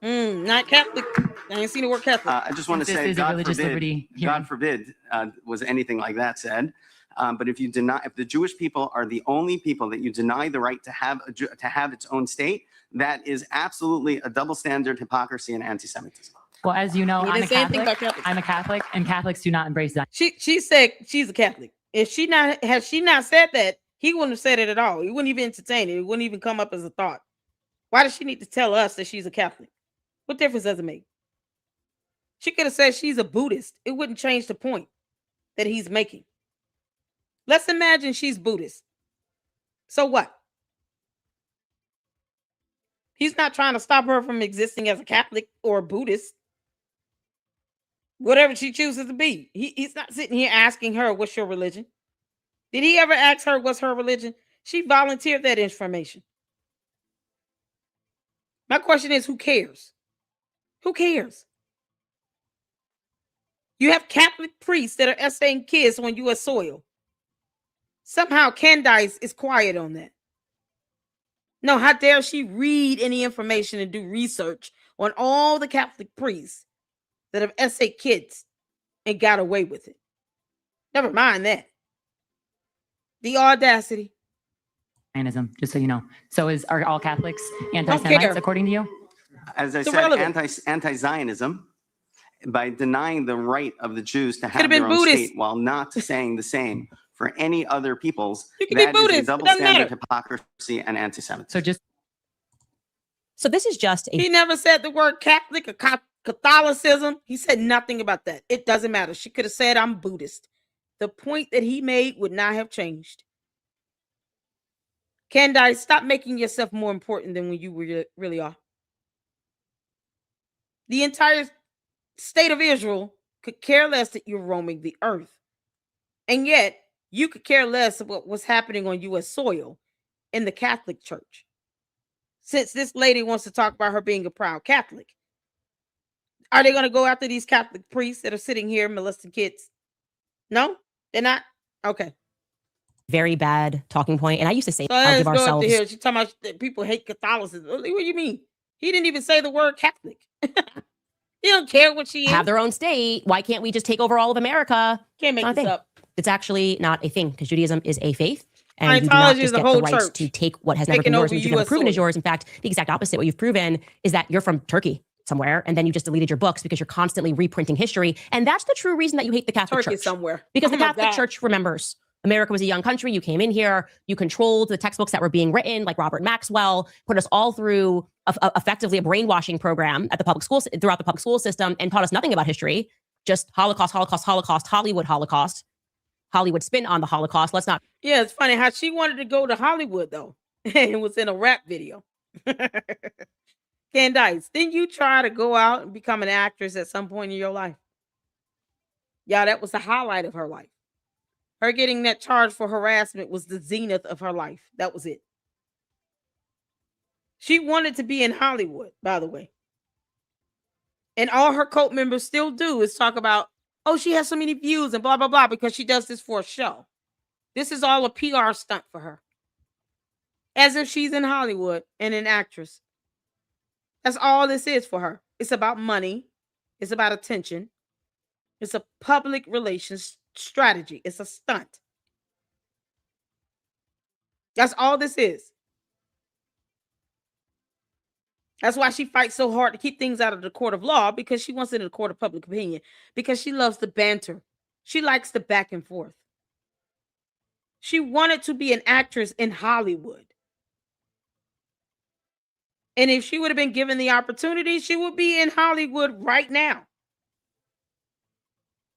Not Catholic. I ain't seen the word Catholic. I just want to This say, is a religious liberty hearing. God forbid, was anything like that said. But if the Jewish people are the only people that you deny the right to have its own state, that is absolutely a double standard, hypocrisy, and anti-Semitism. Well, as you know, He I'm didn't a say anything Catholic. about Catholic. I'm a Catholic, and Catholics do not embrace Zionism. She said she's a Catholic. If she not said that, he wouldn't have said it at all. He wouldn't even entertain it. It wouldn't even come up as a thought. Why does she need to tell us that she's a Catholic? What difference does it make? She could have said she's a Buddhist. It wouldn't change the point that he's making. Let's imagine she's Buddhist. So what? He's not trying to stop her from existing as a Catholic or a Buddhist. Whatever she chooses to be. He's not sitting here asking her, what's your religion? Did he ever ask her what's her religion? She volunteered that information. My question is, who cares? Who cares? You have Catholic priests that are essaying kids on U.S. soil. Somehow Candace is quiet on that. No, how dare she read any information and do research on all the Catholic priests that have essayed kids and got away with it. Never mind that. The audacity. Zionism, just so you know. So are all Catholics care. anti-Semites, according to you? As I It's said, irrelevant. anti-Zionism, by denying the right of the Jews to Could've have been their own Buddhist. state while not saying the same for any other peoples, You can be that is Buddhist. a It double doesn't standard, matter. hypocrisy, and anti-Semitism. So this is just a He never said the word Catholic or Catholicism. He said nothing about that. It doesn't matter. She could have said, I'm Buddhist. The point that he made would not have changed. Candace, stop making yourself more important than when you really are. The entire state of Israel could care less that you're roaming the earth. And yet, you could care less about what's happening on U.S. soil in the Catholic Church. Since this lady wants to talk about her being a proud Catholic. Are they going to go after these Catholic priests that are sitting here molesting kids? No, they're not? Okay. very bad talking point. And I used to say, So I'll let's give go up to ourselves here. She's talking about that people hate Catholicism. What do you mean? He didn't even say the word Catholic. He don't care what she is. have their own state. Why can't we just take over all of America? Can't make Not a this thing. up. It's actually not a thing because Judaism is a faith. And you do not Scientology is just the get the whole right church to take what has never taking been yours, over which you've never US proven is soil. yours. In fact, the exact opposite. What you've proven is that you're from Turkey somewhere, and then you just deleted your books because you're constantly reprinting history. And that's the true reason that you hate the Catholic Turkey Church. somewhere. Because Oh the my Catholic God. Church remembers. America was a young country. You came in here. You controlled the textbooks that were being written, like Robert Maxwell, put us all through effectively a brainwashing program at the public schools, throughout the public school system, and taught us nothing about history. Just Holocaust, Holocaust, Holocaust, Hollywood, Holocaust, Hollywood spin on the Holocaust. Let's not. Yeah, it's funny how she wanted to go to Hollywood though. It was in a rap video. Candace, didn't you try to go out and become an actress at some point in your life? Yeah, that was the highlight of her life. Her getting that charge for harassment was the zenith of her life. That was it. She wanted to be in Hollywood, by the way. And all her cult members still do is talk about, oh, she has so many views and blah, blah, blah, because she does this for a show. This is all a PR stunt for her. As if she's in Hollywood and an actress. That's all this is for her. It's about money. It's about attention. It's a public relations strategy. It's a stunt. That's all this is. That's why she fights so hard to keep things out of the court of law, because she wants it in the court of public opinion, because she loves the banter. She likes the back and forth. She wanted to be an actress in Hollywood. And if she would have been given the opportunity, she would be in Hollywood right now.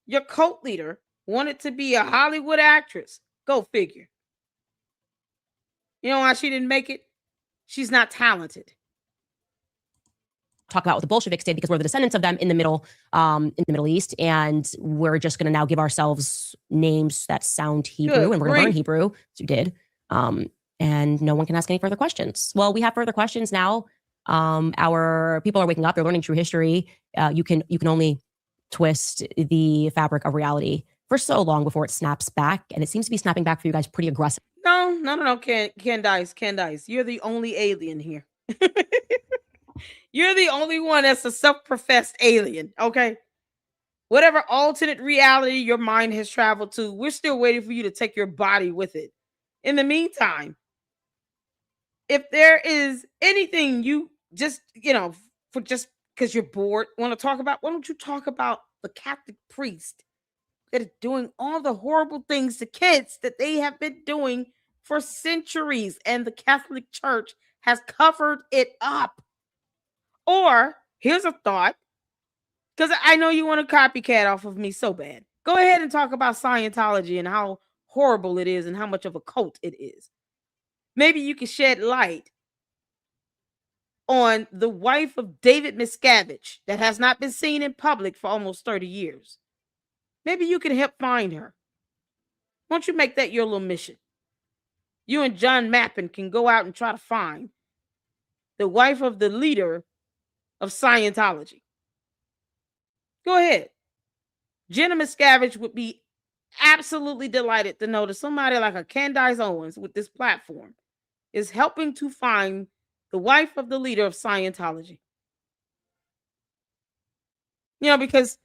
Your cult leader wanted to be a Hollywood actress. Go figure. You know why she didn't make it? she's not talented. Talk about what the Bolsheviks did because we're the descendants of them in the Middle East, and we're just going to now give ourselves names that sound Hebrew, Good and we're going to learn grief. Hebrew, as you did, and no one can ask any further questions. Well, we have further questions now. Our people are waking up; they're learning true history. You can only twist the fabric of reality for so long before it snaps back, and it seems to be snapping back for you guys pretty aggressive. No, Candace, you're the only alien here. You're the only one that's a self-professed alien, okay? Whatever alternate reality your mind has traveled to, we're still waiting for you to take your body with it. In the meantime, if there is anything you just, for just because you're bored, want to talk about, why don't you talk about the Catholic priest that is doing all the horrible things to kids that they have been doing for centuries, and the Catholic Church has covered it up? Or here's a thought, because I know you want to copycat off of me so bad. Go ahead and talk about Scientology and how horrible it is and how much of a cult it is. Maybe you can shed light on the wife of David Miscavige that has not been seen in public for almost 30 years. Maybe you can help find her. Why don't you make that your little mission? You and John Mappin can go out and try to find the wife of the leader of Scientology. Go ahead. Jenna Miscavige would be absolutely delighted to know that somebody like a Candace Owens with this platform is helping to find the wife of the leader of Scientology. Because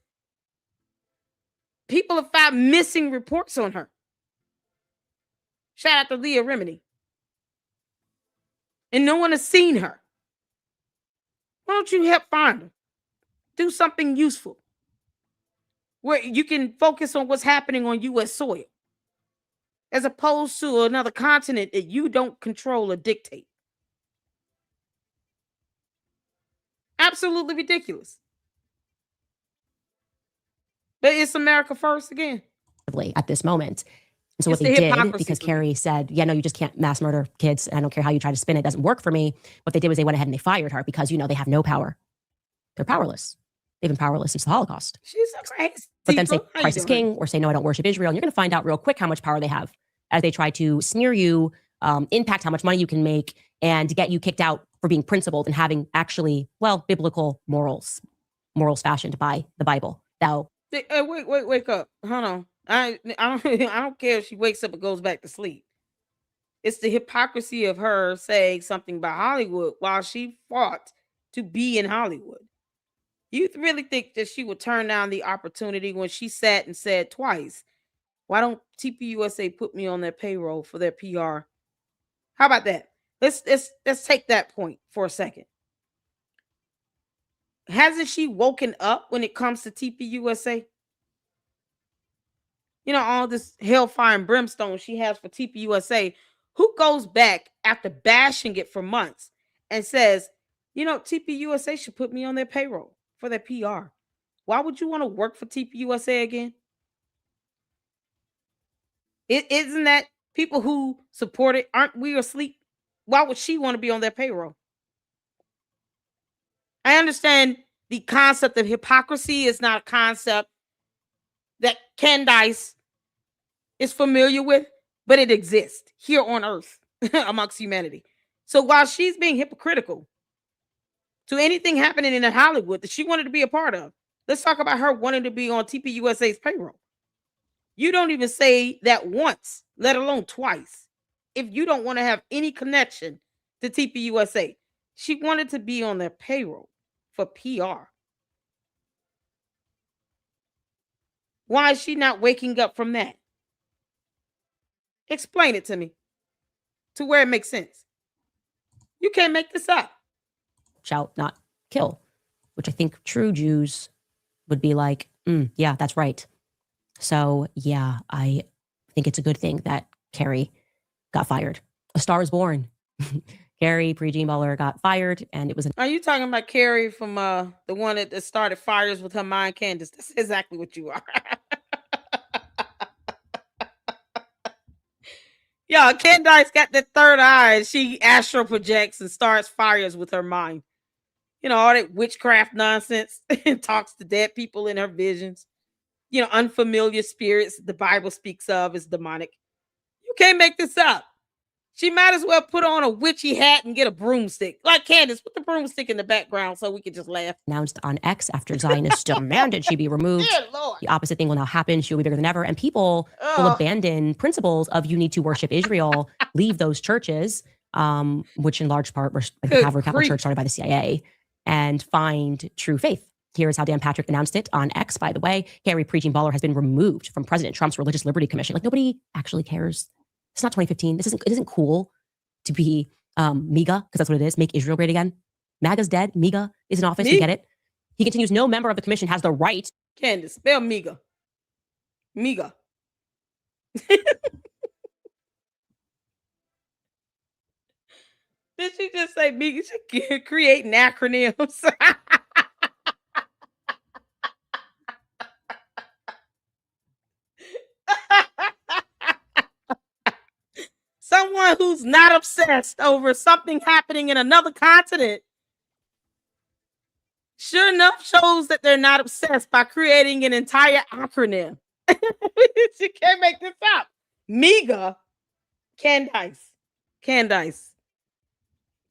people have found missing reports on her. Shout out to Leah Remini. And no one has seen her. Why don't you help find her? Do something useful where you can focus on what's happening on U.S. soil as opposed to another continent that you don't control or dictate. Absolutely ridiculous. But it's America first again. At this moment. And so It's what they the did, hypocrisy because for me. Carrie said, yeah, no, you just can't mass murder kids. And I don't care how you try to spin it, doesn't work for me. What they did was they went ahead and they fired her because, they have no power. They're powerless. They've been powerless since the Holocaust. She's a crazy. But then say How you Christ is doing? king or say, no, I don't worship Israel. And you're going to find out real quick how much power they have as they try to smear you, impact how much money you can make, and get you kicked out for being principled and having actually, biblical morals fashioned by the Bible. Now, Hey, wake up. Hold on. I don't care if she wakes up and goes back to sleep. It's the hypocrisy of her saying something about Hollywood while she fought to be in Hollywood. You really think that she would turn down the opportunity when she sat and said twice, why don't TPUSA put me on their payroll for their PR? How about that? Let's take that point for a second. Hasn't she woken up when it comes to TPUSA? All this hellfire and brimstone she has for TPUSA. Who goes back after bashing it for months and says, TPUSA should put me on their payroll for their PR? Why would you want to work for TPUSA again? Isn't that people who support it? Aren't we asleep? Why would she want to be on their payroll? I understand the concept of hypocrisy is not a concept that Candace is familiar with, but it exists here on earth amongst humanity. So while she's being hypocritical to anything happening in Hollywood that she wanted to be a part of, let's talk about her wanting to be on TPUSA's payroll. You don't even say that once, let alone twice, if you don't want to have any connection to TPUSA. She wanted to be on their payroll for PR. Why is she not waking up from that? Explain it to me to where it makes sense. You can't make this up. shall not kill, which I think true Jews would be like, yeah, that's right. So yeah, I think it's a good thing that Carrie got fired. A Star is Born. Carrie Pre-Jean Butler got fired, and it was. Are you talking about Carrie from the one that started fires with her mind, Candace? That's exactly what you are. Yeah, Candace got the third eye, and she astral projects and starts fires with her mind. You know, all that witchcraft nonsense and talks to dead people in her visions. You know, unfamiliar spirits the Bible speaks of as demonic. You can't make this up. She might as well put on a witchy hat and get a broomstick. Like Candace, put the broomstick in the background so we can just laugh. Announced on X after Zionists demanded she be removed. Dear Lord. The opposite thing will now happen. She will be bigger than ever. And people will abandon principles of you need to worship Israel, leave those churches, which in large part were like the Calvary Catholic Church started by the CIA, and find true faith. Here is how Dan Patrick announced it on X, by the way. Harry Preaching Baller has been removed from President Trump's Religious Liberty Commission. Like, nobody actually cares. It's not 2015. It isn't cool to be MAGA, because that's what it is. Make Israel great again. MAGA's dead. MAGA is in office. We get it. He continues, no member of the commission has the right. Candace, spell MAGA. MAGA. Did she just say MAGA? She creating acronyms. Someone who's not obsessed over something happening in another continent, sure enough, shows that they're not obsessed by creating an entire acronym. You can't make this up. MEGA, Candace.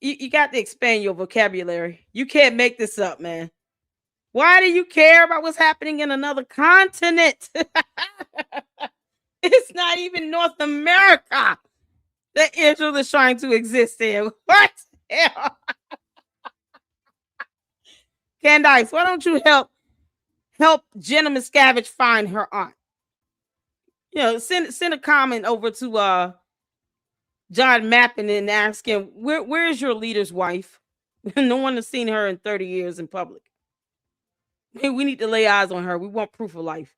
You got to expand your vocabulary. You can't make this up, man. Why do you care about what's happening in another continent? It's not even North America that Israel is trying to exist in. What the hell? Candace, why don't you help Jenna Miscavige find her aunt? You know, send a comment over to John Mappin and ask him, where is your leader's wife? No one has seen her in 30 years in public. Hey, we need to lay eyes on her. We want proof of life.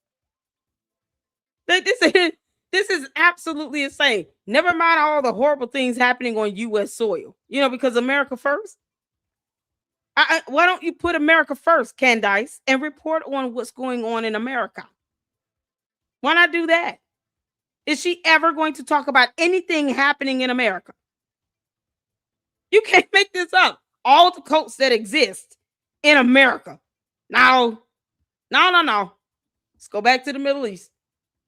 This is absolutely insane. Never mind all the horrible things happening on U.S. soil. You know, because America first. Why don't you put America first, Candace, and report on what's going on in America? Why not do that? Is she ever going to talk about anything happening in America? You can't make this up. All the cults that exist in America. No. Let's go back to the Middle East.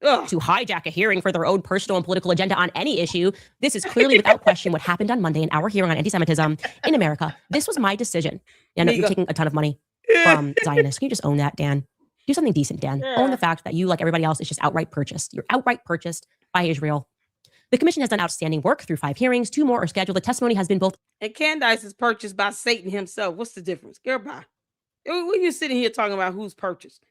Ugh. To hijack a hearing for their own personal and political agenda on any issue. This is clearly without question what happened on Monday in our hearing on anti-Semitism in America. This was my decision. I know you're taking a ton of money from Zionists. Can you just own that, Dan? Do something decent, Dan. Yeah. Own the fact that you, like everybody else, is just outright purchased. You're outright purchased by Israel. The commission has done outstanding work through 5 hearings. 2 more are scheduled. The testimony has been both. And Candace is purchased by Satan himself. What's the difference? Girl, bye. What are you sitting here talking about who's purchased?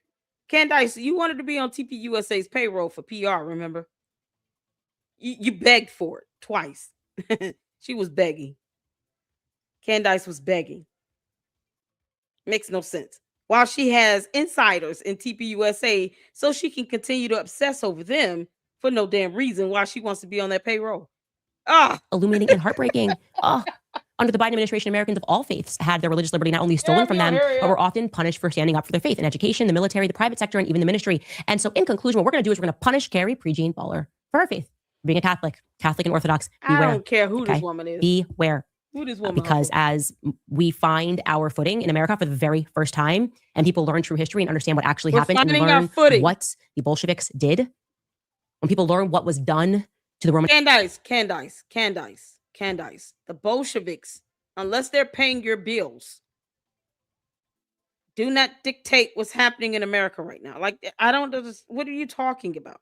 Candace, you wanted to be on TPUSA's payroll for PR, remember? You begged for it twice. She was begging. Candace was begging. Makes no sense. While she has insiders in TPUSA, so she can continue to obsess over them for no damn reason while she wants to be on that payroll. Illuminating and heartbreaking. Under the Biden administration, Americans of all faiths had their religious liberty not only stolen from them, but were often punished for standing up for their faith in education, the military, the private sector, and even the ministry. And so in conclusion, what we're going to do is we're going to punish Carrie Prejean Baller for her faith, being a Catholic and Orthodox. Beware. I don't care who this woman is. Beware. Who this woman Because is. as we find our footing in America for the very first time, and people learn true history and understand what actually happened and learn what the Bolsheviks did, when people learn what was done to the Roman... Candace, the Bolsheviks, unless they're paying your bills, do not dictate what's happening in America right now. Like, I don't know. What are you talking about?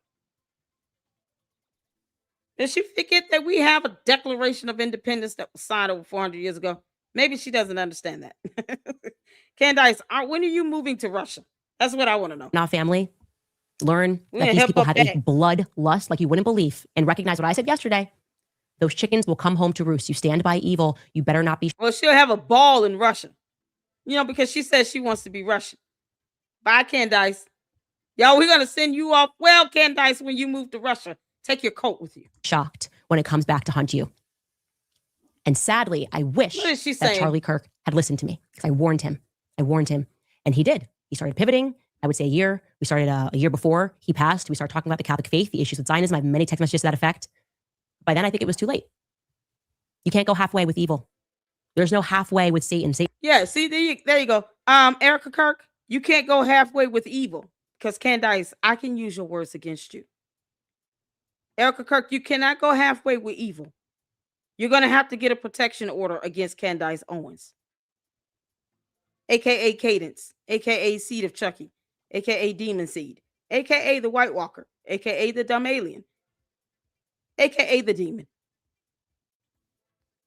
Does she forget that we have a Declaration of Independence that was signed over 400 years ago? Maybe she doesn't understand that. Candace, when are you moving to Russia? That's what I want to know. Not family. Learn that these people have a bloodlust like you wouldn't believe, and recognize what I said yesterday. Those chickens will come home to roost. You stand by evil. You better not be. Well, she'll have a ball in Russia, you know, because she says she wants to be Russian. Bye, Candace. Yo, we're going to send you off. Well, Candace, when you move to Russia, take your coat with you. Shocked when it comes back to hunt you. And sadly, I wish that Charlie Kirk had listened to me, because I warned him. And he did. He started pivoting. I would say a year. We started a year before he passed. We started talking about the Catholic faith, the issues with Zionism. I have many text messages to that effect. By then, I think it was too late. You can't go halfway with evil. There's no halfway with Satan. Yeah, see, there you go. Erica Kirk, you can't go halfway with evil because Candace, I can use your words against you. Erica Kirk, you cannot go halfway with evil. You're going to have to get a protection order against Candace Owens, aka Cadence, aka Seed of Chucky, aka Demon Seed, aka the White Walker, aka the Dumb Alien, aka the Demon.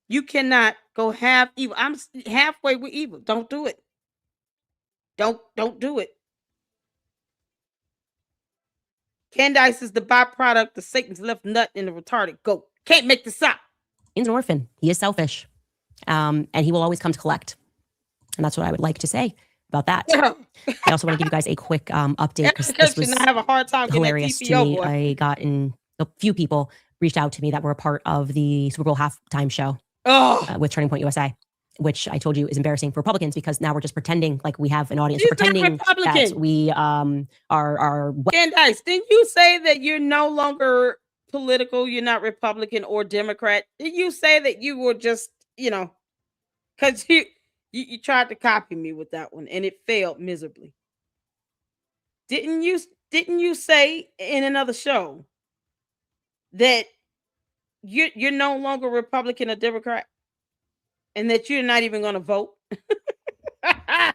You cannot go half evil. I'm halfway with evil. Don't do it. Don't do it. Candace is the byproduct of Satan's left nut in the retarded goat. Can't make this up. He's an orphan. He is selfish. And he will always come to collect. And that's what I would like to say about that. Yeah. I also want to give you guys a quick update because this was I have a hard time hilarious to me. Boy. I got in a few people reached out to me that were a part of the Super Bowl halftime show with Turning Point USA, which I told you is embarrassing for Republicans because now we're just pretending like we have an audience, pretending that we are. Candace, didn't you say that you're no longer political? You're not Republican or Democrat. Did you say that you were just, because you tried to copy me with that one and it failed miserably? Didn't you say in another show that you're no longer Republican or Democrat and that you're not even going to vote? I'm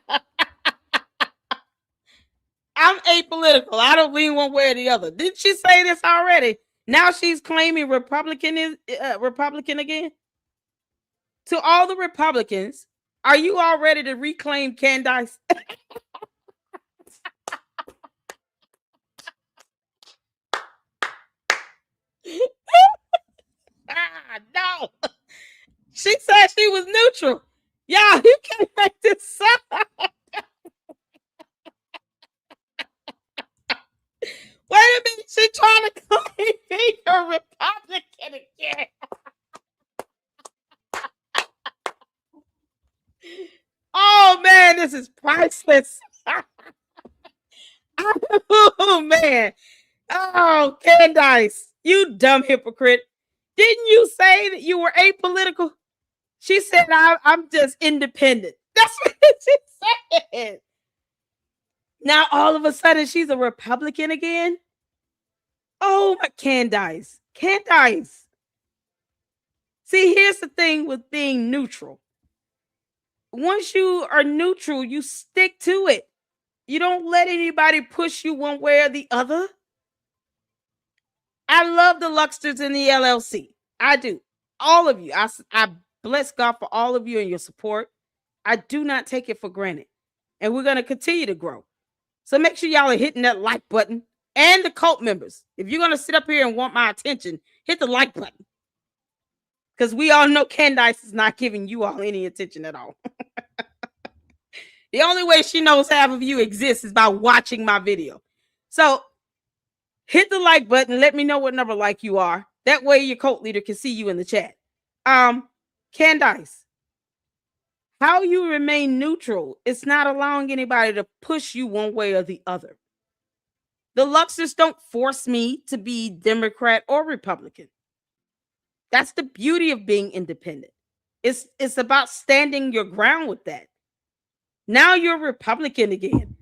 apolitical. I don't lean one way or the other. Didn't she say this already? Now she's claiming Republican again. To all the Republicans, are you all ready to reclaim Candace? No. She said she was neutral. Y'all, you can't make this up. Wait a minute. She trying to claim me a Republican again. Oh, man, this is priceless. Oh, man. Oh, Candace, you dumb hypocrite. Didn't you say that you were apolitical? She said, I'm just independent. That's what she said. Now, all of a sudden, she's a Republican again? Oh, my Candace. Candace. See, here's the thing with being neutral. Once you are neutral, you stick to it. You don't let anybody push you one way or the other. I love the Luxters in the LLC. I do. All of you. I bless God for all of you and your support. I do not take it for granted. And we're going to continue to grow. So make sure y'all are hitting that like button. And the cult members. If you're going to sit up here and want my attention, hit the like button. Because we all know Candace is not giving you all any attention at all. The only way she knows half of you exist is by watching my video. So hit the like button. Let me know what number like you are. That way your cult leader can see you in the chat. Candace, how you remain neutral is not allowing anybody to push you one way or the other. The Luxers don't force me to be Democrat or Republican. That's the beauty of being independent. It's about standing your ground with that. Now you're Republican again.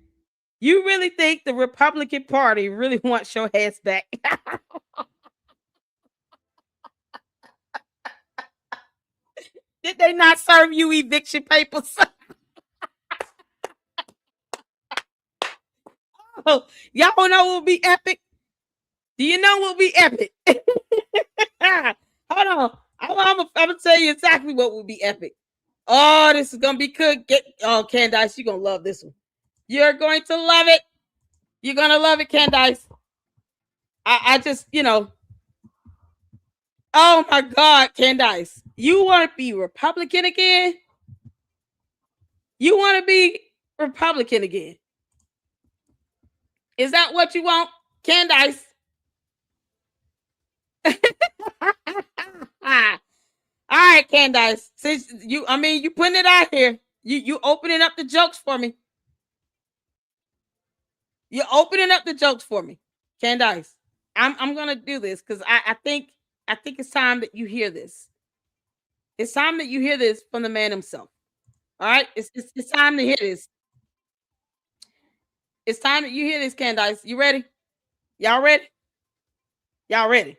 You really think the Republican Party really wants your ass back? Did they not serve you eviction papers? Oh, y'all know what will be epic? Do you know what will be epic? Hold on. I'm going to tell you exactly what will be epic. Oh, this is going to be good. Candace, you're going to love this one. You're going to love it. You're going to love it, Candace. I just, oh my God, Candace. You want to be Republican again? You want to be Republican again? Is that what you want, Candace? All right, Candace. Since you putting it out here. You opening up the jokes for me. You're opening up the jokes for me, Candace. I'm gonna do this because I think I think it's time that you hear this. It's time that you hear this from the man himself. All right? It's time to hear this. It's time that you hear this, Candace. You ready? Y'all ready? Y'all ready?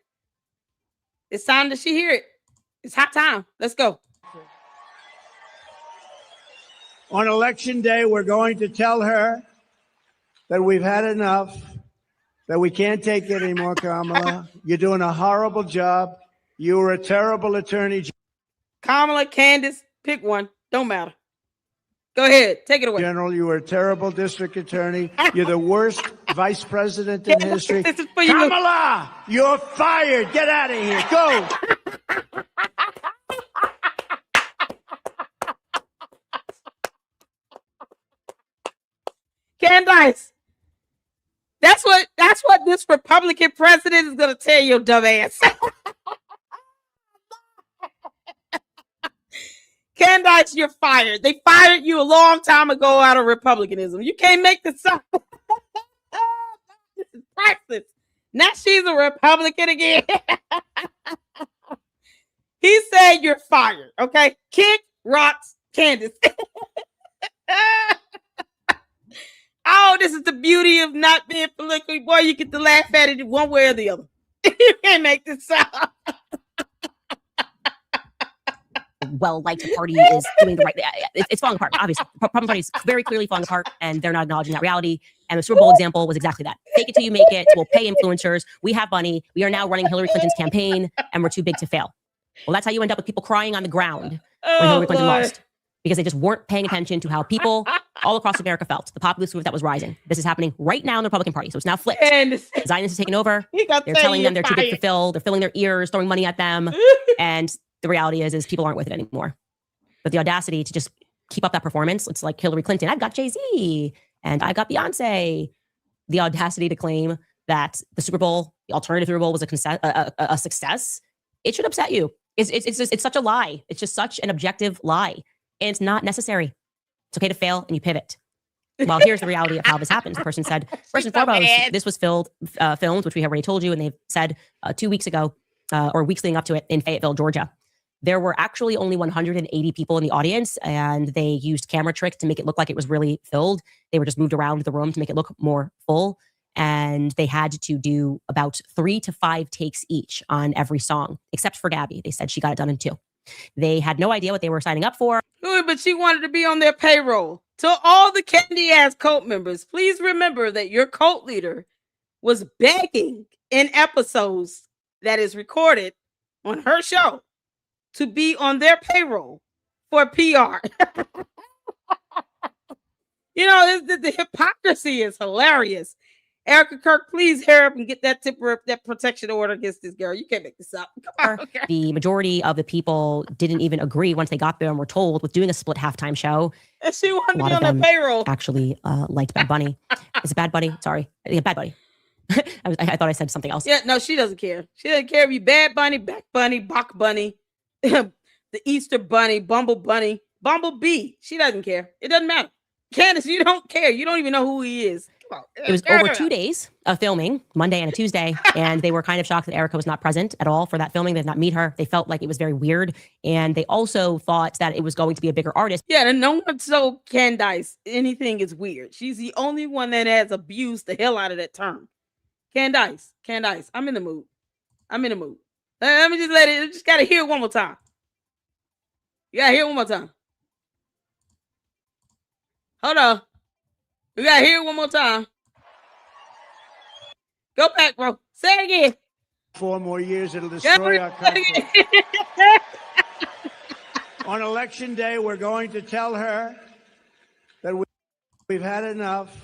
It's time that she hear it. It's hot time. Let's go. On election day, we're going to tell her that we've had enough, that we can't take it anymore, Kamala. You're doing a horrible job. You were a terrible attorney. Kamala, Candace, pick one. Don't matter. Go ahead. Take it away. General, you were a terrible district attorney. You're the worst vice president in history. This is for you. Kamala, you're fired. Get out of here. Go. Candace, that's what this Republican president is gonna tell your dumb ass. Candace, you're fired. They fired you a long time ago out of Republicanism. You can't make this up. This is practice. Now she's a Republican again. He said you're fired. Okay, kick rocks, Candace. Oh, this is the beauty of not being politically. Boy, you get to laugh at it one way or the other. You can't make this up. Well-liked party is doing the right. It's falling apart. Obviously, Republican Party is very clearly falling apart, and they're not acknowledging that reality. And the Super Bowl example was exactly that. Fake it till you make it. We'll pay influencers. We have money. We are now running Hillary Clinton's campaign, and we're too big to fail. Well, that's how you end up with people crying on the ground when Hillary Clinton lost, because they just weren't paying attention to how people all across America felt. The populist movement that was rising. This is happening right now in the Republican Party, so it's now flipped. Zionists is taking over. They're telling them they're too big to fill. They're filling their ears, throwing money at them, and the reality is people aren't with it anymore. But the audacity to just keep up that performance, it's like Hillary Clinton. I've got Jay-Z and I got Beyonce. The audacity to claim that the Super Bowl, the alternative Super Bowl, was a success. It should upset you. It's such a lie. It's just such an objective lie, and it's not necessary. It's okay to fail and you pivot. Well, here's the reality of how this happens. The person said, first and foremost, this was filmed, which we have already told you, and they've said 2 weeks ago or weeks leading up to it in Fayetteville, Georgia. There were actually only 180 people in the audience, and they used camera tricks to make it look like it was really filled. They were just moved around the room to make it look more full. And they had to do about 3 to 5 takes each on every song, except for Gabby. They said she got it done in 2. They had no idea what they were signing up for. But she wanted to be on their payroll. To all the candy ass cult members, please remember that your cult leader was begging in episodes that is recorded on her show to be on their payroll for PR. You know, the hypocrisy is hilarious. Erica Kirk, please hurry up and get that that protection order against this girl. You can't make this up. Come on, okay. The majority of the people didn't even agree once they got there and were told with doing a split halftime show. And she wanted to be on their payroll. Actually liked Bad Bunny. Is it Bad Bunny? Sorry. Yeah, Bad Bunny. I thought I said something else. Yeah, no, she doesn't care. She doesn't care if you Bad Bunny, Back Bunny, Bach Bunny, the Easter Bunny, Bumble Bunny, Bumblebee. She doesn't care. It doesn't matter. Candace, you don't care. You don't even know who he is. It was over 2 days of filming, Monday and a Tuesday, and they were kind of shocked that Erica was not present at all for that filming. They did not meet her. They felt like it was very weird, and they also thought that it was going to be a bigger artist. Yeah, and no one told Candace anything is weird. She's the only one that has abused the hell out of that term. Candace, I'm in the mood. Let me just I just gotta hear it one more time. You gotta hear it one more time. Hold on. We gotta hear it one more time. Go back, bro. Say it again. 4 more years, it'll destroy our country. On election day, we're going to tell her that we've had enough,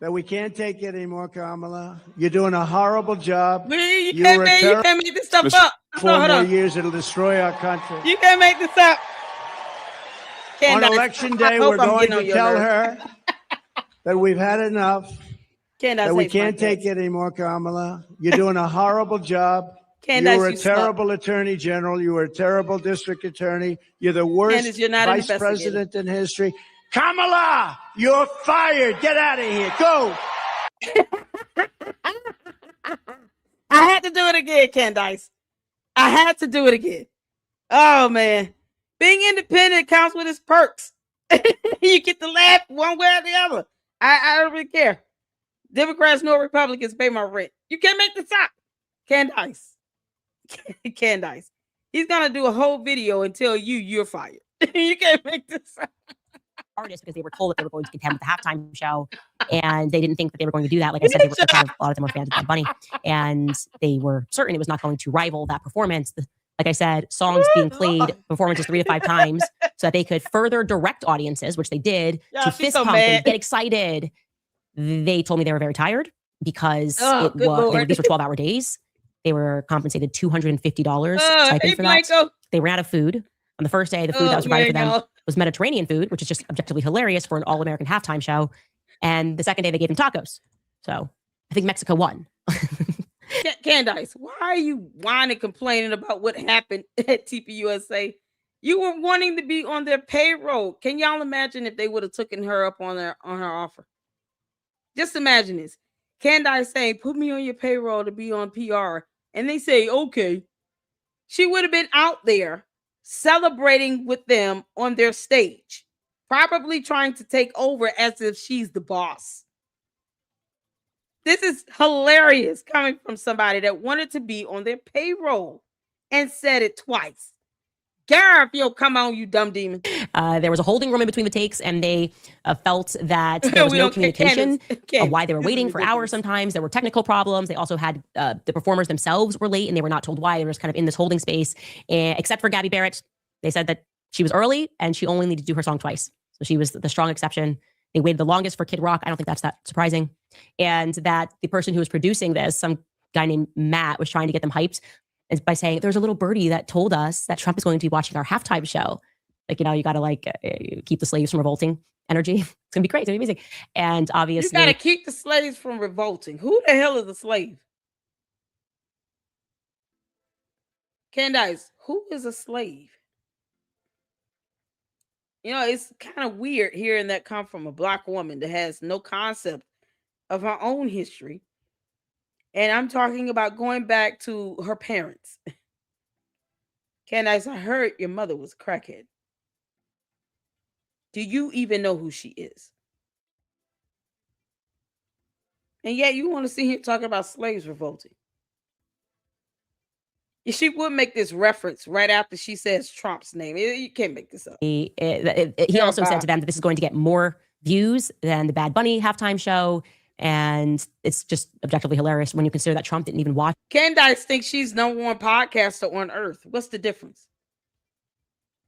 that we can't take it anymore, Kamala. You're doing a horrible job. You can't make this stuff up. 4 more years, it'll destroy our country. You can't make this up. Candace, on election day, we're going to tell her that we've had enough, that we can't take it anymore, Kamala. You're doing a horrible job. Candace, you were a terrible attorney general. You were a terrible district attorney. You're the worst vice president in history. Kamala, you're fired. Get out of here. Go. I had to do it again, Candace. I had to do it again. Oh man, being independent counts with its perks. You get to laugh one way or the other. I don't really care. Democrats nor Republicans pay my rent. You can't make this up. Candace. Candace. He's gonna do a whole video and tell you you're fired. You can't make this up. Artists because they were told that they were going to contend with the halftime show, and they didn't think that they were going to do that. Like I said, they were kind of, a lot of them were fans of Bad Bunny, and they were certain it was not going to rival that performance. Like I said, songs being played, performances 3 to 5 times, so that they could further direct audiences, which they did, to fist pump and get excited. They told me they were very tired because these were 12-hour days. They were compensated $250 stipend for that. They ran out of food. On the first day, the food that was provided for them was Mediterranean food, which is just objectively hilarious for an all-American halftime show. And the second day, they gave them tacos. So I think Mexico won. Candace, why are you whining, complaining about what happened at TPUSA? You were wanting to be on their payroll. Can y'all imagine if they would have taken her up on her offer? Just imagine this. Candace saying, put me on your payroll to be on PR. And they say, okay. She would have been out there celebrating with them on their stage, probably trying to take over as if she's the boss. This is hilarious coming from somebody that wanted to be on their payroll and said it twice. Gareth, you'll come on, you dumb demon. There was a holding room in between the takes, and they felt that there was no communication of why they were waiting for hours sometimes. There were technical problems. They also had the performers themselves were late, and they were not told why. They were just kind of in this holding space, except for Gabby Barrett. They said that she was early, and she only needed to do her song twice. So she was the strong exception. They waited the longest for Kid Rock. I don't think that's that surprising. And that the person who was producing this, some guy named Matt, was trying to get them hyped by saying, there's a little birdie that told us that Trump is going to be watching our halftime show. Like, you got to keep the slaves from revolting energy. It's going to be great. It's going to be amazing. And obviously, you got to keep the slaves from revolting. Who the hell is a slave? Candace, who is a slave? It's kind of weird hearing that come from a Black woman that has no concept of her own history. And I'm talking about going back to her parents. Candace, I heard your mother was a crackhead. Do you even know who she is? And yet you want to sit here talking about slaves revolting. She would make this reference right after she says Trump's name. You can't make this up. He also said to them that this is going to get more views than the Bad Bunny halftime show. And it's just objectively hilarious when you consider that Trump didn't even watch. Candace thinks she's #1 podcaster on earth. What's the difference?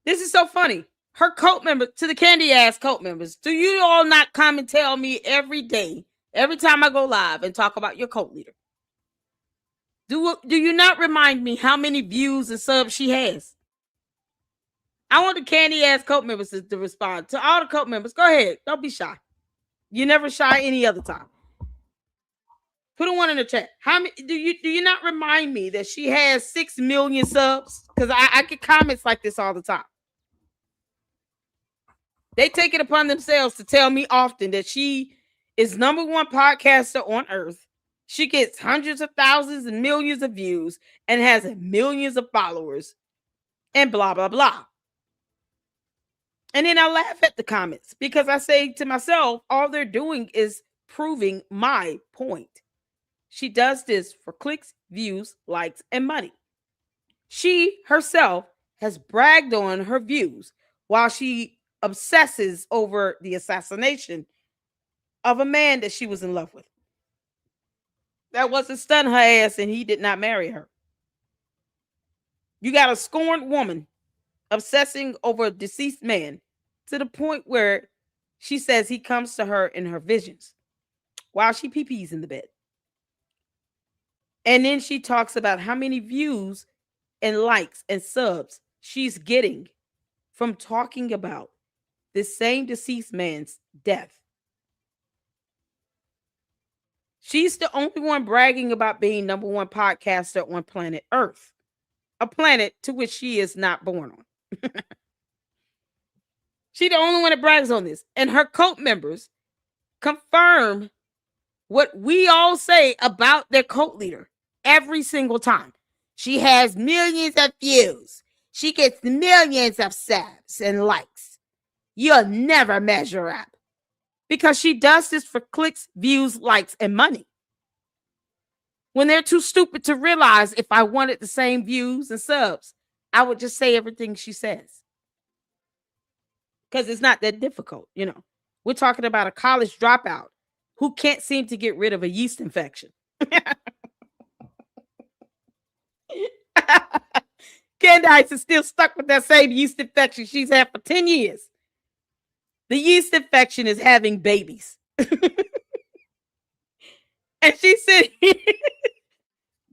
This is so funny. Her cult member, to the candy ass cult members, do you all not come and tell me every day, every time I go live and talk about your cult leader? Do you not remind me how many views and subs she has? I want the candy ass cult members to respond. To all the cult members, go ahead. Don't be shy. You're never shy any other time. Put a 1 in the chat. How many do you not remind me that she has 6 million subs? Because I get comments like this all the time. They take it upon themselves to tell me often that she is #1 podcaster on earth. She gets hundreds of thousands and millions of views and has millions of followers and blah, blah, blah. And then I laugh at the comments because I say to myself, all they're doing is proving my point. She does this for clicks, views, likes, and money. She herself has bragged on her views while she obsesses over the assassination of a man that she was in love with. That wasn't stun her ass and he did not marry her. You got a scorned woman obsessing over a deceased man to the point where she says he comes to her in her visions while she pee-pees in the bed. And then she talks about how many views and likes and subs she's getting from talking about this same deceased man's death. She's the only one bragging about being #1 podcaster on planet Earth, a planet to which she is not born on. She's the only one that brags on this. And her cult members confirm what we all say about their cult leader every single time. She has millions of views. She gets millions of subs and likes. You'll never measure up. Because she does this for clicks, views, likes, and money. When they're too stupid to realize if I wanted the same views and subs, I would just say everything she says. Because it's not that difficult, you know. We're talking about a college dropout who can't seem to get rid of a yeast infection. Candace is still stuck with that same yeast infection she's had for 10 years. The yeast infection is having babies. And she's sitting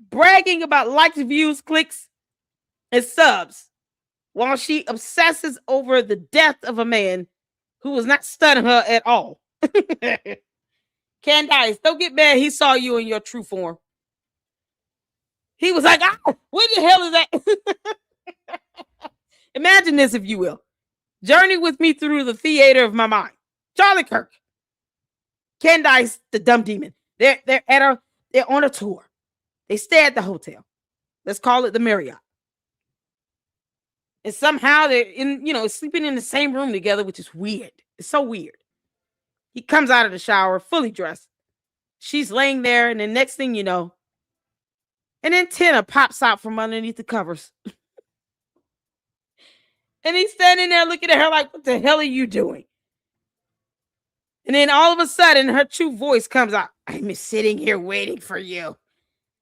bragging about likes, views, clicks, and subs while she obsesses over the death of a man who was not stunning her at all. Candace, don't get mad. He saw you in your true form. He was like, oh, what the hell is that? Imagine this, if you will. Journey with me through the theater of my mind. Charlie Kirk. Candace, the dumb demon. They're on a tour. They stay at the hotel. Let's call it the Marriott. And somehow they're sleeping in the same room together, which is weird. It's so weird. He comes out of the shower, fully dressed. She's laying there, and the next thing you know, an antenna pops out from underneath the covers. And he's standing there looking at her like, what the hell are you doing? And then all of a sudden, her true voice comes out. I'm sitting here waiting for you.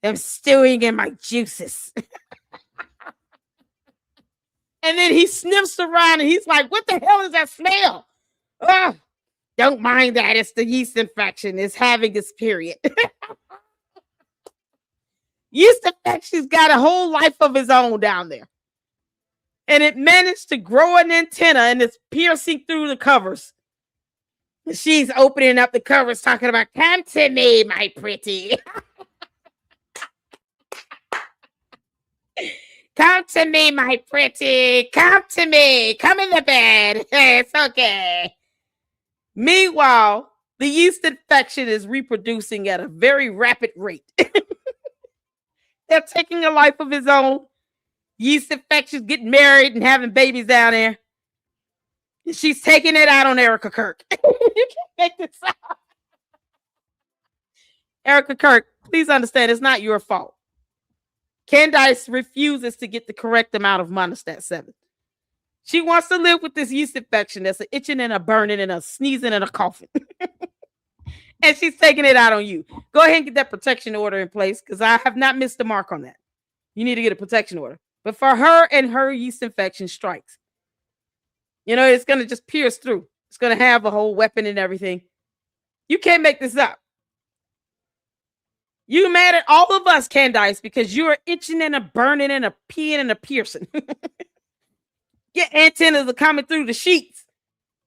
I'm stewing in my juices. And then he sniffs around and he's like, what the hell is that smell? Oh, don't mind that. It's the yeast infection. It's having its period. Yeast infection's got a whole life of its own down there. And it managed to grow an antenna and it's piercing through the covers. And she's opening up the covers talking about, come to me, my pretty. Come to me, my pretty. Come to me. Come in the bed. It's okay. Meanwhile, the yeast infection is reproducing at a very rapid rate. They're taking a life of its own. Yeast infections getting married and having babies down there. And she's taking it out on Erica Kirk. You can't make this up. Erica Kirk, please understand, it's not your fault. Candace refuses to get the correct amount of Monostat 7. She wants to live with this yeast infection that's an itching and a burning and a sneezing and a coughing. And she's taking it out on you. Go ahead and get that protection order in place because I have not missed the mark on that. You need to get a protection order. But for her and her yeast infection strikes, it's going to just pierce through. It's going to have a whole weapon and everything. You can't make this up. You mad at all of us, Candace, because you're itching and a burning and a peeing and a piercing. Your antennas are coming through the sheets.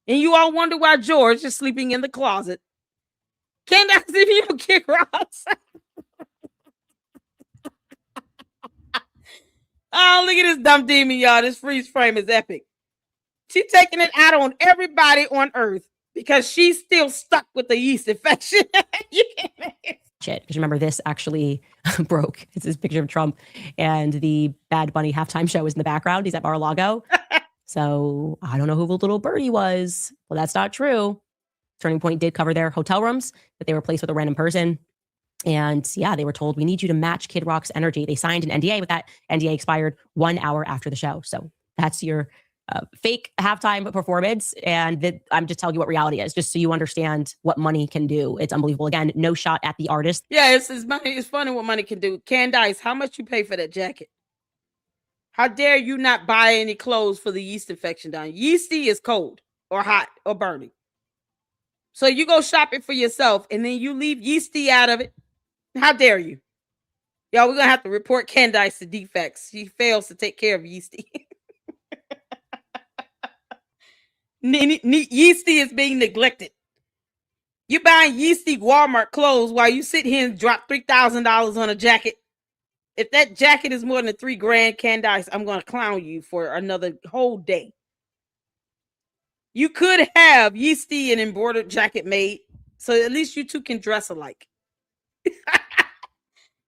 And you all wonder why George is sleeping in the closet. Candace, if you don't kick her outside. Oh, look at this dumb demon, y'all. This freeze frame is epic. She's taking it out on everybody on Earth because she's still stuck with the yeast infection. You can't make it. Shit, because remember this actually broke. It's this picture of Trump and the Bad Bunny halftime show is in the background. He's at Mar-a-Lago. So I don't know who the little birdie was. Well, that's not true. Turning Point did cover their hotel rooms, that they were placed with a random person. And yeah, they were told, we need you to match Kid Rock's energy. They signed an NDA, but that NDA expired 1 hour after the show. So that's your fake halftime performance. And I'm just telling you what reality is, just so you understand what money can do. It's unbelievable. Again, no shot at the artist. Yeah, it's money. It's funny what money can do. Candace, how much you pay for that jacket? How dare you not buy any clothes for the yeast infection down? Yeasty is cold or hot or burning. So you go shopping for yourself and then you leave yeasty out of it. How dare you? Y'all, we're going to have to report Candace to defects. She fails to take care of yeasty. Yeasty is being neglected. You buying yeasty Walmart clothes while you sit here and drop $3,000 on a jacket. If that jacket is more than $3,000, Candace, I'm going to clown you for another whole day. You could have yeasty and embroidered jacket made, so at least you two can dress alike.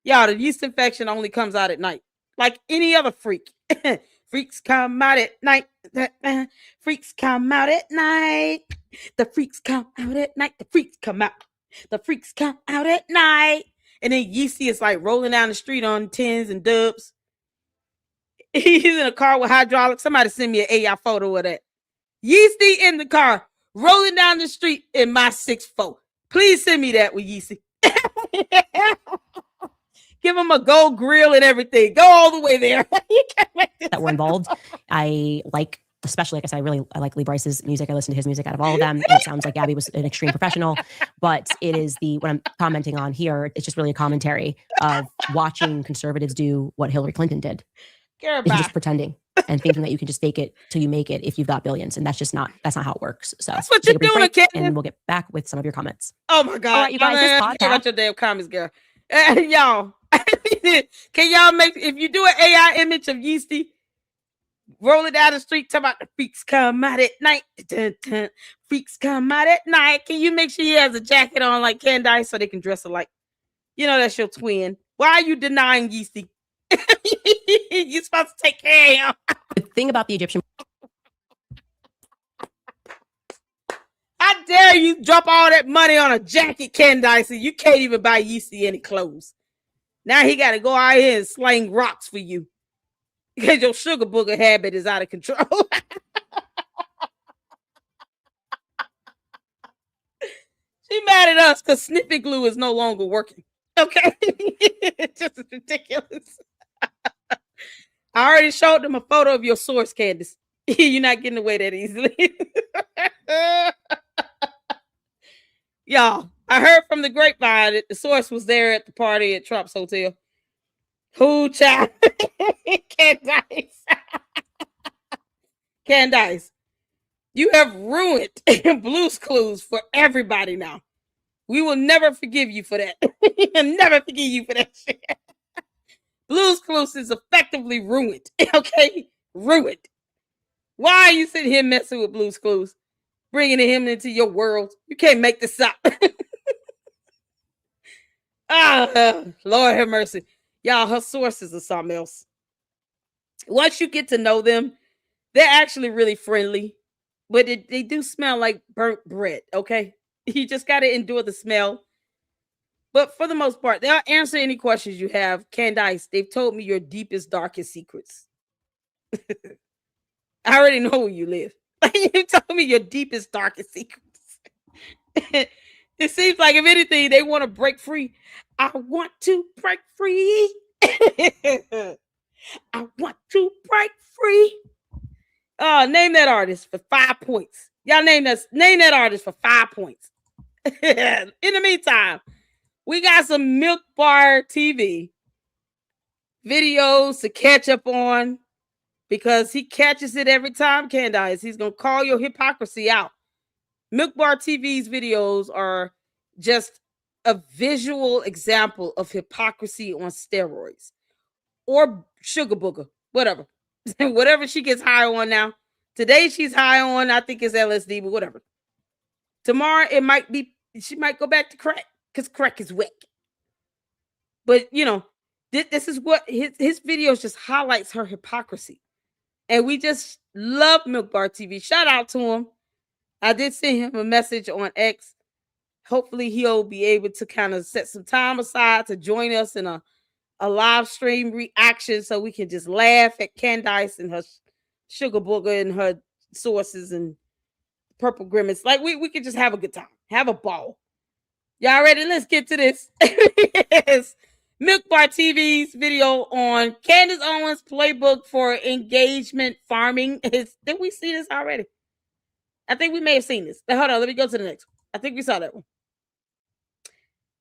Y'all, the yeast infection only comes out at night. like any other freak. Freaks come out at night. Freaks come out at night. The freaks come out at night. The freaks come out. The freaks come out at night. And then Yeezy is like rolling down the street on tens and dubs. He's in a car with hydraulics. Somebody send me an AI photo of that. Yeezy in the car rolling down the street in my 6'4". Please send me that with Yeezy. Give him a gold grill and everything. Go all the way there. That were involved. I like, especially, like I said, I like Lee Bryce's music. I listen to his music out of all of them. And it sounds like Gabby was an extreme professional, but it is what I'm commenting on here. It's just really a commentary of watching conservatives do what Hillary Clinton did. It's just pretending and thinking that you can just fake it till you make it if you've got billions. And that's not how it works. So that's what you're doing, Candace. And we'll get back with some of your comments. Oh my God. All right, you guys, this podcast. About your damn comments, girl. Y'all, can y'all make, if you do an AI image of Yeasty rolling down the street, talk about the freaks come out at night. Dun, dun, freaks come out at night. Can you make sure he has a jacket on like Candace so they can dress alike? You know, that's your twin. Why are you denying Yeasty? You're supposed to take care of him. The thing about the Egyptian. How dare you drop all that money on a jacket, Candace, and you can't even buy Yeasty any clothes. Now he got to go out here and sling rocks for you because your sugar booger habit is out of control. She mad at us because sniffing glue is no longer working. Okay? It's just ridiculous. I already showed them a photo of your source, Candace. You're not getting away that easily. Y'all, I heard from the grapevine that the source was there at the party at Trump's hotel. Who child? Candace. Candace, you have ruined Blue's Clues for everybody now. We will never forgive you for that. We'll never forgive you for that shit. Blue's Clues is effectively ruined. Okay? Ruined. Why are you sitting here messing with Blue's Clues? Bringing him into your world. You can't make this up. Lord have mercy. Y'all, her sources are something else. Once you get to know them, they're actually really friendly. But they do smell like burnt bread, okay? You just got to endure the smell. But for the most part, they'll answer any questions you have. Candace, they've told me your deepest, darkest secrets. I already know where you live. You told me your deepest, darkest secrets. It seems like, if anything, they want to break free. I want to break free. I want to break free. Name that artist for 5 points. Y'all name that artist for 5 points. In the meantime, we got some Milk Bar TV videos to catch up on because he catches it every time, Candace. He's going to call your hypocrisy out. Milk Bar TV's videos are just a visual example of hypocrisy on steroids or sugar booger, whatever. Whatever she gets high on now. Today she's high on, I think it's LSD, but whatever. Tomorrow it might be, she might go back to crack because crack is whack. But you know, this is what his videos just highlights her hypocrisy. And we just love Milk Bar TV. Shout out to him. I did send him a message on X. Hopefully he'll be able to kind of set some time aside to join us in a live stream reaction so we can just laugh at Candace and her sugar booger and her sources and purple grimace. Like we could just have a good time, have a ball. Y'all ready? Let's get to this. Yes. Milk Bar TV's video on Candace Owens' playbook for engagement farming. Did we see this already? I think we may have seen this. Hold on, let me go to the next one. I think we saw that one.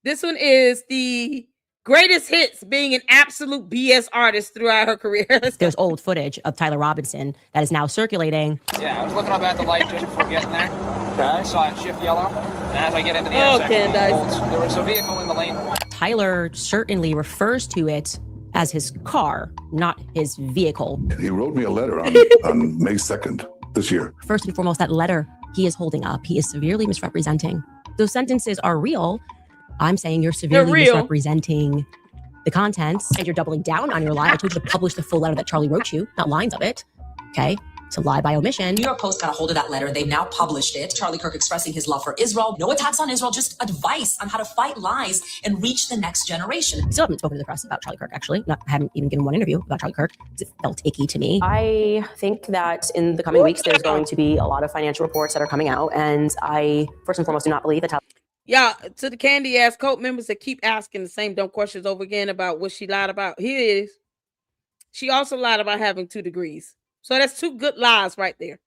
This one is the greatest hits being an absolute BS artist throughout her career. There's old footage of Tyler Robinson that is now circulating. Yeah, I was looking up at the light just before getting there. Okay. I saw it shift yellow. And as I get into the intersection, there was a vehicle in the lane. Tyler certainly refers to it as his car, not his vehicle. He wrote me a letter on May 2nd this year. First and foremost, that letter he is holding up, he is severely misrepresenting. Those sentences are real. I'm saying you're severely misrepresenting the contents, and you're doubling down on your lie. I told you to publish the full letter that Charlie wrote you, not lines of it. Okay? So lie by omission. New York Post got a hold of that letter. They've now published it. Charlie Kirk expressing his love for Israel. No attacks on Israel, just advice on how to fight lies and reach the next generation. I still haven't spoken to the press about Charlie Kirk, actually. I haven't even given one interview about Charlie Kirk. It felt icky to me. I think that in the coming weeks, there's going to be a lot of financial reports that are coming out. And I, first and foremost, do not believe that Yeah, to the candy ass cult members that keep asking the same dumb questions over again about what she lied about. Here it is. She also lied about having 2 degrees. So that's 2 good lies right there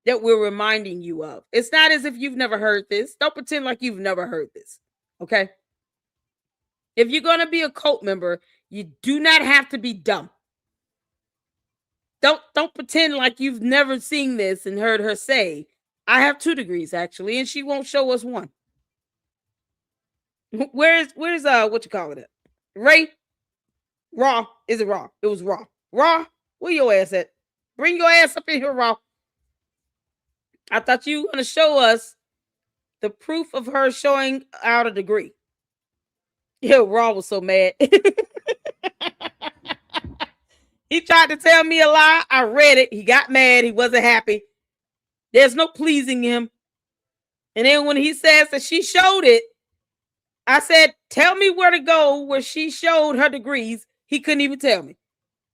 that we're reminding you of. It's not as if you've never heard this. Don't pretend like you've never heard this. Okay? If you're going to be a cult member, you do not have to be dumb. Don't pretend like you've never seen this and heard her say, I have 2 degrees actually, and she won't show us one. Where's what you call it? Ray? Raw. Is it Raw? It was Raw. Raw? Where your ass at? Bring your ass up in here, Raw. I thought you were going to show us the proof of her showing out a degree. Yeah, Raw was so mad. He tried to tell me a lie. I read it. He got mad. He wasn't happy. There's no pleasing him. And then when he says that she showed it, I said, tell me where to go where she showed her degrees. He couldn't even tell me.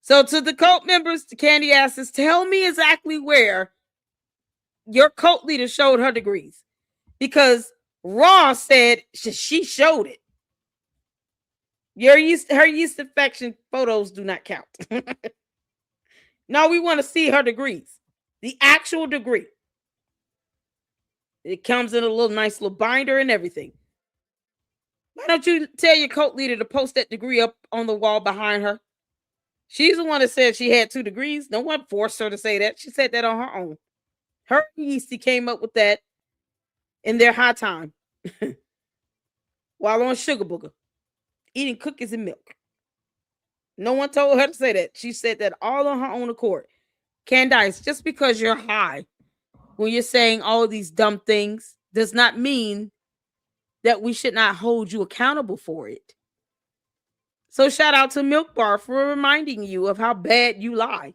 So to the cult members, the candy asses, tell me exactly where your cult leader showed her degrees. Because Raw said she showed it. Her yeast infection photos do not count. No, we want to see her degrees. The actual degree. It comes in a nice little binder and everything. Why don't you tell your cult leader to post that degree up on the wall behind her? She's the one that said she had 2 degrees. No one forced her to say that. She said that on her own. Her yeasty came up with that in their high time while on Sugar Booger, eating cookies and milk. No one told her to say that. She said that all on her own accord. Candace, just because you're high when you're saying all these dumb things does not mean that we should not hold you accountable for it. So shout out to Milk Bar for reminding you of how bad you lie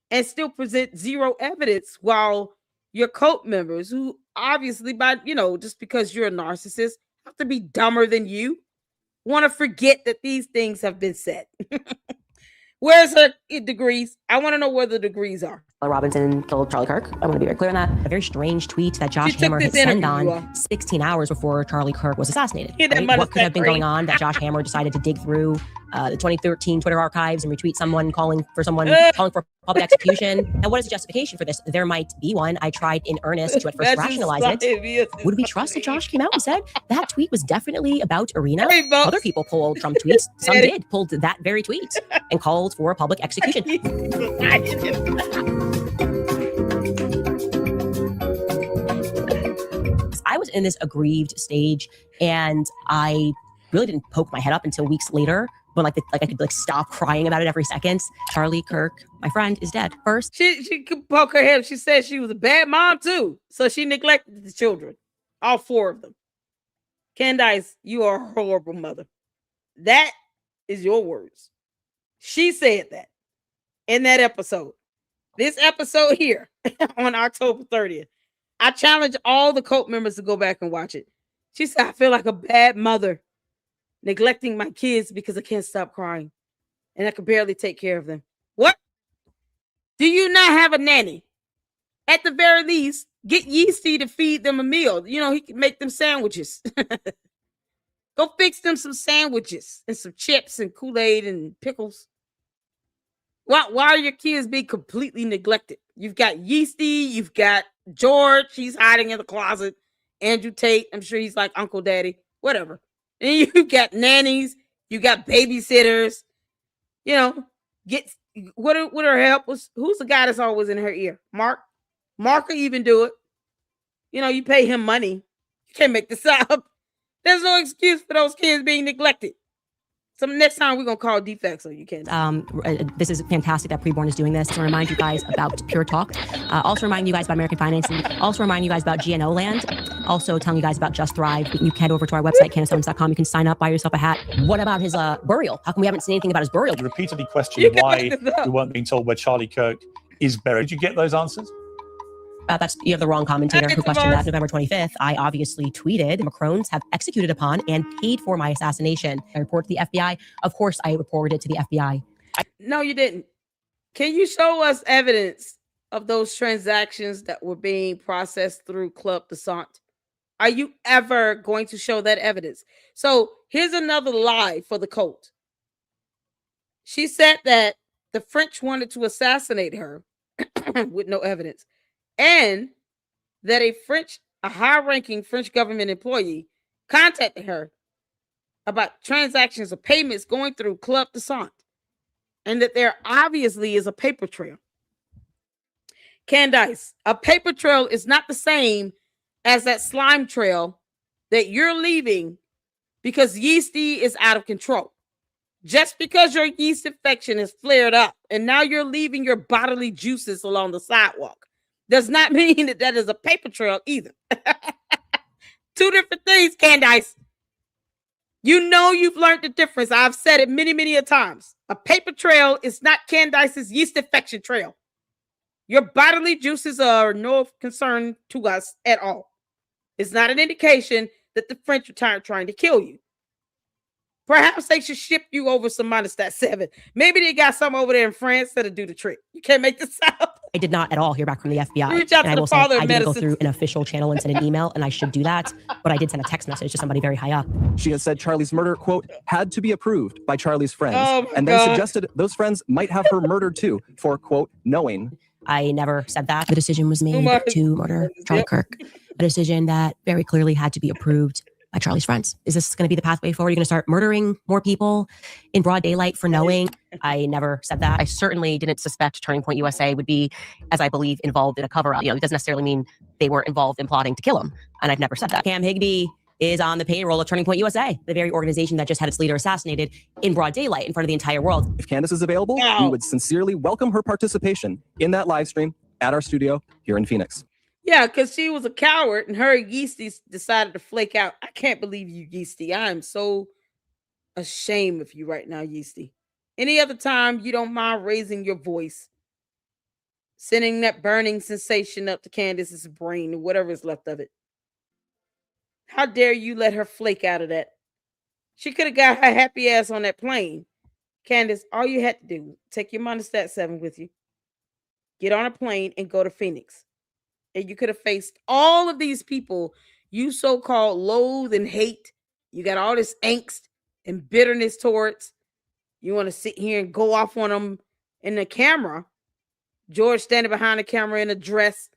and still present 0 evidence, while your cult members, who obviously just because you're a narcissist have to be dumber than you, want to forget that these things have been said. Where's her degrees? I want to know where the degrees are. Robinson killed Charlie Kirk. I want to be very clear on that. A very strange tweet that Josh Hammer hit send on 16 hours before Charlie Kirk was assassinated. Right? What could have been going on that Josh Hammer decided to dig through the 2013 Twitter archives and retweet someone calling for public execution? And what is the justification for this? There might be one. I tried in earnest to at first rationalize it. Would we trust that Josh came out and said that tweet was definitely about Arena? Other people pulled Trump tweets. Some did pulled that very tweet and called for a public execution. I was in this aggrieved stage, and I really didn't poke my head up until weeks later, when I could stop crying about it every second. Charlie Kirk, my friend, is dead. First, she could poke her head. She said she was a bad mom too, so she neglected the children, all 4 of them. Candace, you are a horrible mother. That is your words. She said that in that episode. This episode here on October 30th. I challenge all the cult members to go back and watch it. She said, I feel like a bad mother, neglecting my kids because I can't stop crying and I can barely take care of them. What? Do you not have a nanny? At the very least, get Yeasty to feed them a meal. He can make them sandwiches. Go fix them some sandwiches and some chips and Kool-Aid and pickles. Why are your kids being completely neglected? You've got Yeasty, you've got George, he's hiding in the closet. Andrew Tate, I'm sure he's like Uncle Daddy, whatever. And you've got nannies, you got babysitters. Get what are helpers? Who's the guy that's always in her ear? Mark will even do it. You pay him money. You can't make this up. There's no excuse for those kids being neglected. So next time we're gonna call defects on you, Candace. This is fantastic that Preborn is doing this. To remind you guys about Pure Talk. Also remind you guys about American Financing. Also remind you guys about GNO Land. Also telling you guys about Just Thrive. You can head over to our website, CandaceOwens.com. You can sign up, buy yourself a hat. What about his burial? How come we haven't seen anything about his burial? You repeatedly questioned why we weren't being told where Charlie Kirk is buried. Did you get those answers? You have the wrong commentator who questioned that. November 25th, I obviously tweeted, Macrons have executed upon and paid for my assassination. I reported to the FBI. Of course, I reported it to the FBI. No, you didn't. Can you show us evidence of those transactions that were being processed through Club Descent? Are you ever going to show that evidence? So here's another lie for the cult. She said that the French wanted to assassinate her with no evidence, and that a high-ranking French government employee contacted her about transactions of payments going through Club Descent, and that there obviously is a paper trail. Candace, a paper trail is not the same as that slime trail that you're leaving because yeasty is out of control. Just because your yeast infection is flared up and now you're leaving your bodily juices along the sidewalk does not mean that that is a paper trail either. Two different things, Candace. You know you've learned the difference. I've said it many, many a times. A paper trail is not Candace's yeast infection trail. Your bodily juices are no concern to us at all. It's not an indication that the French are trying to kill you. Perhaps they should ship you over some Monistat 7. Maybe they got some over there in France that'll do the trick. You can't make this up. I did not at all hear back from the FBI. Reach out and to I the will say father of I didn't go medicine. through an official channel and send an email, and I should do that. But I did send a text message to somebody very high up. She has said Charlie's murder, quote, had to be approved by Charlie's friends, Oh and then suggested those friends might have her murdered too for, quote, knowing. I never said that. The decision was made to murder Charlie Kirk. A decision that very clearly had to be approved by Charlie's friends. Is this going to be the pathway forward? You're going to start murdering more people in broad daylight for knowing? I never said that. I certainly didn't suspect Turning Point USA would be, as I believe, involved in a cover-up. It doesn't necessarily mean they weren't involved in plotting to kill him. And I've never said that. Cam Higbee is on the payroll of Turning Point USA, the very organization that just had its leader assassinated in broad daylight in front of the entire world. If Candace is available, we would sincerely welcome her participation in that live stream at our studio here in Phoenix. Yeah, because she was a coward and her Yeasty decided to flake out. I can't believe you, Yeasty. I am so ashamed of you right now, Yeasty. Any other time you don't mind raising your voice, sending that burning sensation up to Candace's brain or whatever is left of it. How dare you let her flake out of that? She could have got her happy ass on that plane. Candace, all you had to do, take your Monistat 7 with you, get on a plane and go to Phoenix. And you could have faced all of these people you so-called loathe and hate. You got all this angst and bitterness towards. You want to sit here and go off on them in the camera. George standing behind the camera in a dress.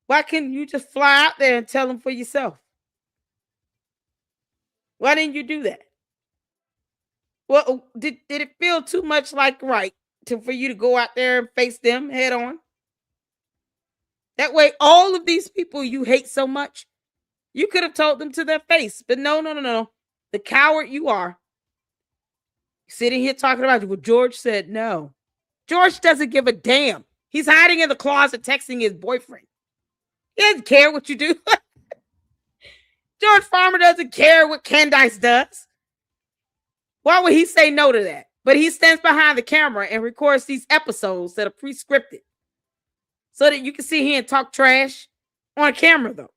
Why can't you just fly out there and tell them for yourself? Why didn't you do that? Well, did it feel too much like right for you to go out there and face them head on? That way, all of these people you hate so much, you could have told them to their face. But no. The coward you are, sitting here talking about you. Well, George said no. George doesn't give a damn. He's hiding in the closet texting his boyfriend. He doesn't care what you do. George Farmer doesn't care what Candace does. Why would he say no to that? But he stands behind the camera and records these episodes that are pre-scripted, so that you can sit here and talk trash on camera, though.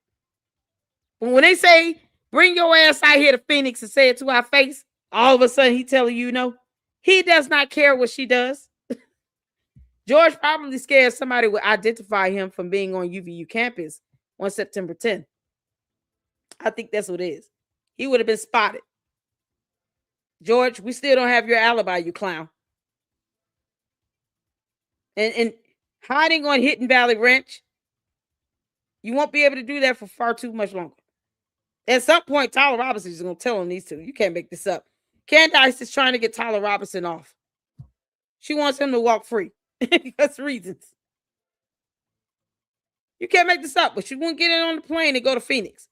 But when they say, bring your ass out here to Phoenix and say it to our face, all of a sudden he telling you no. He does not care what she does. George probably scared somebody would identify him from being on UVU campus on September 10th. I think that's what it is. He would have been spotted. George, we still don't have your alibi, you clown. And hiding on Hidden Valley Ranch, you won't be able to do that for far too much longer. At some point, Tyler Robinson is going to tell him these two. You can't make this up. Candace is trying to get Tyler Robinson off. She wants him to walk free. That's reasons. You can't make this up, but she won't get in on the plane and go to Phoenix.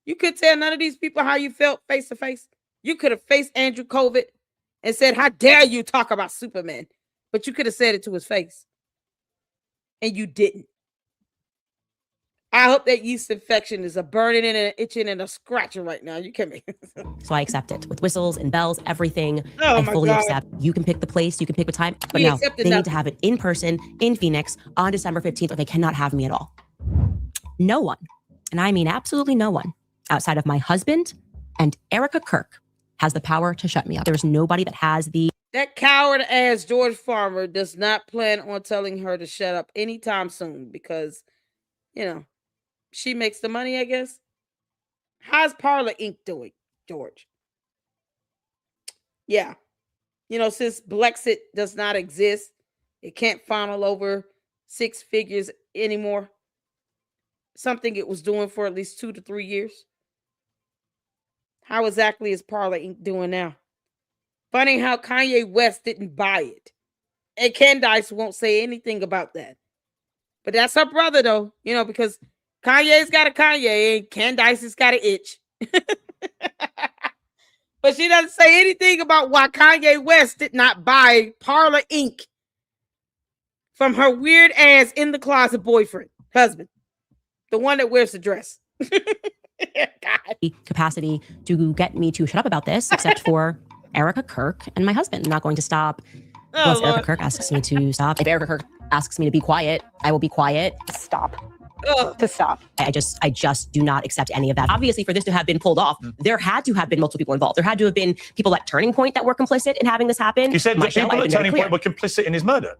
You could tell none of these people how you felt face to face. You could have faced Andrew COVID and said, how dare you talk about Superman? But you could have said it to his face. And you didn't. I hope that yeast infection is a burning and an itching and a scratching right now. You can't make it. So I accept it with whistles and bells, everything. Oh I my fully God. accept. You can pick the place, you can pick the time, but We no, accepted they need nothing. to have it in person in Phoenix on December 15th, or they cannot have me at all. No one, and I mean absolutely no one, outside of my husband and Erica Kirk has the power to shut me up. There's nobody that has the That coward ass George Farmer does not plan on telling her to shut up anytime soon because, you know, she makes the money, I guess. How's Parlor Inc. doing, George? Yeah. You know, since Blexit does not exist, it can't funnel over 6 figures anymore. Something it was doing for at least 2 to 3 years. How exactly is Parlor Inc. doing now? Funny how Kanye West didn't buy it. And Candace won't say anything about that. But that's her brother, though, you know, because Kanye's got a Kanye and Candace has got an itch. But she doesn't say anything about why Kanye West did not buy Parlor Inc. from her weird ass in the closet boyfriend, husband, the one that wears the dress. capacity to get me to shut up about this, except for Erica Kirk and my husband. I'm not going to stop unless Erica Kirk asks me to stop. If Erica Kirk asks me to be quiet, I will be quiet. Stop. To stop. I just do not accept any of that. Obviously, for this to have been pulled off, there had to have been multiple people involved. There had to have been people at Turning Point that were complicit in having this happen. You said My that show, people I've at been very Turning clear. Point were complicit in his murder.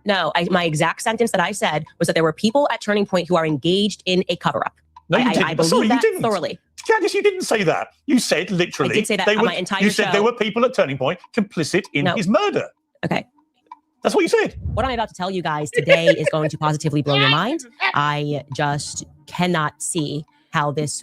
No, my exact sentence that I said was that there were people at Turning Point who are engaged in a cover-up. No, you didn't. I believe Sorry, you that didn't. thoroughly. Candace, you didn't say that. You said literally. I did say that they on were, my entire You said show. there were people at Turning Point complicit in No. his murder. Okay. That's what you said. What I'm about to tell you guys today is going to positively blow your mind. I just cannot see how this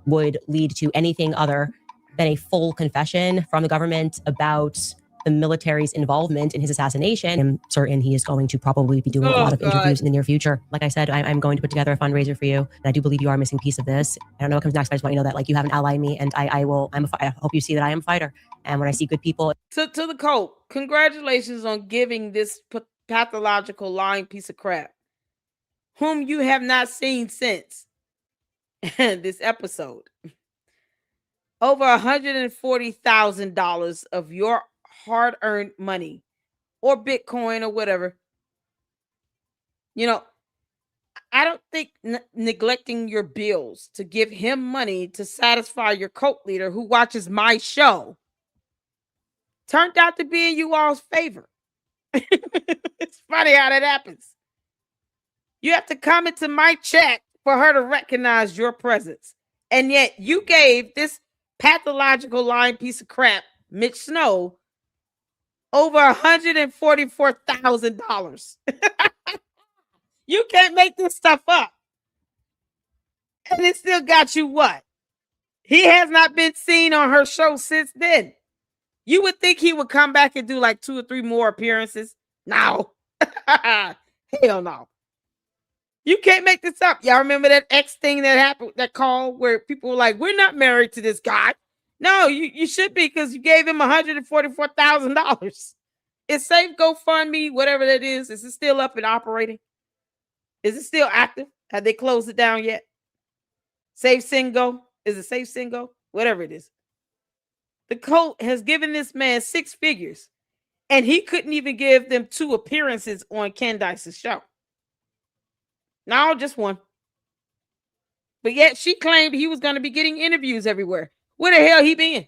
would lead to anything other than a full confession from the government about the military's involvement in his assassination. I'm certain he is going to probably be doing a lot of interviews in the near future. Like I said, I'm going to put together a fundraiser for you. And I do believe you are a missing piece of this. I don't know what comes next, but I just want you to know that like you have an ally in me, and I hope you see that I am a fighter. And when I see good people. To the cult, congratulations on giving this pathological lying piece of crap, whom you have not seen since this episode, over $140,000 of your hard-earned money or Bitcoin or whatever. You know, I don't think neglecting your bills to give him money to satisfy your cult leader who watches my show turned out to be in you all's favor. It's funny how that happens. You have to come into my chat for her to recognize your presence. And yet you gave this pathological lying piece of crap, Mitch Snow, over $144,000. You can't make this stuff up. And it still got you what? He has not been seen on her show since then. You would think he would come back and do like 2 or 3 more appearances. No. Hell no. You can't make this up. Y'all remember that X thing that happened, that call where people were like, we're not married to this guy. No, you should be, because you gave him $144,000. Is Safe GoFundMe, whatever that is it still up and operating? Is it still active? Have they closed it down yet? Safe Singo? Is it Safe Singo? Whatever it is. The cult has given this man 6 figures, and he couldn't even give them 2 appearances on Candace's show. No, just 1. But yet she claimed he was going to be getting interviews everywhere. Where the hell he been?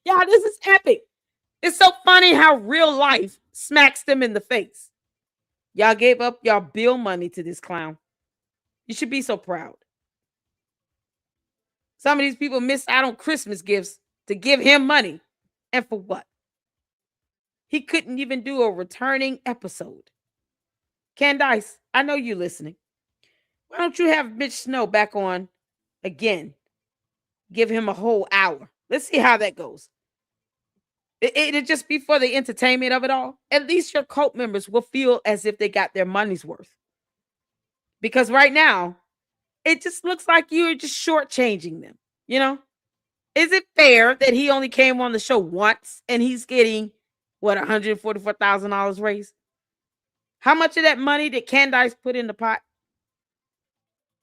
Y'all, this is epic. It's so funny how real life smacks them in the face. Y'all gave up y'all bill money to this clown. You should be so proud. Some of these people missed out on Christmas gifts to give him money. And for what? He couldn't even do a returning episode. Candace, I know you're listening. Why don't you have Mitch Snow back on again? Give him a whole hour. Let's see how that goes. It'll just be for the entertainment of it all. At least your cult members will feel as if they got their money's worth. Because right now, it just looks like you're just shortchanging them, you know? Is it fair that he only came on the show once and he's getting what, $144,000 raised? How much of that money did Candace put in the pot?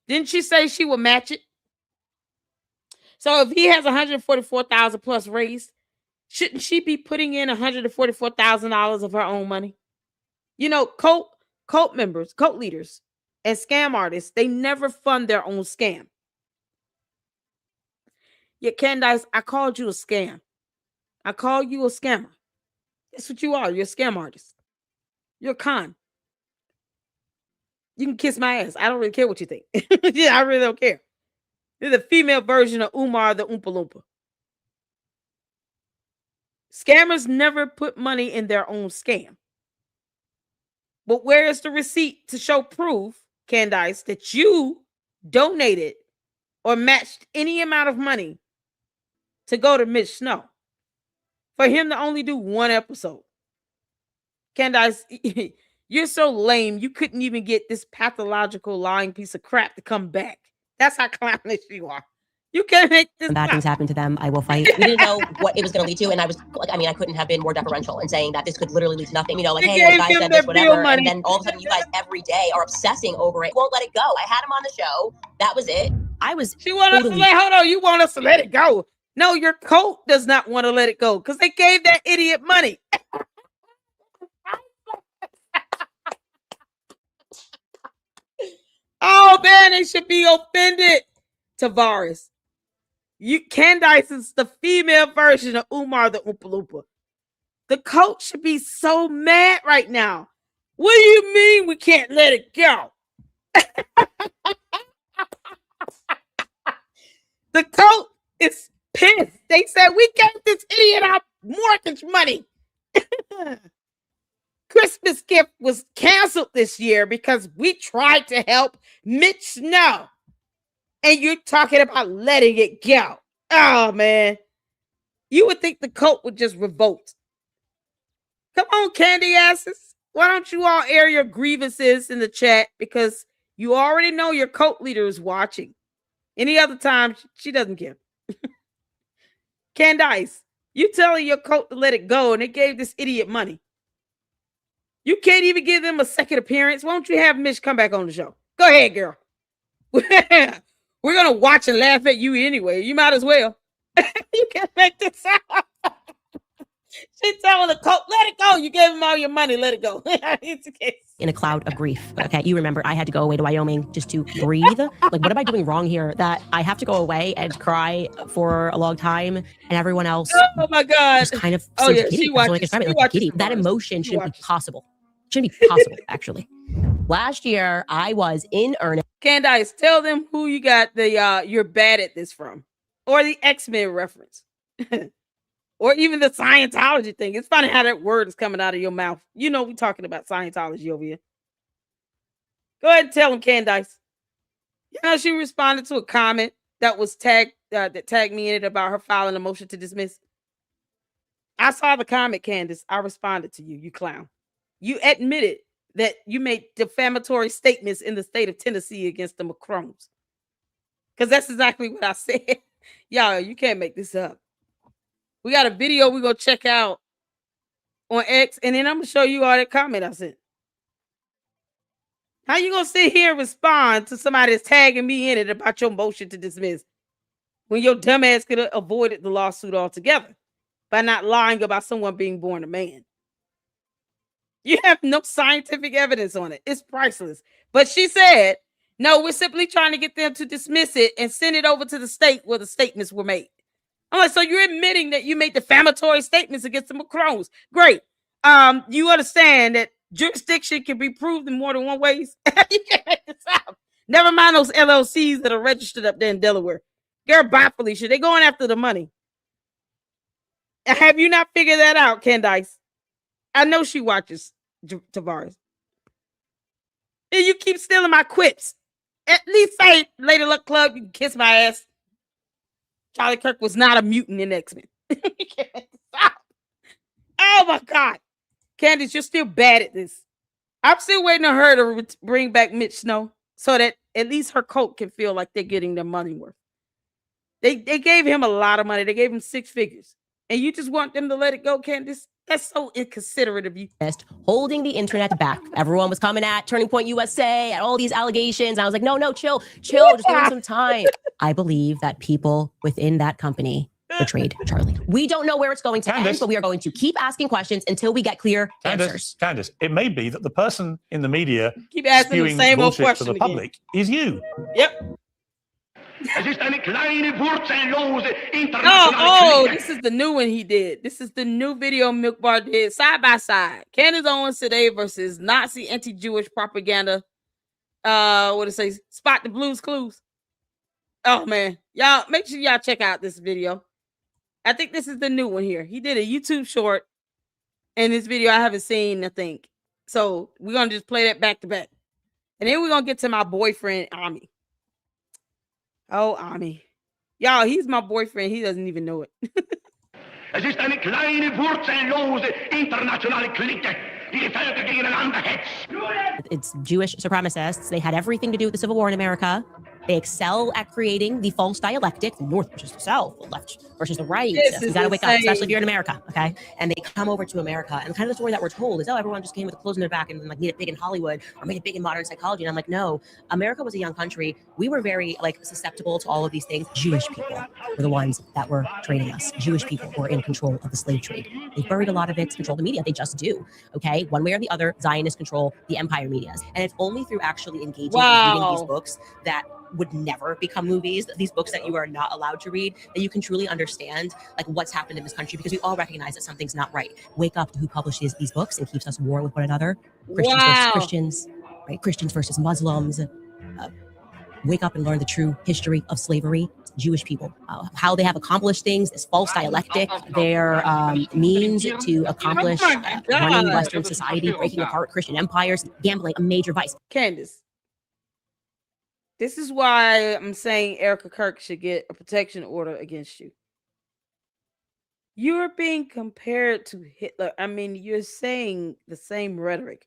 Didn't she say she would match it? So if he has 144,000 plus raised, shouldn't she be putting in $144,000 of her own money? You know, cult members, cult leaders, and scam artists, they never fund their own scam. Yet, Candace, I called you a scam. I call you a scammer. That's what you are. You're a scam artist. You're a con. You can kiss my ass. I don't really care what you think. Yeah, I really don't care. You're the female version of Umar the Oompa Loompa. Scammers never put money in their own scam. But where is the receipt to show proof, Candace, that you donated or matched any amount of money to go to Mitch Snow for him to only do one episode? Candace, you're so lame, you couldn't even get this pathological lying piece of crap to come back. That's how clownish you are. You can't make this. When bad things happen to them, I will fight. We didn't know what it was going to lead to, and I was like, I mean, I couldn't have been more deferential in saying that this could literally lead to nothing. You know, like, hey, the guy said this, whatever, and then all of a sudden, you guys every day are obsessing over it. Won't let it go. I had him on the show. That was it. She wanted us to hold on. You want us to let it go? No, your cult does not want to let it go because they gave that idiot money. Oh man, they should be offended. Tavares, Candace is the female version of Umar the Oompa Loompa. The cult should be so mad right now. What do you mean we can't let it go? The cult is pissed. They said we gave this idiot our mortgage money. Christmas gift was canceled this year because we tried to help Mitch Snow. And you're talking about letting it go. Oh, man. You would think the cult would just revolt. Come on, candy asses. Why don't you all air your grievances in the chat? Because you already know your cult leader is watching. Any other time, she doesn't care. Candace, you telling your cult to let it go, and they gave this idiot money. You can't even give them a second appearance. Why don't you have Mitch come back on the show? Go ahead, girl. We're going to watch and laugh at you anyway. You might as well. You can't make this out. She's telling the cult, let it go. You gave him all your money. Let it go. It's okay. In a cloud of grief. Okay, you remember I had to go away to Wyoming just to breathe. Like, what am I doing wrong here that I have to go away and cry for a long time, and everyone else? Oh my God! Just kind of. Oh yeah, she watches. That emotion shouldn't be possible. Shouldn't be possible, actually. Last year, I was in earnest. Candace, tell them who you got the you're bad at this from, or the X-Men reference, or even the Scientology thing. It's funny how that word is coming out of your mouth. You know we're talking about Scientology over here. Go ahead and tell them, Candace. You know she responded to a comment that was tagged me in it about her filing a motion to dismiss. I saw the comment, Candace. I responded to you, you clown. You admitted that you made defamatory statements in the state of Tennessee against the Macrones. Because that's exactly what I said. Y'all, you can't make this up. We got a video we're going to check out on X, and then I'm going to show you all that comment I sent. How you going to sit here and respond to somebody that's tagging me in it about your motion to dismiss when your dumb ass could have avoided the lawsuit altogether by not lying about someone being born a man? You have no scientific evidence on it. It's priceless. But she said, no, we're simply trying to get them to dismiss it and send it over to the state where the statements were made. I'm like, so you're admitting that you made defamatory statements against the Macrones. Great. You understand that jurisdiction can be proved in more than one ways? You can't make this out. Never mind those LLCs that are registered up there in Delaware. Girl, bye, Felicia. They're going after the money. Have you not figured that out, Candace? I know she watches Tavares. And you keep stealing my quips. At least say, Lady Luck Club, you can kiss my ass. Charlie Kirk was not a mutant in X-Men. Oh my God. Candace, you're still bad at this. I'm still waiting on her to bring back Mitch Snow so that at least her cult can feel like they're getting their money worth. They gave him a lot of money. They gave him 6 figures. And you just want them to let it go, Candace? That's so inconsiderate of you. Holding the internet back. Everyone was coming at Turning Point USA and all these allegations. I was like, no, chill, just give them some time. I believe that people within that company betrayed Charlie. We don't know where it's going to end, but we are going to keep asking questions until we get clear answers. Candace, it may be that the person in the media keep asking the same old bullshit question to the public is you. Yep. Es ist eine kleine, wurzellose Oh, this is the new one he did. This is the new video Milk Bar did side by side. Candace Owens today versus Nazi anti-Jewish propaganda. What did it say? Spot the Blues Clues. Oh man, y'all make sure y'all check out this video. I think this is the new one here. He did a YouTube short, and this video I haven't seen. I think so. We're gonna just play that back to back, and then we're gonna get to my boyfriend Ami. Oh, Ami. Y'all, he's my boyfriend. He doesn't even know it. Es ist eine kleine, wurzellose internationale Clique, die die Völker gegeneinander hetzt. It's Jewish supremacists. They had everything to do with the Civil War in America. They excel at creating the false dialectic, the North versus the South, the left versus the right. You got to wake up, especially if you're in America, okay? And they come over to America, and kind of the story that we're told is, oh, everyone just came with the clothes in their back and like made it big in Hollywood or made it big in modern psychology. And I'm like, no, America was a young country. We were very like susceptible to all of these things. Jewish people were the ones that were trading us. Jewish people were in control of the slave trade. They buried a lot of it, control the media. They just do, okay? One way or the other, Zionists control the empire medias. And it's only through actually engaging in reading these books that would never become movies, these books that you are not allowed to read, that you can truly understand like what's happened in this country, because we all recognize that something's not right. Wake up to who publishes these books and keeps us war with one another. Christians versus Christians, right? Christians versus Muslims. Wake up and learn the true history of slavery. Jewish people, how they have accomplished things, this false dialectic, their means to accomplish running Western society, breaking apart Christian empires, gambling, a major vice. Candace, this is why I'm saying Erica Kirk should get a protection order against you. You're being compared to Hitler. I mean, you're saying the same rhetoric.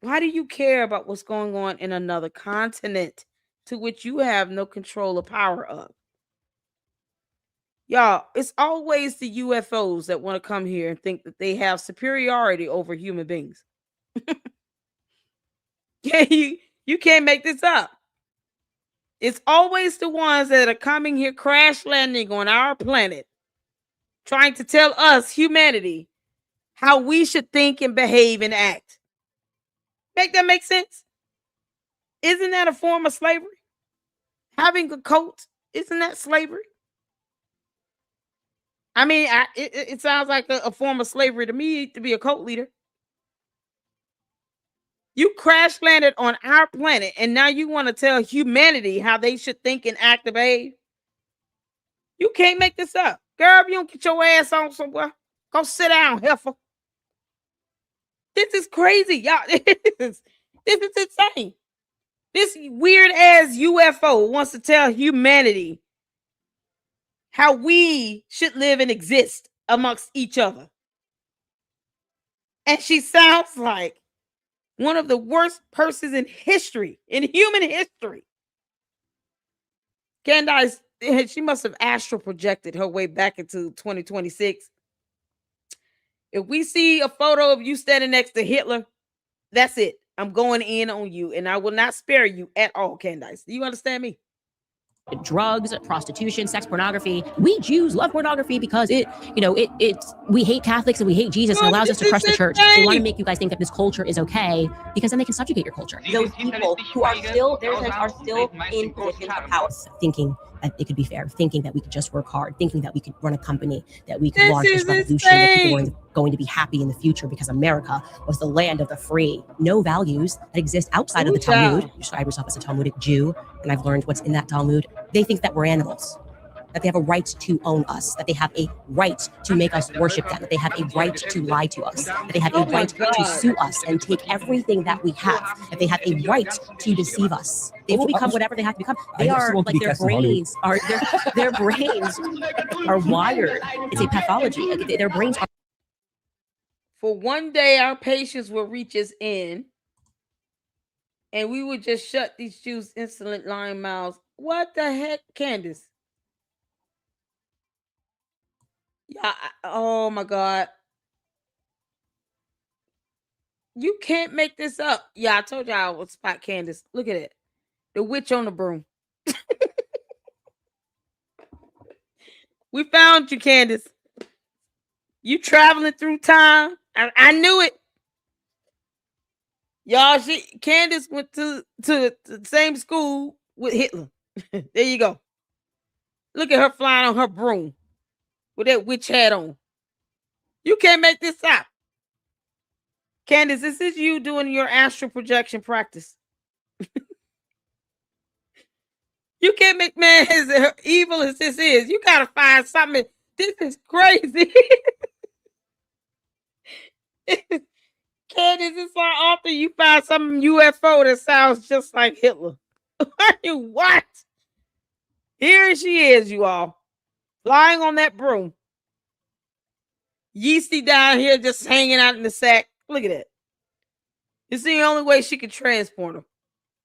Why do you care about what's going on in another continent to which you have no control or power of? Y'all, it's always the UFOs that want to come here and think that they have superiority over human beings. Yeah, you can't make this up. It's always the ones that are coming here crash landing on our planet, trying to tell us, humanity, how we should think and behave and act. Make that make sense? Isn't that a form of slavery? Having a cult, isn't that slavery? I mean, it sounds like a form of slavery to me to be a cult leader. You crash landed on our planet, and now you want to tell humanity how they should think and act and behave? You can't make this up. Girl, if you don't get your ass on somewhere, go sit down, heifer. This is crazy, y'all. This is insane. This weird ass UFO wants to tell humanity how we should live and exist amongst each other. And she sounds like one of the worst persons in history, in human history. Candace, she must have astral projected her way back into 2026. If we see a photo of you standing next to Hitler, that's it. I'm going in on you, and I will not spare you at all, Candace. Do you understand me? Drugs, prostitution, sex, pornography. We Jews love pornography because we hate Catholics and we hate Jesus and allows us to crush the church. They want to make you guys think that this culture is okay because then they can subjugate your culture. Those people who are still in positions of power, thinking that it could be fair, thinking that we could just work hard, thinking that we could run a company, that we could launch this revolution, that people were going to be happy in the future because America was the land of the free. No values that exist outside of the Talmud. You describe yourself as a Talmudic Jew, and I've learned what's in that Talmud. They think that we're animals, that they have a right to own us, that they have a right to make us worship them, that they have a right to lie to us, that they have a right to sue us and take everything that we have, that they have a right to deceive us. They will become whatever they have to become. They are like their brains are wired. It's a pathology. Their brains are. For one day, our patience will reach its end, and we would just shut these Jews' insolent lying mouths. What the heck, Candace? Yeah. Oh my God. You can't make this up. Yeah, I told y'all I would spot Candace. Look at it. The witch on the broom. We found you, Candace. You traveling through time. I knew it. Y'all, Candace went to the same school with Hitler. There you go. Look at her flying on her broom with that witch hat on. You can't make this up. Candace, this is you doing your astral projection practice. You can't make man as evil as this is. You gotta find something. This is crazy. Candace, it's like often you find some UFO that sounds just like Hitler. What? Here she is, you all. Flying on that broom. Yeasty down here just hanging out in the sack. Look at it. It's the only way she could transport him.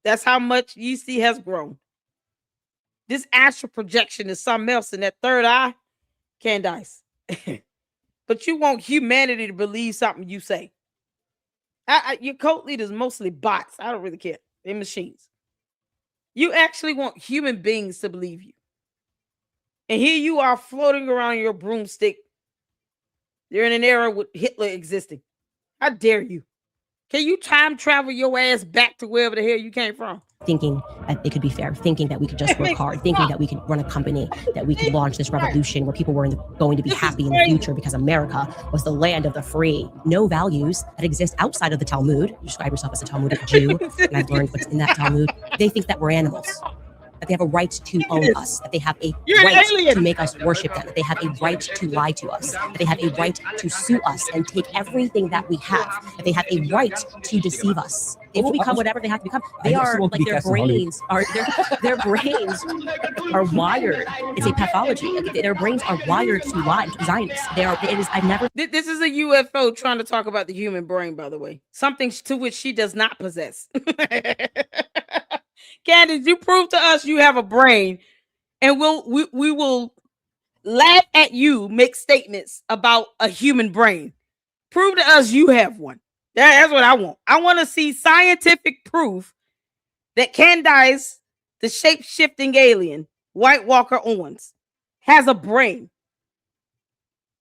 That's how much Yeasty has grown. This astral projection is something else in that third eye, Candace. But you want humanity to believe something you say. Your cult leaders mostly bots. I don't really care. They're machines. You actually want human beings to believe you. And here you are floating around your broomstick. You're in an era with Hitler existing. How dare you? Can you time travel your ass back to wherever the hell you came from? Thinking that it could be fair, thinking that we could just work hard, thinking that we could run a company, that we could launch this revolution where people were going to be happy in the future because America was the land of the free. No values that exist outside of the Talmud. You describe yourself as a Talmudic Jew, and I've learned what's in that Talmud. They think that we're animals, that they have a right to own us, that they have a right to make us worship them, that they have a right to lie to us, that they have a right to sue us and take everything that we have, that they have a right to deceive us. If we become whatever they have to become, they are like their brains are wired. It's a pathology. Their brains are wired to lie to Zionists. I've never. This is a UFO trying to talk about the human brain, by the way, something to which she does not possess. Candace, you prove to us you have a brain, and we will laugh at you make statements about a human brain. Prove to us you have one. That's what I want. I want to see scientific proof that Candace, the shape-shifting alien, White Walker Owens, has a brain.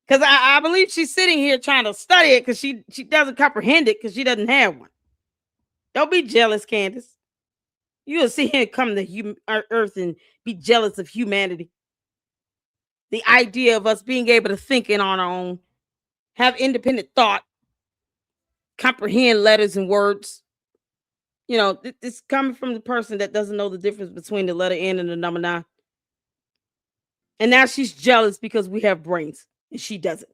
Because I believe she's sitting here trying to study it because she doesn't comprehend it because she doesn't have one. Don't be jealous, Candace. You'll see him come to Earth and be jealous of humanity. The idea of us being able to think in on our own, have independent thought, comprehend letters and words. You know, it's coming from the person that doesn't know the difference between the letter N and the number 9. And now she's jealous because we have brains and she doesn't.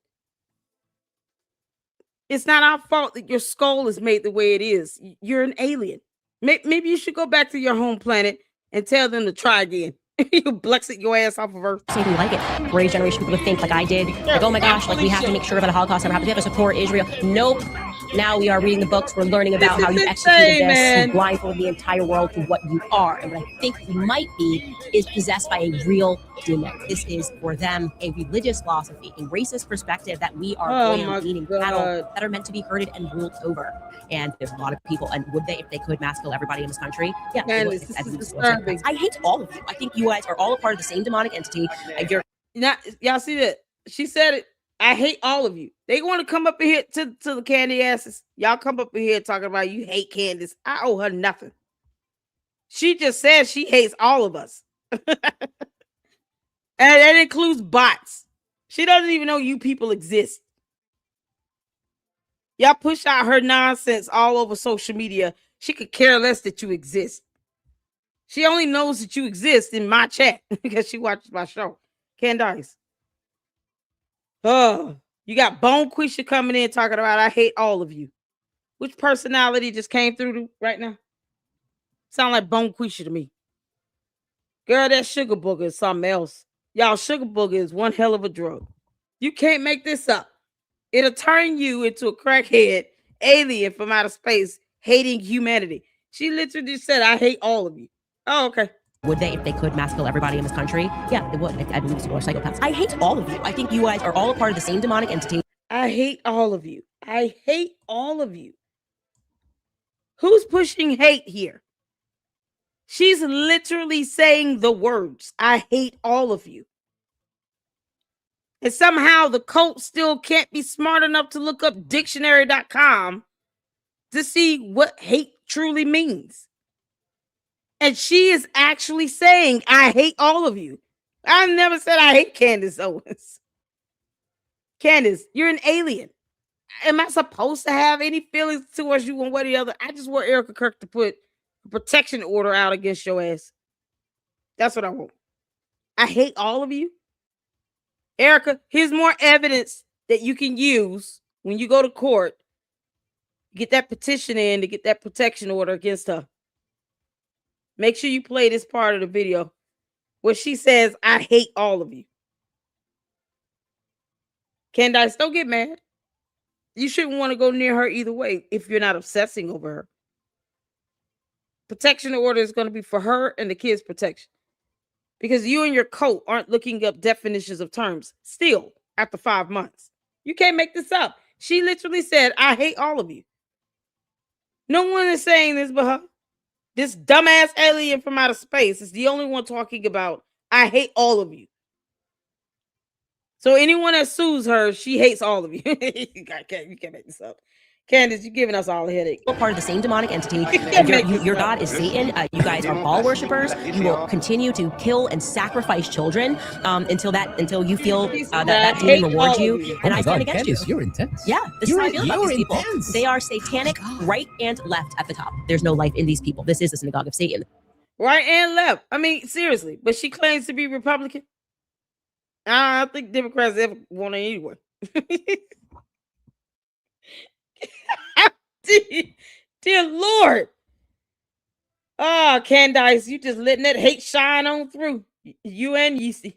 It's not our fault that your skull is made the way it is. You're an alien. Maybe you should go back to your home planet and tell them to try again. You Brexit your ass off of Earth. Something like it. Raise generation people to think like I did. Like, oh my gosh, like we have to make sure about a Holocaust never happened. We have to support Israel. Nope. Now we are reading the books. We're learning about how you executed this. You blindfolded the entire world to what you are. And what I think you might be is possessed by a real demon. This is for them a religious philosophy, a racist perspective that we are eating cattle that are meant to be herded and ruled over. And there's a lot of people, and would they, if they could, mass kill everybody in this country? Yeah. Candace, this is disturbing. I hate all of you. I think you guys are all a part of the same demonic entity. Y'all see that? She said it. I hate all of you. They want to come up in here to the candy asses. Y'all come up in here talking about you hate Candace. I owe her nothing. She just said she hates all of us. And that includes bots. She doesn't even know you people exist. Y'all push out her nonsense all over social media. She could care less that you exist. She only knows that you exist in my chat because she watches my show. Candace. Oh, you got Bone Quisha coming in talking about I hate all of you. Which personality just came through right now? Sound like Bone Quisha to me. Girl, that sugar booger is something else. Y'all, sugar booger is one hell of a drug. You can't make this up. It'll turn you into a crackhead alien from outer space, hating humanity. She literally said, I hate all of you. Oh, okay. Would they, if they could, mass kill everybody in this country? Yeah, they would. I believe people are psychopaths. I hate all of you. I think you guys are all a part of the same demonic entity. I hate all of you. I hate all of you. Who's pushing hate here? She's literally saying the words, I hate all of you. And somehow the cult still can't be smart enough to look up dictionary.com to see what hate truly means. And she is actually saying, I hate all of you. I've never said I hate Candace Owens. Candace, you're an alien. Am I supposed to have any feelings towards you one way or the other? I just want Erica Kirk to put a protection order out against your ass. That's what I want. I hate all of you. Erica, here's more evidence that you can use when you go to court. Get that petition in to get that protection order against her. Make sure you play this part of the video where she says, I hate all of you. Candace, don't get mad. You shouldn't want to go near her either way if you're not obsessing over her. Protection order is going to be for her and the kids' protection. Because you and your cult aren't looking up definitions of terms still after 5 months. You can't make this up. She literally said, I hate all of you. No one is saying this but her. This dumbass alien from outer space is the only one talking about, I hate all of you. So anyone that sues her, she hates all of you. You can't make this up. Candace, you're giving us all a headache. You're part of the same demonic entity. Your God is Satan. You guys are Baal worshippers. You will continue to kill and sacrifice children until you feel that demon rewards you. And I stand against you. You're intense. Yeah, this is how I feel about these people. They are satanic, right and left at the top. There's no life in these people. This is the synagogue of Satan. Right and left. I mean, seriously. But she claims to be Republican. I don't think Democrats ever want it anyway. Dear Lord. Oh, Candace, you just letting that hate shine on through. You and Yeezy.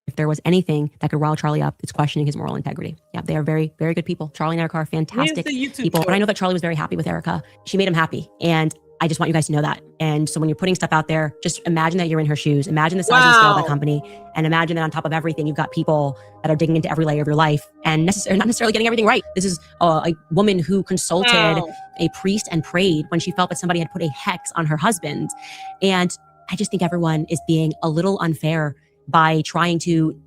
If there was anything that could rile Charlie up, it's questioning his moral integrity. Yeah, they are very, very good people. Charlie and Erica are fantastic people. And I know that Charlie was very happy with Erica. She made him happy. And I just want you guys to know that. And so when you're putting stuff out there, just imagine that you're in her shoes. Imagine the size and scale of that company. And imagine that on top of everything, you've got people that are digging into every layer of your life and not necessarily getting everything right. This is a woman who consulted a priest and prayed when she felt that somebody had put a hex on her husband. And I just think everyone is being a little unfair by trying to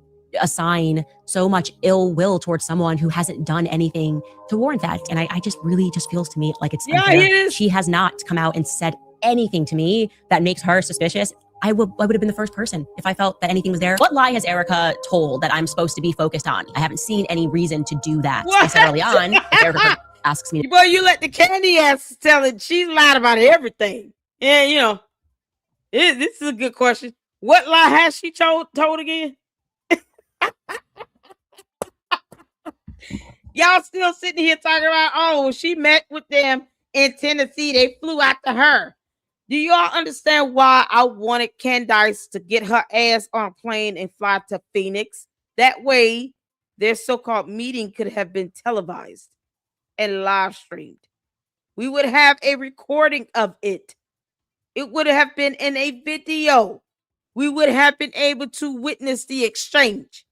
assign so much ill will towards someone who hasn't done anything to warrant that. And I just really just feels to me like it's unfair. She has not come out and said anything to me that makes her suspicious. I would have been the first person if I felt that anything was there. What lie has Erica told that I'm supposed to be focused on? I haven't seen any reason to do that. What? I said early on, if Erica asks me. Boy, you let the candy ass tell it. She's lied about everything. Yeah, you know, this is a good question. What lie has she told again? Y'all still sitting here talking about, oh, she met with them in Tennessee. They flew out to her. Do y'all understand why I wanted Candace to get her ass on a plane and fly to Phoenix? That way, their so-called meeting could have been televised and live streamed. We would have a recording of it. It would have been in a video. We would have been able to witness the exchange.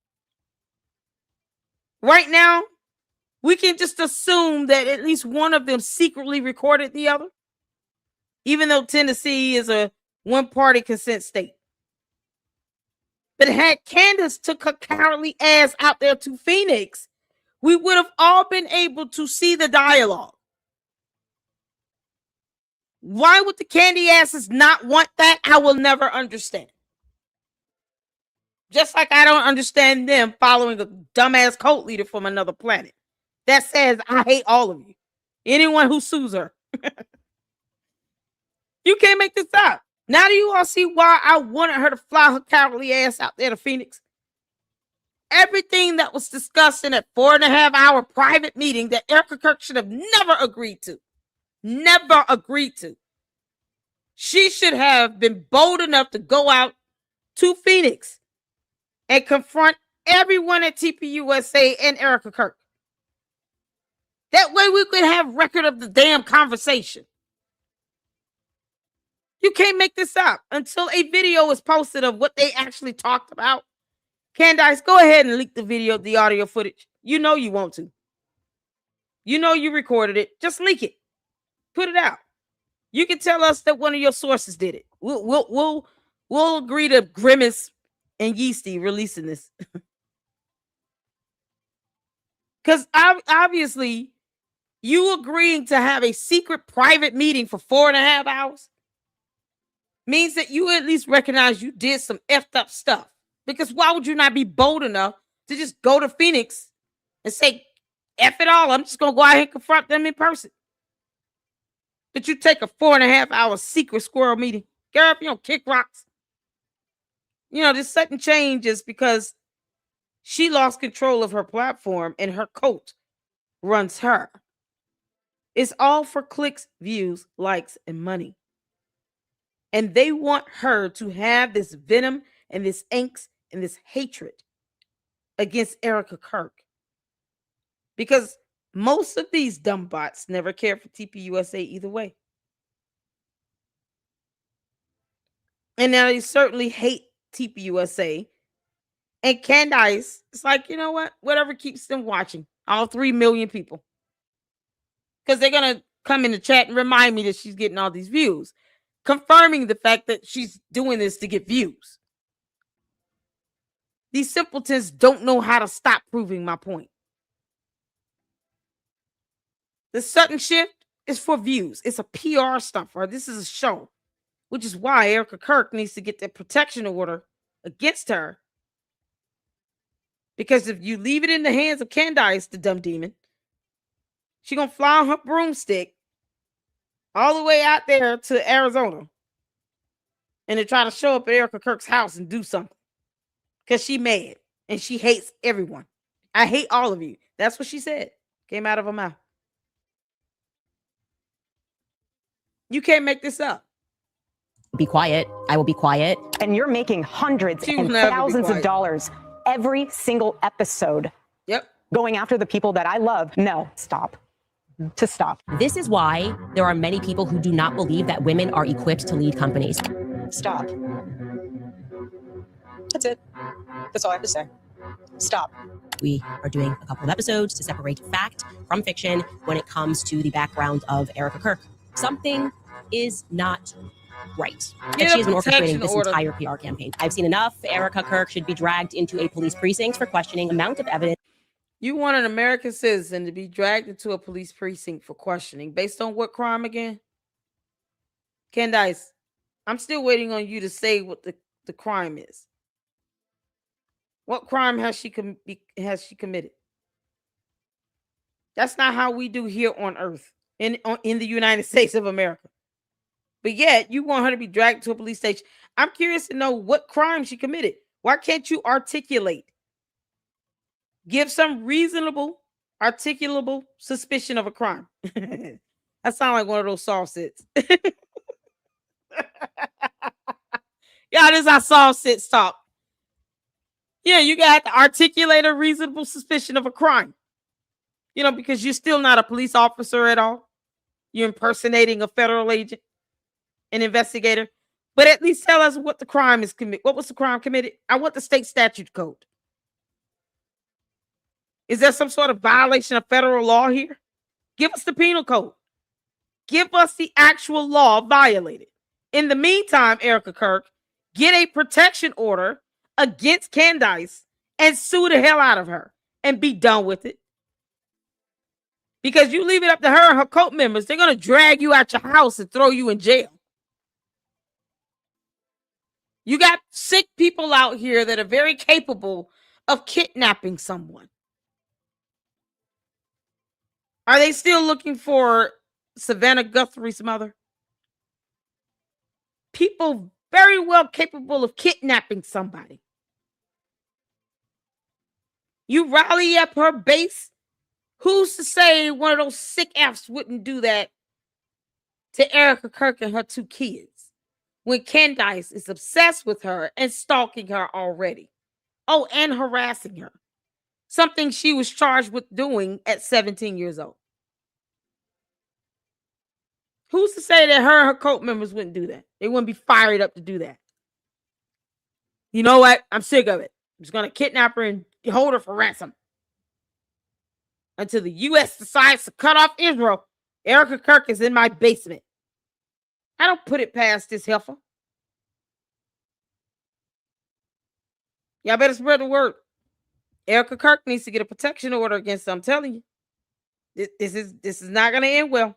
Right now, we can just assume that at least one of them secretly recorded the other, even though Tennessee is a one-party consent state. But had Candace took her cowardly ass out there to Phoenix, we would have all been able to see the dialogue. Why would the candy asses not want that? I will never understand. Just like I don't understand them following a dumbass cult leader from another planet that says, I hate all of you. Anyone who sues her. You can't make this up. Now do you all see why I wanted her to fly her cowardly ass out there to Phoenix? Everything that was discussed in that 4.5-hour private meeting that Erica Kirk should have never agreed to. Never agreed to. She should have been bold enough to go out to Phoenix and confront everyone at TPUSA and Erica Kirk. That way we could have record of the damn conversation. You can't make this up until a video is posted of what they actually talked about. Candace, go ahead and leak the video, the audio footage. You know you want to. You know you recorded it. Just leak it. Put it out. You can tell us that one of your sources did it. We'll agree to Grimace and Yeasty releasing this. Because obviously, you agreeing to have a secret private meeting for 4.5 hours means that you at least recognize you did some effed up stuff. Because why would you not be bold enough to just go to Phoenix and say, F it all, I'm just going to go out here and confront them in person? But you take a 4.5 hour secret squirrel meeting. Girl, if you don't kick rocks. You know, this sudden change is because she lost control of her platform and her coach runs her. It's all for clicks, views, likes, and money. And they want her to have this venom and this angst and this hatred against Erica Kirk. Because most of these dumb bots never cared for TPUSA either way. And now they certainly hate TPUSA. And Candace, it's like, you know what? Whatever keeps them watching. All 3 million people. Because they're going to come in the chat and remind me that she's getting all these views. Confirming the fact that she's doing this to get views. These simpletons don't know how to stop proving my point. The sudden shift is for views. It's a PR stunt for her. This is a show. Which is why Erica Kirk needs to get the protection order against her. Because if you leave it in the hands of Candace, the dumb demon, she's going to fly on her broomstick all the way out there to Arizona and to try to show up at Erica Kirk's house and do something. Because she mad and she hates everyone. I hate all of you. That's what she said. Came out of her mouth. You can't make this up. Be quiet. I will be quiet. And you're making hundreds and thousands of dollars every single episode. Yep. Going after the people that I love. No, stop. To stop. This is why there are many people who do not believe that women are equipped to lead companies. Stop. That's it. That's all I have to say. Stop. We are doing a couple of episodes to separate fact from fiction when it comes to the background of Erica Kirk. Something is not right. And she has been orchestrating this entire PR campaign. I've seen enough. Erica Kirk should be dragged into a police precinct for questioning amount of evidence. You want an American citizen to be dragged into a police precinct for questioning based on what crime again? Candace, I'm still waiting on you to say what the crime is. What crime has she committed? That's not how we do here on Earth, in the United States of America. But yet, you want her to be dragged to a police station. I'm curious to know what crime she committed. Why can't you articulate? Give some reasonable, articulable suspicion of a crime. That sounds like one of those soft sits. Yeah, this is how soft sits talk. Yeah, you got to articulate a reasonable suspicion of a crime. You know, because you're still not a police officer at all. You're impersonating a federal agent, an investigator. But at least tell us what the crime is committed. What was the crime committed? I want the state statute code. Is there some sort of violation of federal law here? Give us the penal code. Give us the actual law violated. In the meantime, Erica Kirk, get a protection order against Candace and sue the hell out of her and be done with it. Because you leave it up to her and her cult members, they're going to drag you out your house and throw you in jail. You got sick people out here that are very capable of kidnapping someone. Are they still looking for Savannah Guthrie's mother? People very well capable of kidnapping somebody. You rally up her base. Who's to say one of those sick Fs wouldn't do that to Erica Kirk and her 2 kids when Candace is obsessed with her and stalking her already? Oh, and harassing her. Something she was charged with doing at 17 years old. Who's to say that her and her cult members wouldn't do that? They wouldn't be fired up to do that. You know what? I'm sick of it. I'm just going to kidnap her and hold her for ransom. Until the U.S. decides to cut off Israel, Erica Kirk is in my basement. I don't put it past this heifer. Y'all better spread the word. Erica Kirk needs to get a protection order against her. I'm telling you. This is not going to end well.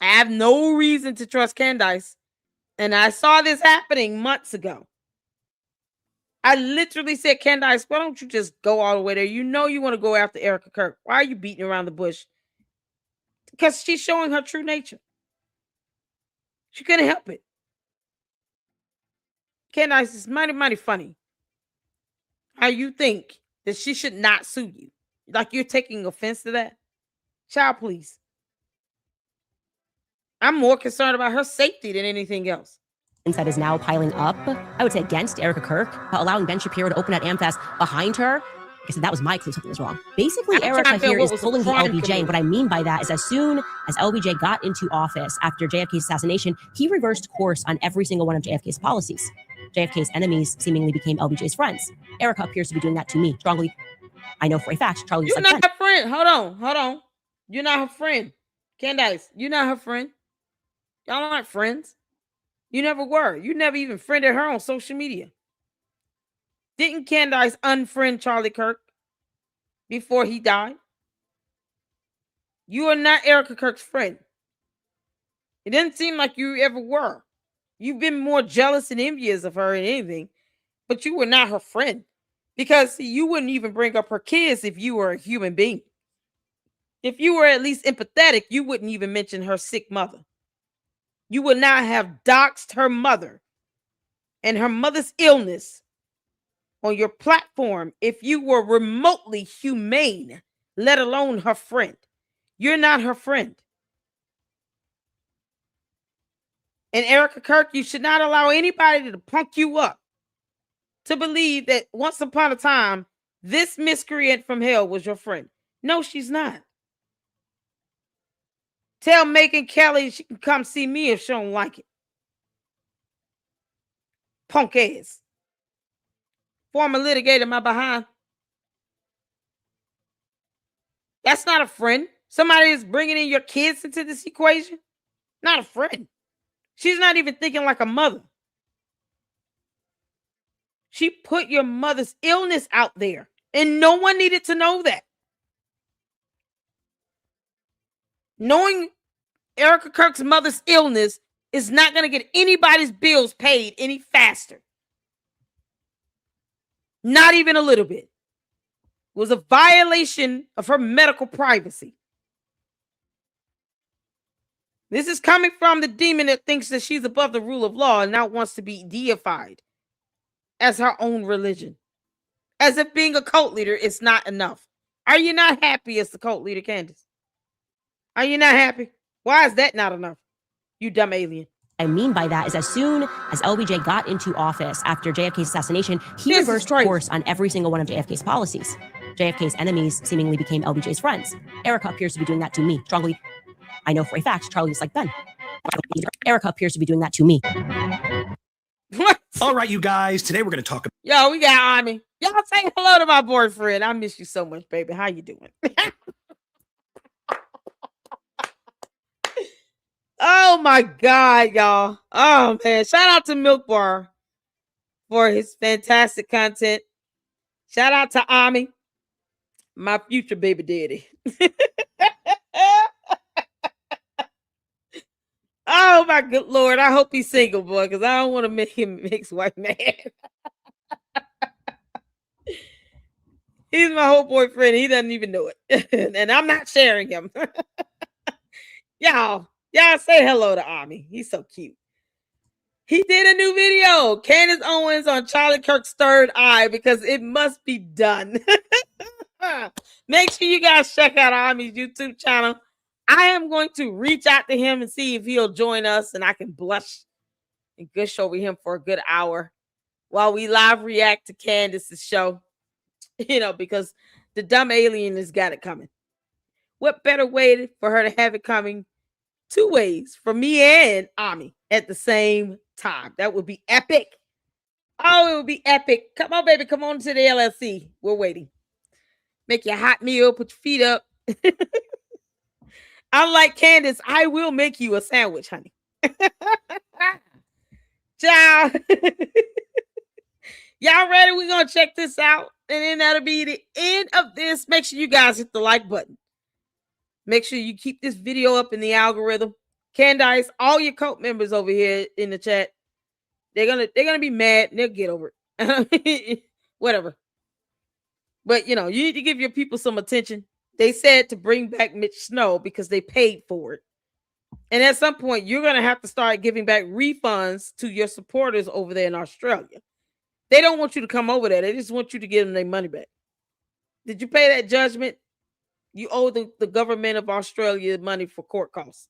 I have no reason to trust Candace. And I saw this happening months ago. I literally said, Candace, why don't you just go all the way there? You know you want to go after Erica Kirk. Why are you beating around the bush? Because she's showing her true nature. She couldn't help it. Candace is mighty, mighty funny. How you think that she should not sue you. Like you're taking offense to that. Child, please. I'm more concerned about her safety than anything else. That is now piling up, I would say, against Erica Kirk, allowing Ben Shapiro to open at AmFest behind her. I said that was my clue something was wrong. Basically, Erica here is pulling the LBJ. And what I mean by that is as soon as LBJ got into office after JFK's assassination, he reversed course on every single one of JFK's policies. JFK's enemies seemingly became LBJ's friends. Erica appears to be doing that to me strongly. I know for a fact Charlie's You're not her friend. Hold on. You're not her friend. Candace, you're not her friend. Y'all aren't friends. You never were. You never even friended her on social media. Didn't Candace unfriend Charlie Kirk before he died? You are not Erica Kirk's friend. It didn't seem like you ever were. You've been more jealous and envious of her than anything, but you were not her friend because you wouldn't even bring up her kids if you were a human being. If you were at least empathetic, you wouldn't even mention her sick mother. You would not have doxed her mother and her mother's illness on your platform if you were remotely humane, let alone her friend. You're not her friend. And Erica Kirk, you should not allow anybody to punk you up to believe that once upon a time, this miscreant from hell was your friend. No, she's not. Tell Megyn Kelly she can come see me if she don't like it. Punk ass. Former litigator, my behind. That's not a friend. Somebody is bringing in your kids into this equation. Not a friend. She's not even thinking like a mother. She put your mother's illness out there, and no one needed to know that. Knowing Erica Kirk's mother's illness is not going to get anybody's bills paid any faster. Not even a little bit. It was a violation of her medical privacy. This is coming from the demon that thinks that she's above the rule of law and now wants to be deified as her own religion. As if being a cult leader is not enough. Are you not happy as the cult leader, Candace? Are you not happy? Why is that not enough? You dumb alien. I mean by that is as soon as LBJ got into office after JFK's assassination, he reversed course on every single one of JFK's policies. JFK's enemies seemingly became LBJ's friends. Erica appears to be doing that to me strongly. I know for a fact Charlie's like Ben. Erica appears to be doing that to me. What? All right, you guys. Today we're going to talk about. Yo, we got Army. Y'all say hello to my boyfriend. I miss you so much, baby. How you doing? Oh my God, y'all. Oh man. Shout out to Milk Bar for his fantastic content. Shout out to Ami, my future baby daddy. Oh my good Lord. I hope he's single, boy, because I don't want to make him mixed white man. He's my whole boyfriend. He doesn't even know it. And I'm not sharing him. Y'all say hello to Ami. He's so cute. He did a new video, Candace Owens on Charlie Kirk's third eye, because it must be done. Make sure you guys check out Ami's YouTube channel. I am going to reach out to him and see if he'll join us, and I can blush and gush over him for a good hour while we live react to Candace's show. You know, because the dumb alien has got it coming. What better way for her to have it coming 2 ways for me and Ami at the same time. That would be epic. Oh, it would be epic. Come on, baby. Come on to the LLC. We're waiting. Make your hot meal. Put your feet up. Unlike Candace, I will make you a sandwich, honey. Ciao. Y'all ready? We're going to check this out. And then that'll be the end of this. Make sure you guys hit the like button. Make sure you keep this video up in the algorithm. Candace, all your cult members over here in the chat, they're gonna be mad and they'll get over it. Whatever. But you need to give your people some attention. They said to bring back Mitch Snow because they paid for it. And at some point, you're gonna have to start giving back refunds to your supporters over there in Australia. They don't want you to come over there. They just want you to give them their money back. Did you pay that judgment? You owe the government of Australia money for court costs.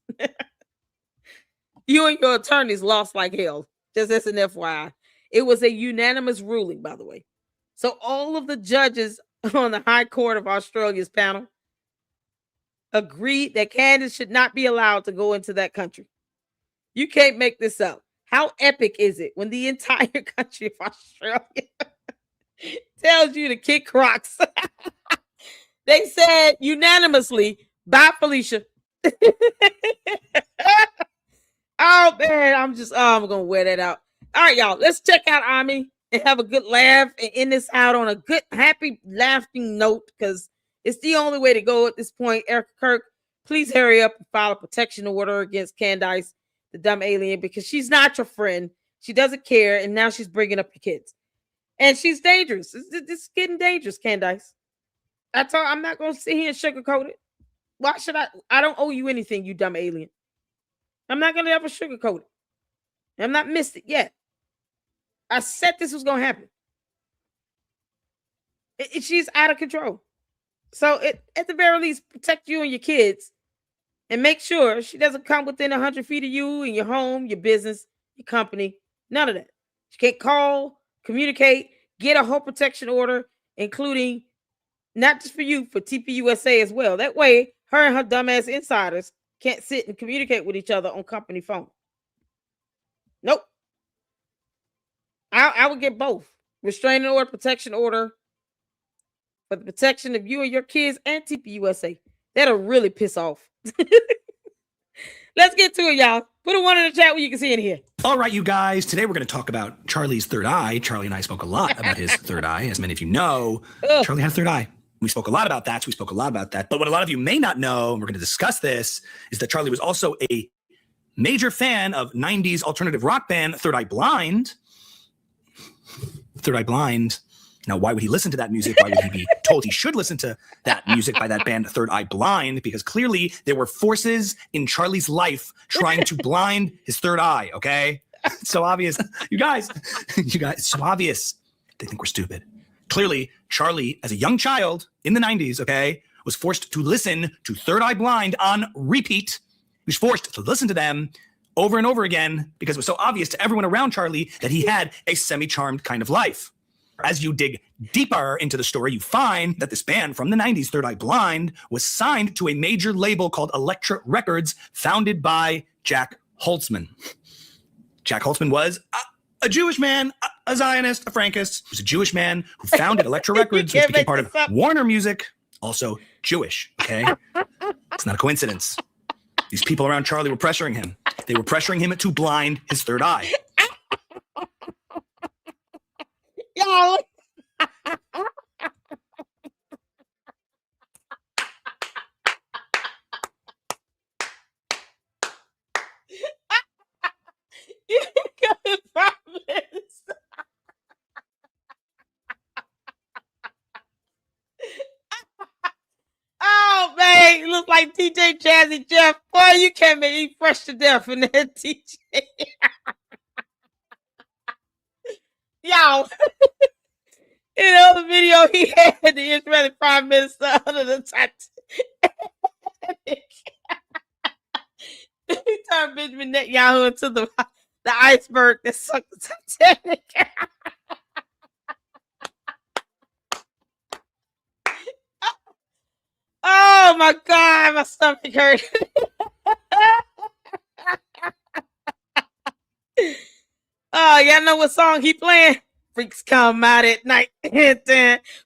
You and your attorneys lost like hell. Just as an FYI. It was a unanimous ruling, by the way. So all of the judges on the High Court of Australia's panel agreed that Candace should not be allowed to go into that country. You can't make this up. How epic is it when the entire country of Australia tells you to kick rocks? They said unanimously, bye, Felicia. Oh, man, I'm going to wear that out. All right, y'all, let's check out Ami and have a good laugh and end this out on a good, happy, laughing note because it's the only way to go at this point. Erica Kirk, please hurry up and file a protection order against Candace, the dumb alien, because she's not your friend. She doesn't care, and now she's bringing up your kids. And she's dangerous. It's getting dangerous, Candace. I'm not going to sit here and sugarcoat it. Why should I? I don't owe you anything, you dumb alien. I'm not going to ever sugarcoat it. I'm not missed it yet. I said this was going to happen. She's out of control. So at the very least, protect you and your kids and make sure she doesn't come within 100 feet of you and your home, your business, your company. None of that. She can't call, communicate, get a whole protection order, including not just for you, for TPUSA as well. That way, her and her dumbass insiders can't sit and communicate with each other on company phone. Nope. I would get both. Restraining order, protection order for the protection of you and your kids and TPUSA. That'll really piss off. Let's get to it, y'all. Put a 1 in the chat where you can see it here. All right, you guys. Today we're going to talk about Charlie's third eye. Charlie and I spoke a lot about his third eye. As many of you know, Charlie had a third eye. We spoke a lot about that. But what a lot of you may not know, and we're going to discuss this, is that Charlie was also a major fan of 90s alternative rock band Third Eye Blind. Third Eye Blind. Now, why would he listen to that music? Why would he be told he should listen to that music by that band Third Eye Blind? Because clearly there were forces in Charlie's life trying to blind his third eye, okay? It's so obvious. You guys, it's so obvious. They think we're stupid. Clearly, Charlie, as a young child in the 90s, okay, was forced to listen to Third Eye Blind on repeat. He was forced to listen to them over and over again because it was so obvious to everyone around Charlie that he had a semi-charmed kind of life. As you dig deeper into the story, you find that this band from the 90s, Third Eye Blind, was signed to a major label called Elektra Records, founded by Jack Holtzman. Jack Holtzman was a Jewish man, a Zionist, a Frankist. He was a Jewish man who founded Elektra Records, which became part of Warner Music, also Jewish, okay? It's not a coincidence. These people around Charlie were pressuring him. They were pressuring him to blind his third eye. Y'all. You couldn't promise. Oh, man. You look like TJ Jazzy Jeff. Boy, you can't make me fresh to death in that TJ. Y'all. In the other video, he had the Israeli Prime Minister under the Titanic. He turned Benjamin Netanyahu into the iceberg that sunk the Titanic. Oh my God, my stomach hurt. Oh, y'all know what song he playing? Freaks come out at night.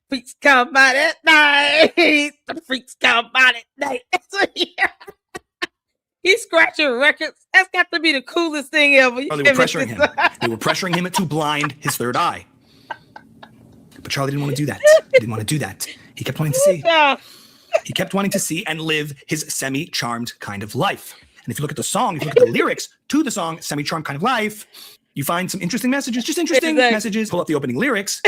Freaks come out at night. The freaks come out at night. He's scratching records. That's got to be the coolest thing ever. They were pressuring him. They were pressuring him to blind his third eye. But Charlie didn't want to do that. He didn't want to do that. He kept wanting to see. He kept wanting to see and live his semi-charmed kind of life. And if you look at the song, if you look at the lyrics to the song Semi-Charmed Kind of Life, you find some interesting messages, just interesting messages. Pull up the opening lyrics.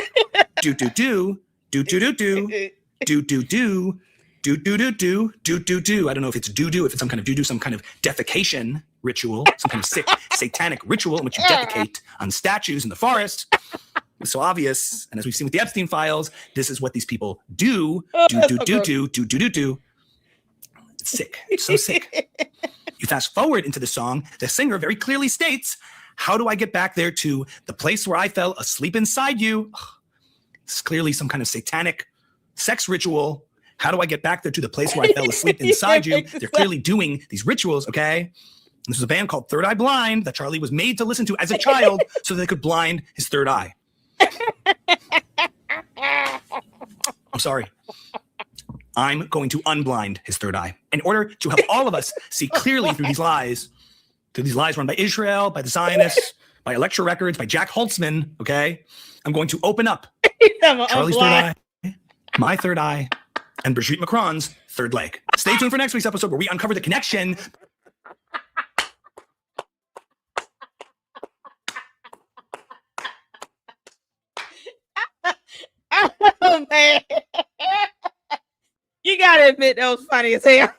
Do-do-do, do-do-do-do, do-do-do, do-do-do-do, do-do-do. I don't know if it's do-do, if it's some kind of do-do, some kind of defecation ritual, some kind of sick satanic ritual in which you defecate on statues in the forest. It's so obvious. And as we've seen with the Epstein files, this is what these people do. Do-do-do-do. It's sick. It's so sick. You fast forward into the song, the singer very clearly states, how do I get back there to the place where I fell asleep inside you? It's clearly some kind of satanic sex ritual. How do I get back there to the place where I fell asleep inside you? They're clearly doing these rituals, okay? This was a band called Third Eye Blind that Charlie was made to listen to as a child so that they could blind his third eye. I'm sorry. I'm going to unblind his third eye in order to help all of us see clearly through these lies run by Israel, by the Zionists, by Elektra Records, by Jack Holtzman, okay? I'm going to open up Charlie's third eye, my third eye, and Brigitte Macron's third leg. Stay tuned for next week's episode where we uncover the connection. Oh, man. You gotta admit that was funny as hell.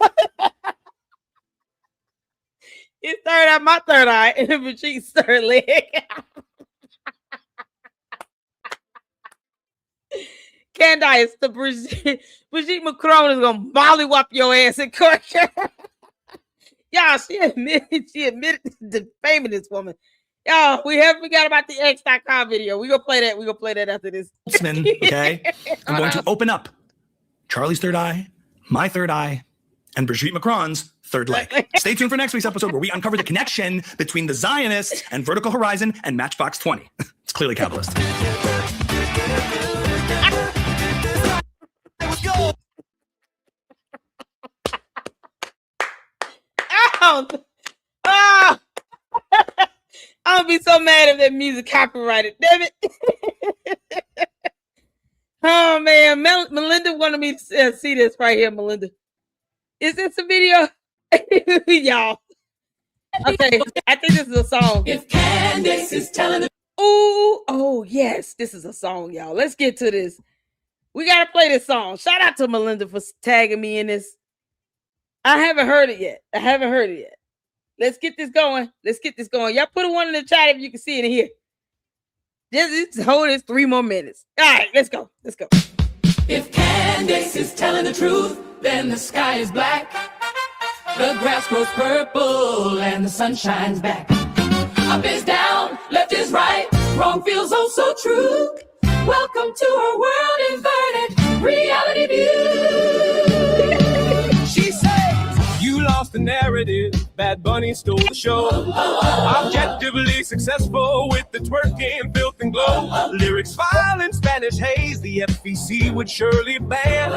His third eye, my third eye, and Brigitte's third leg. Candace, the Brigitte Macron is gonna mollywop your ass in court. Y'all, she admitted to defaming this woman. Y'all, we forgot about the X.com video. We're gonna play that. We're gonna play that after this. Okay. I'm going to open up Charlie's third eye, my third eye, and Brigitte Macron's third leg. Stay tuned for next week's episode where we uncover the connection between the Zionists and Vertical Horizon and Matchbox 20. It's clearly capitalist. Oh, I'm gonna be so mad if that music copyrighted. Damn it. Oh man, Melinda wanted me to see this right here. Melinda, is this a video? Y'all, okay, I think this is a song. If Candace is telling the oh yes, this is a song, y'all. Let's get to this. We gotta play this song. Shout out to Melinda for tagging me in this. I haven't heard it yet. Let's get this going. Y'all put a one in the chat if you can see it in here. Just hold this 3 more minutes. All right, let's go. If Candace is telling the truth, then the sky is black. The grass grows purple and the sun shines back. Up is down, left is right, wrong feels oh so true. Welcome to her world inverted reality view. She says, you lost the narrative, Bad Bunny stole the show. Objectively successful with the twerking, filth and glow. Lyrics vile in Spanish haze, the FEC would surely ban.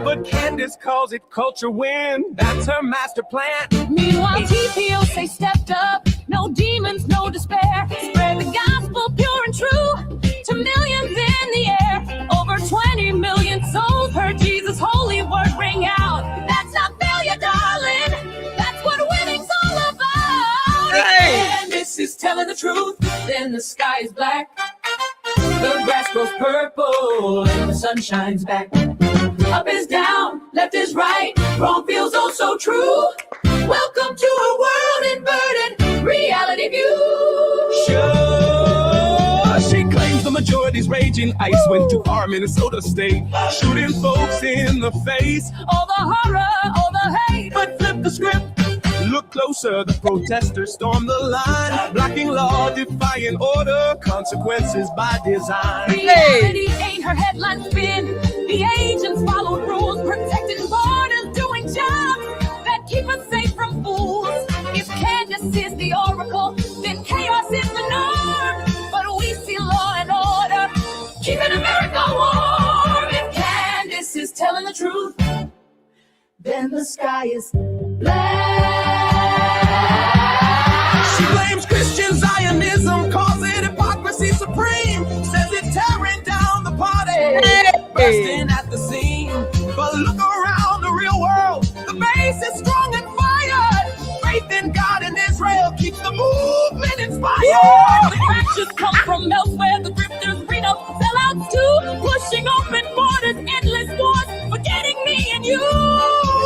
But Candace calls it culture win, that's her master plan. Meanwhile, TPO say stepped up, no demons, no despair. Spread the gospel pure and true to millions in the air. Over 20 million souls heard Jesus' holy word ring out. That's not failure, darling. That's what winning's all about. Hey! And this is telling the truth, then the sky is black. The grass grows purple and the sun shines back. Up is down, left is right, wrong feels oh so true. Welcome to a world inverted reality view. Sure, she claims the majority's raging. ICE went too far, Minnesota State, shooting folks in the face. All the horror, all the hate. But flip the script, look closer. The protesters stormed the line, blocking law, defying order, consequences by design. Reality ain't her headline spin. The agents followed rules, protecting borders, doing jobs that keep us safe from fools. If Candace is the oracle, then chaos is the then the sky is black. She blames Christian Zionism, calls it hypocrisy supreme, says it's tearing down the party, bursting at the seam. But look around the real world, the base is strong and fired. Faith in God and Israel keeps the movement inspired. The fractures come from elsewhere, the grifters breed up sellouts too, pushing open borders, endless wars, forgetting me and you.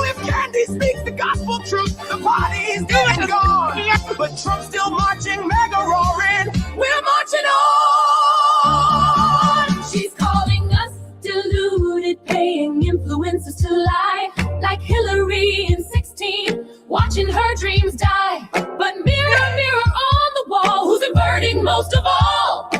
If Candace speaks the gospel truth, the party's dead and gone. But Trump's still marching, mega roaring. We're marching on. She's calling us deluded, paying influencers to lie, like Hillary in 16, watching her dreams die. But mirror, mirror on the wall, who's inverting most of all?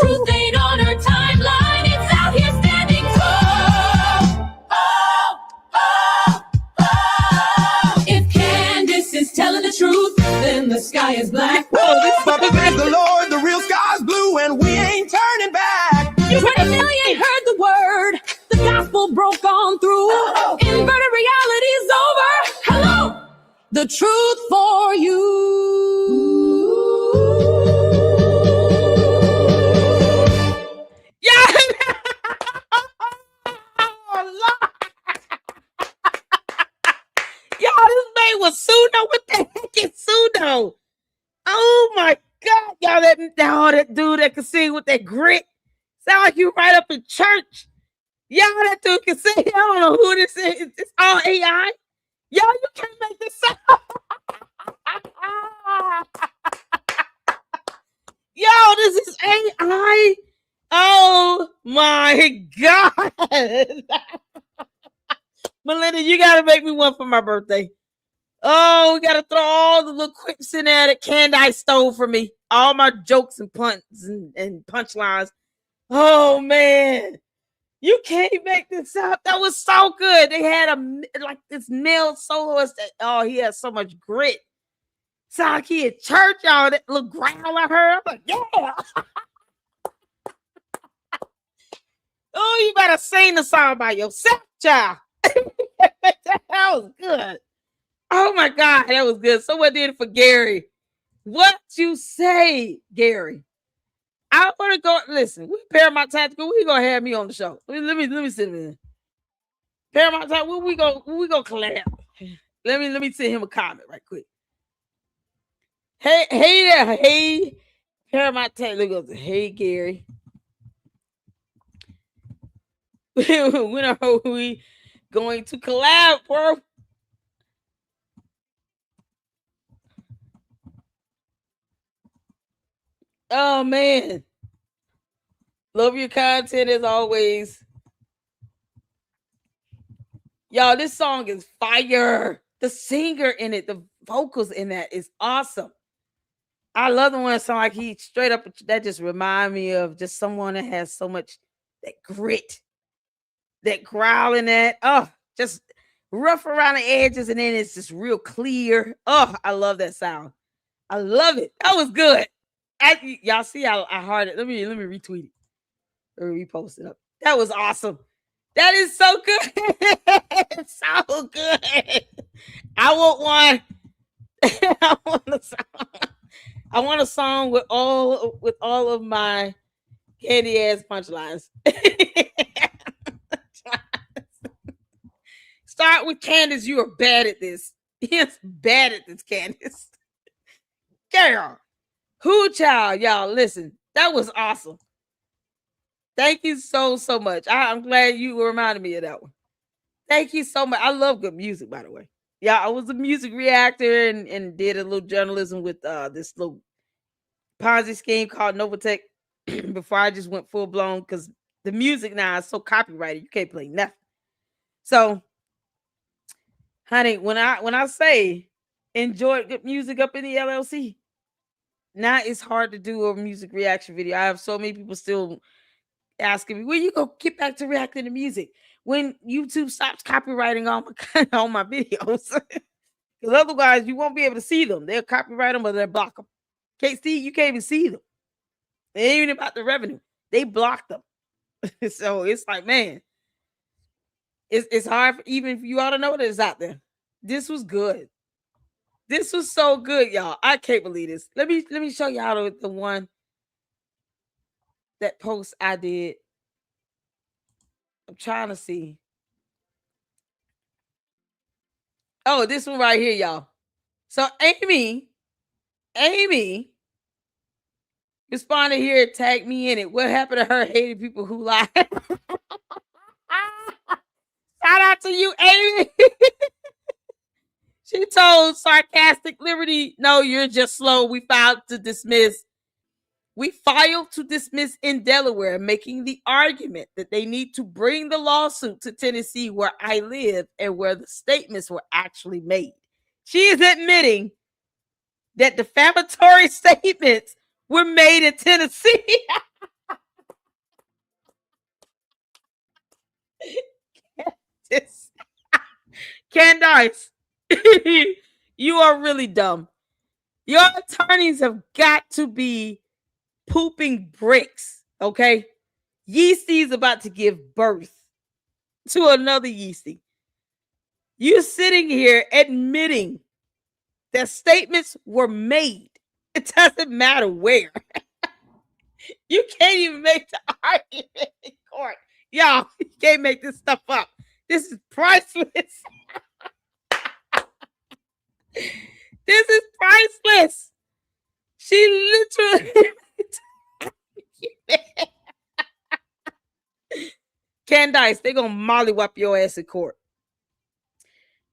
Truth ain't on her timeline, it's out here standing tall. Oh, oh, oh. If Candace is telling the truth, then the sky is black. But praise the Lord, the real sky's blue, and we ain't turning back. You 20 million heard the word, the gospel broke on through. Inverted reality's over. Hello, the truth for you. Yeah. Y'all, this man was pseudo. What the heck is pseudo? Oh my God, y'all, that dude that can sing with that grit. Sound like you right up in church. Y'all, that dude can sing. I don't know who this is. It's all AI. Y'all, you can't make this sound. Yo, this is AI. Oh my God. Melinda, you gotta make me one for my birthday. Oh, we gotta throw all the little quips in there that Candace stole from me. All my jokes and punts and punchlines. Oh man, you can't make this up. That was so good. They had like this male soloist that, he has so much grit. Sound like he at church, y'all. That little growl I heard. I'm like, yeah. Oh, you better sing the song by yourself, child. That was good. Oh my God, that was good. Someone did it for Gary. What you say, Gary? I want to go. Listen, we Paramount Tactical. We gonna have me on the show. Let me sit in. Paramount Tactical. We go collab. Let me send him a comment right quick. Hey there, hey Paramount Tactical. Hey Gary. When are we going to collab, bro? Oh man, love your content as always. Y'all, this song is fire. The singer in it, the vocals in that is awesome. I love the one that sound like he straight up, that just remind me of just someone that has so much that grit, that growl in that. Oh, just rough around the edges, and then it's just real clear. Oh, I love that sound. I love it. That was good. Y'all see how I heard it. Let me retweet it or repost it up. That was awesome. That is so good. So good. I want one. I want a song with all of my candy ass punchlines. Start with Candace. You are bad at this. Yes, bad at this, Candace. Girl. Who child, y'all? Listen, that was awesome. Thank you so much. I'm glad you reminded me of that one. Thank you so much. I love good music, by the way. Yeah, I was a music reactor and did a little journalism with this little Ponzi scheme called Novatech before I just went full blown, because the music now is so copyrighted, you can't play nothing. So, honey, when I say enjoy good music up in the LLC, now it's hard to do a music reaction video. I have so many people still asking me, when you go get back to reacting to music? When YouTube stops copyrighting all my videos. Because otherwise you won't be able to see them. They'll copyright them or they'll block them. You can't even see them. It ain't even about the revenue. They block them. So it's like, man. It's hard even for you all to know that it's out there. This was good. This was so good, y'all. I can't believe this. Let me show y'all the one that post I did. I'm trying to see. Oh, this one right here, y'all. So Amy responded here, tagged me in it. What happened to her hating people who lie? Shout out to you, Amy. She told Sarcastic Liberty, no, you're just slow. We filed to dismiss in Delaware, making the argument that they need to bring the lawsuit to Tennessee, where I live and where the statements were actually made. She is admitting that defamatory statements were made in Tennessee. Candace, you are really dumb. Your attorneys have got to be pooping bricks, okay? Yeasty's about to give birth to another Yeasty. You're sitting here admitting that statements were made. It doesn't matter where. You can't even make the argument in court. Y'all, you can't make this stuff up. This is priceless. This is priceless. She literally... Candace, they're going to mollywop your ass in court.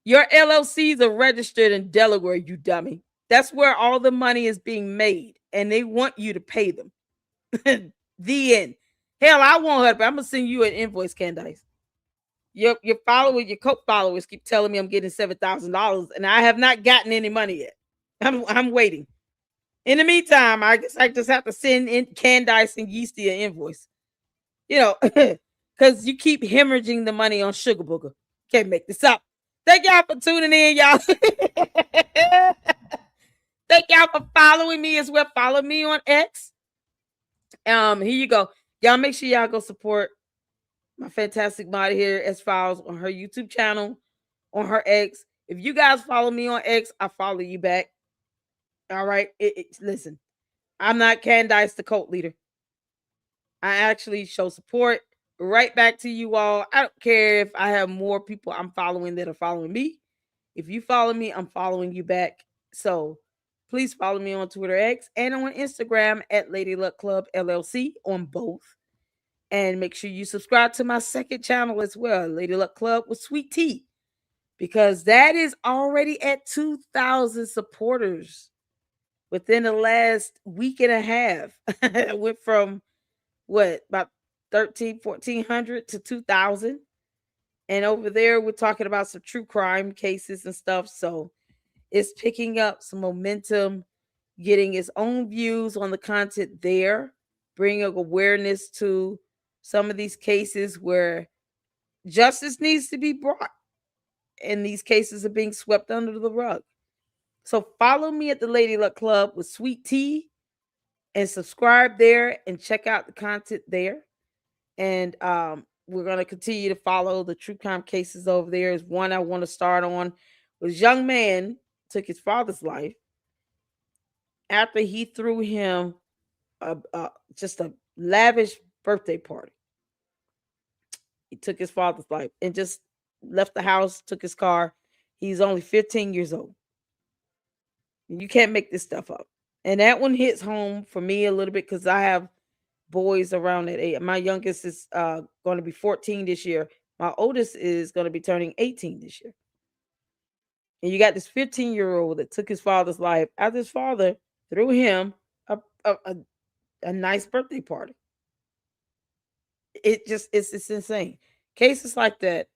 Your LLCs are registered in Delaware, you dummy. That's where all the money is being made, and they want you to pay them. The end. Hell, I won't help. I'm going to send you an invoice, Candace. Your followers, your Coke followers keep telling me I'm getting $7,000, and I have not gotten any money yet. I'm waiting. In the meantime, I guess I just have to send in Candace and Yeasty an invoice. You know, because you keep hemorrhaging the money on Sugar Booger. Can't make this up. Thank y'all for tuning in, y'all. Thank y'all for following me as well. Follow me on X. Here you go. Y'all make sure y'all go support my fantastic mod here, S-Files, on her YouTube channel, on her X. If you guys follow me on X, I follow you back. All right. Listen, I'm not Candace, the cult leader. I actually show support right back to you all. I don't care if I have more people I'm following that are following me. If you follow me, I'm following you back. So please follow me on Twitter X and on Instagram at Lady Luck Club LLC on both. And make sure you subscribe to my second channel as well, Lady Luck Club with Sweet Tea, because that is already at 2,000 supporters within the last week and a half. I went from about 1,400 to 2,000. And over there, we're talking about some true crime cases and stuff. So it's picking up some momentum, getting its own views on the content there, bringing awareness to some of these cases where justice needs to be brought. And these cases are being swept under the rug. So follow me at the Lady Luck Club with Sweet Tea and subscribe there and check out the content there. And we're going to continue to follow the true crime cases over there. Is one I want to start on. Was young man took his father's life after he threw him just a lavish birthday party. He took his father's life and just left the house, took his car. He's only 15 years old. You can't make this stuff up. And that one hits home for me a little bit because I have boys around that age. My youngest is going to be 14 this year. My oldest is going to be turning 18 this year. And you got this 15-year-old that took his father's life after his father threw him a nice birthday party. It's insane. Cases like that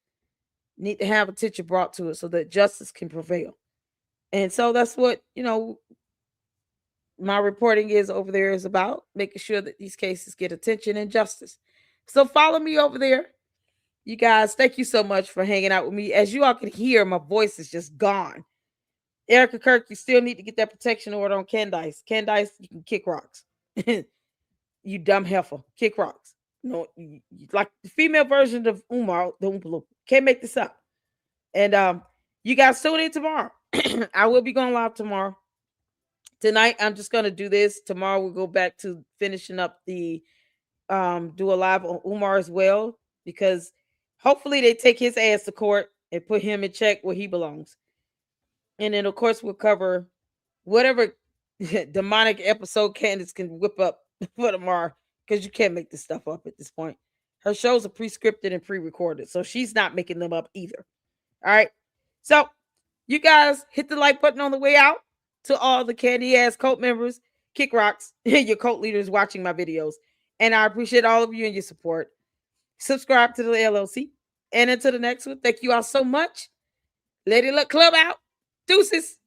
need to have attention brought to it so that justice can prevail. And so that's what, my reporting is over there is about, making sure that these cases get attention and justice. So follow me over there. You guys, thank you so much for hanging out with me. As you all can hear, my voice is just gone. Erica Kirk, you still need to get that protection order on Candace. Candace, you can kick rocks. You dumb heifer. Kick rocks. No, like the female version of Umar, the Oompa Loompa. Can't make this up. And you guys tune in tomorrow. I will be going live tomorrow. Tonight, I'm just gonna do this. Tomorrow, we'll go back to finishing up the do a live on Umar as well, because hopefully they take his ass to court and put him in check where he belongs. And then, of course, we'll cover whatever demonic episode Candace can whip up for tomorrow, because you can't make this stuff up at this point. Her shows are pre-scripted and pre-recorded, so she's not making them up either. All right. So you guys hit the like button on the way out. To all the candy ass cult members, kick rocks, your cult leaders watching my videos. And I appreciate all of you and your support. Subscribe to the LLC. And until the next one, thank you all so much. Lady Luck Club out. Deuces.